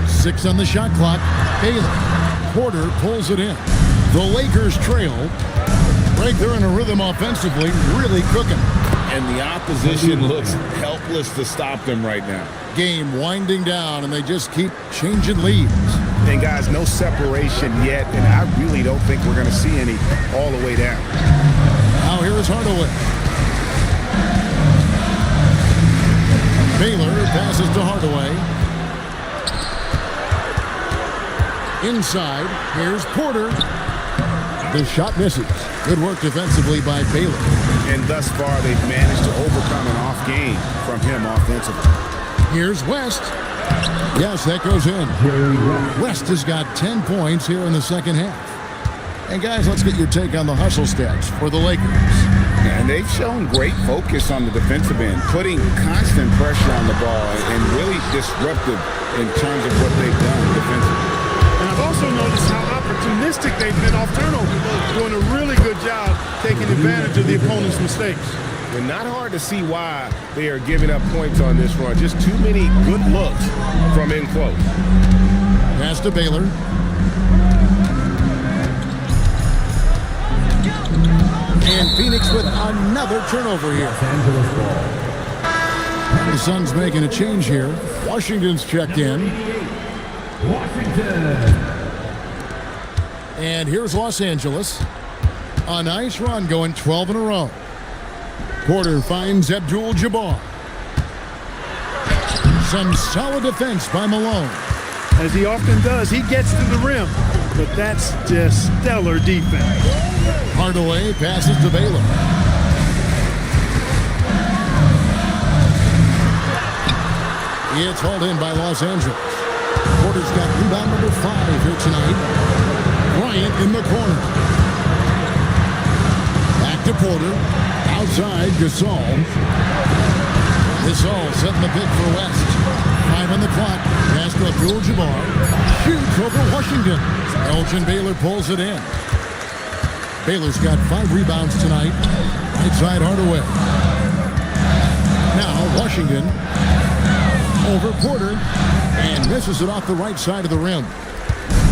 6 on the shot clock. Bailey. Porter pulls it in. The Lakers trail. Right there in a rhythm offensively, really cooking. And the opposition looks helpless to stop them right now. Game winding down, and they just keep changing leads. And guys, no separation yet, and I really don't think we're going to see any all the way down. Now here is Hardaway. Baylor passes to Hardaway. Inside, here's Porter. The shot misses. Good work defensively by Baylor. And thus far, they've managed to overcome an off game from him offensively. Here's West. Yes, that goes in. West has got 10 points here in the second half. And guys, let's get your take on the hustle stats for the Lakers. And they've shown great focus on the defensive end, putting constant pressure on the ball and really disruptive in terms of what they've done defensively. And I've also noticed how opportunistic they've been off turnover, doing a really good job taking advantage of the opponent's mistakes. And not hard to see why they are giving up points on this run. Just too many good looks from in close. Pass to Baylor. And Phoenix with another turnover here. The Suns making a change here. Washington's checked in. And here's Los Angeles. A nice run going 12 in a row. Porter finds Abdul-Jabbar. Some solid defense by Malone. As he often does, he gets to the rim. But that's just stellar defense. Hardaway passes to Baylor. It's hauled in by Los Angeles. Porter's got rebound number 5 here tonight. Bryant in the corner. Back to Porter. Outside, Gasol. Gasol setting the pick for West. 5 on the clock. Pass to Abdul-Jabbar. Shoots over Washington. Elgin Baylor pulls it in. Baylor's got 5 rebounds tonight. Right side Hardaway. Now Washington over Porter and misses it off the right side of the rim.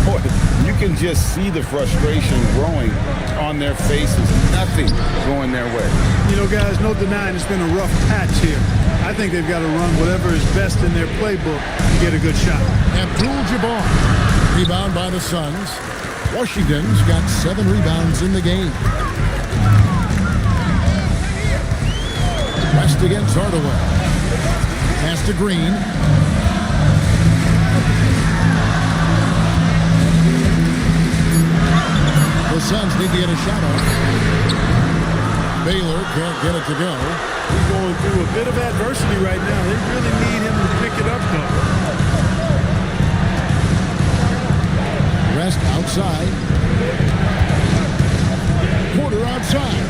Boy, you can just see the frustration growing on their faces. Nothing going their way. You know, guys, no denying it's been a rough patch here. I think they've got to run whatever is best in their playbook to get a good shot. Abdul-Jabbar. Rebound by the Suns. Washington's got 7 rebounds in the game. West against Hardaway. Pass to Green. The Suns need to get a shot off. Baylor can't get it to go. He's going through a bit of adversity right now. They really need him to pick it up, though. West outside. Porter outside.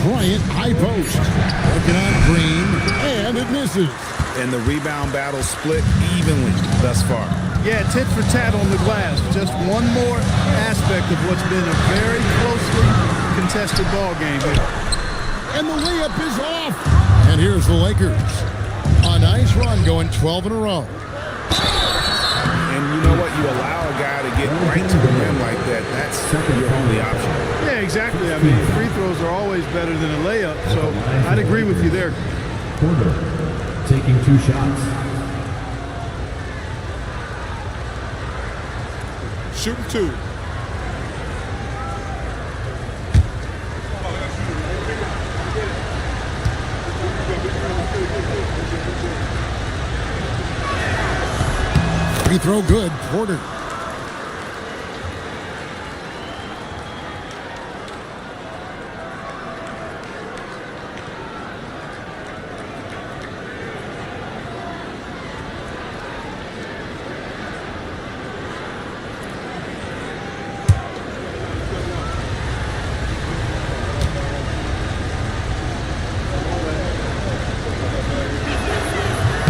Bryant high post. Working on Green, and it misses. And the rebound battle split evenly thus far. Yeah, tit for tat on the glass. Just one more aspect of what's been a very closely contested ball game here. And the layup is off. And here's the Lakers. A nice run going 12 in a row. And you know what? You allow a guy to get right to the rim like that. That's your only option. Yeah, exactly. I mean, free throws are always better than a layup, so I'd agree with you there. Porter taking 2 shots. shooting 2. Free throw good. Porter.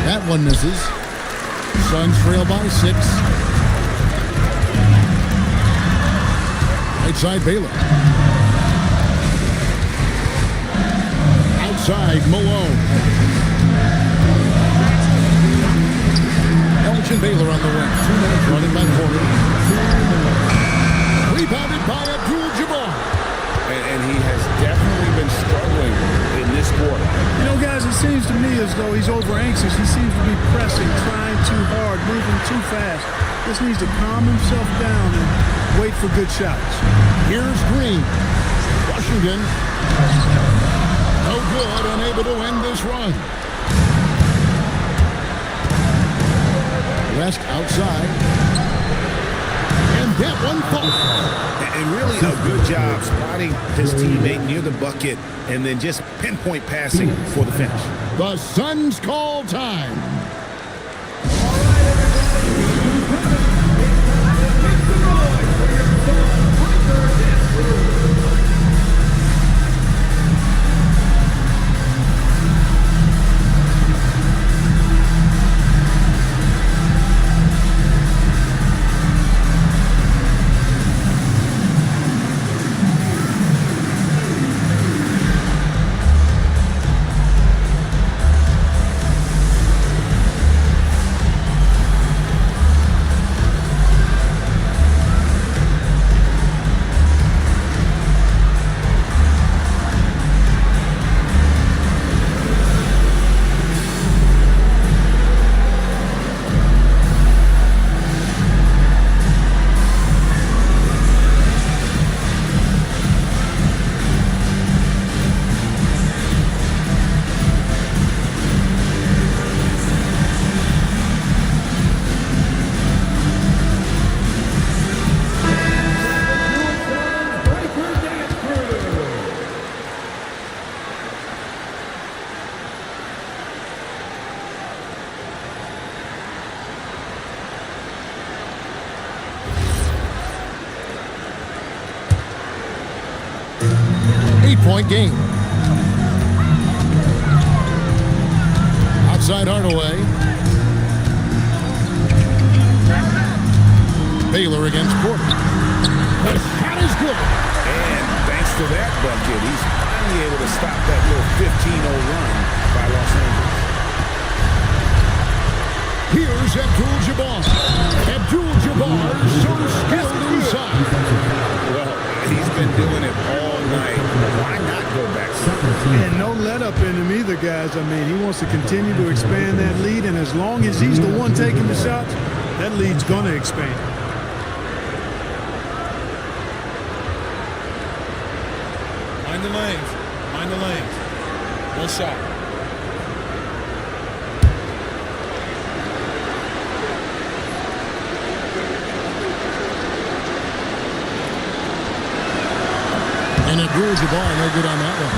That one misses. Suns trail by 6. Right side Baylor. Outside Malone. Elgin Baylor on the wing. 2 minutes running by Porter. Rebounded by Abdul-Jabbar. And he has definitely been struggling in this quarter. You know, guys, it seems to me as though he's over anxious. He seems to be pressing, trying too hard, moving too fast. Just needs to calm himself down and wait for good shots. Here's Green. Washington. No good, unable to end this run. West outside. And that one falls. And really a good job spotting his teammate near the bucket and then just pinpoint passing for the finish. The Suns call time. 8-point game. Outside Hardaway. Baylor against Porter. The shot is good. And thanks to that bucket, he's finally able to stop that little 15-0 run by Los Angeles. Here's Abdul-Jabbar. Abdul-Jabbar so skilled inside. Well, he's been doing it all night. Why not go back? And no let up in him either, guys. I mean, he wants to continue to expand that lead, and as long as he's the one taking the shots, that lead's going to expand. Mind the lanes. Mind the lanes. One shot. And Abdul-Jabbar no good on that one.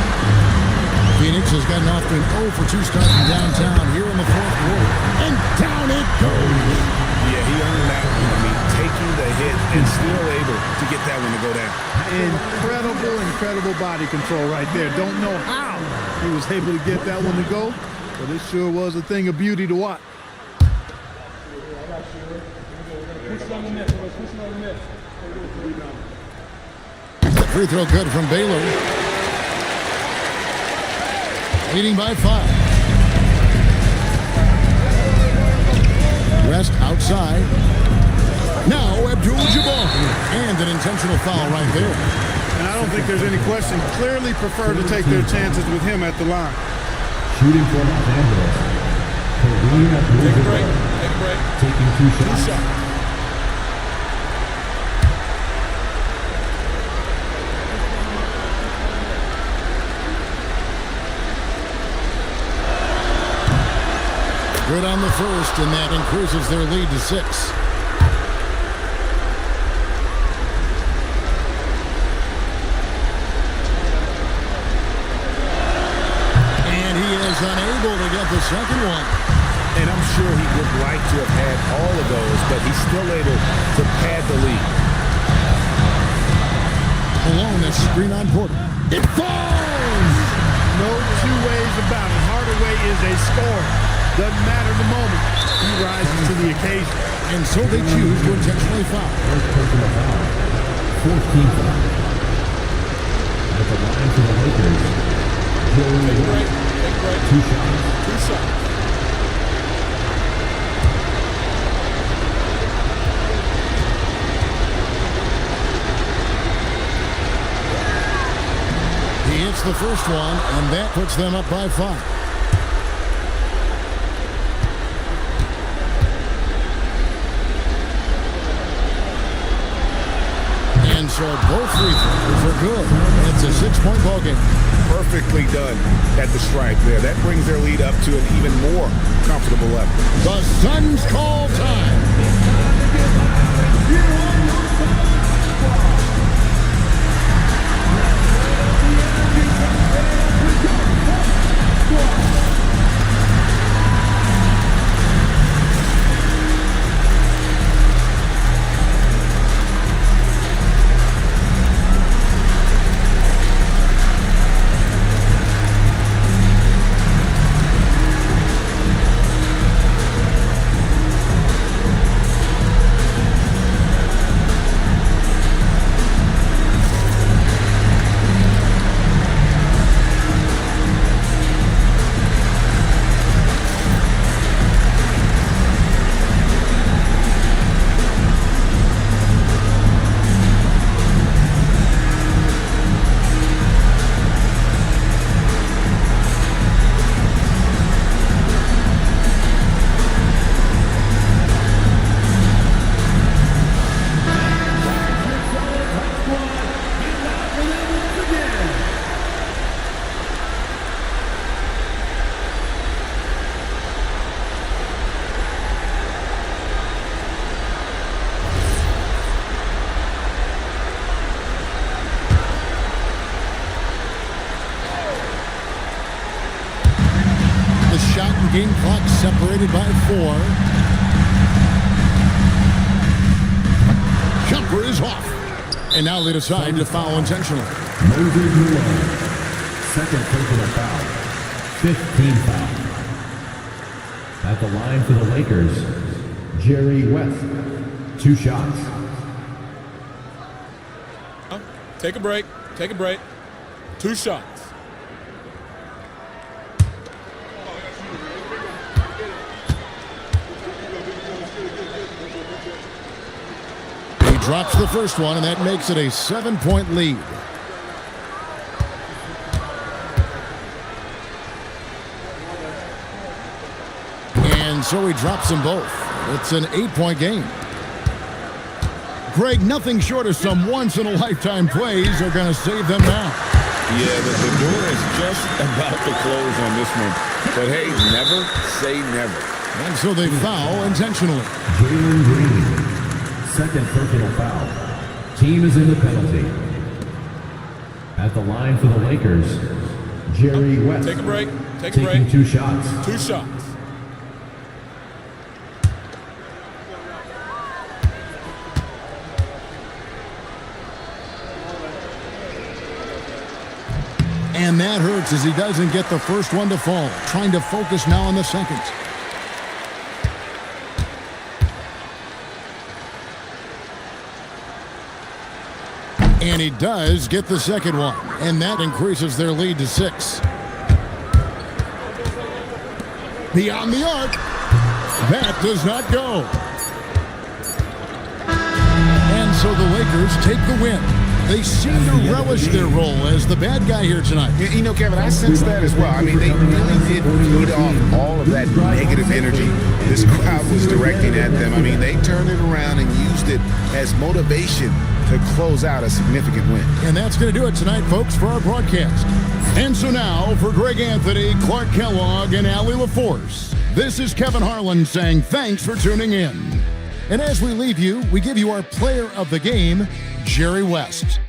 Phoenix has gotten off to an 0 for 2 start from downtown here in the fourth quarter. And down it goes. Yeah, he earned that one. I mean, taking the hit and still able to get that one to go down. Incredible body control right there. Don't know how he was able to get that one to go, but it sure was a thing of beauty to watch. Free throw good from Baylor. Leading by 5. West outside. Now Abdul-Jabbar. And an intentional foul right there. And I don't think there's any question. Clearly prefer to take their chances with him at the line. Shooting for Los Angeles. Kareem Abdul-Jabbar. Take a break. Taking 2 shots. Good on the first, and that increases their lead to 6. And he is unable to get the second one. And I'm sure he would like to have had all of those, but he's still able to pad the lead. Alone, a screen on Porter. It falls! No two ways about it. Hardaway is a scorer. Doesn't matter the moment. He rises to the occasion. And so they choose to intentionally foul. First personal foul. 14th foul. At the line for the Lakers. Two shots. He hits the first one, and that puts them up by 5. And so both free throws are good. It's a 6-point ball game. Perfectly done at the stripe there. That brings their lead up to an even more comfortable level. The Suns call time. Game clock separated by 4. Jumper is off. And now they decide to foul intentionally. Moses Malone. Second personal foul. 15th foul. At the line for the Lakers, Jerry West. 2 shots. Take a break. 2 shots. Drops the first one, and that makes it a 7-point lead. And so he drops them both. It's an 8-point game. Greg, nothing short of some once-in-a-lifetime plays are going to save them now. Yeah, the door is just about to close on this one. But hey, never say never. And so they foul intentionally. Jalen Green. Second personal foul. Team is in the penalty. At the line for the Lakers, Jerry West. Take a break. Taking 2 shots. 2 shots. And that hurts as he doesn't get the first one to fall. Trying to focus now on the second. And he does get the second one. And that increases their lead to 6. Beyond the arc. That does not go. And so the Lakers take the win. They seem to relish their role as the bad guy here tonight. You know, Kevin, I sense that as well. I mean, they really did feed off all of that negative energy this crowd was directing at them. I mean, they turned it around and used it as motivation to close out a significant win. And that's going to do it tonight, folks, for our broadcast. And so now, for Greg Anthony, Clark Kellogg, and Allie LaForce, This is Kevin Harlan saying thanks for tuning in. And as we leave you, we give you our player of the game, Jerry West.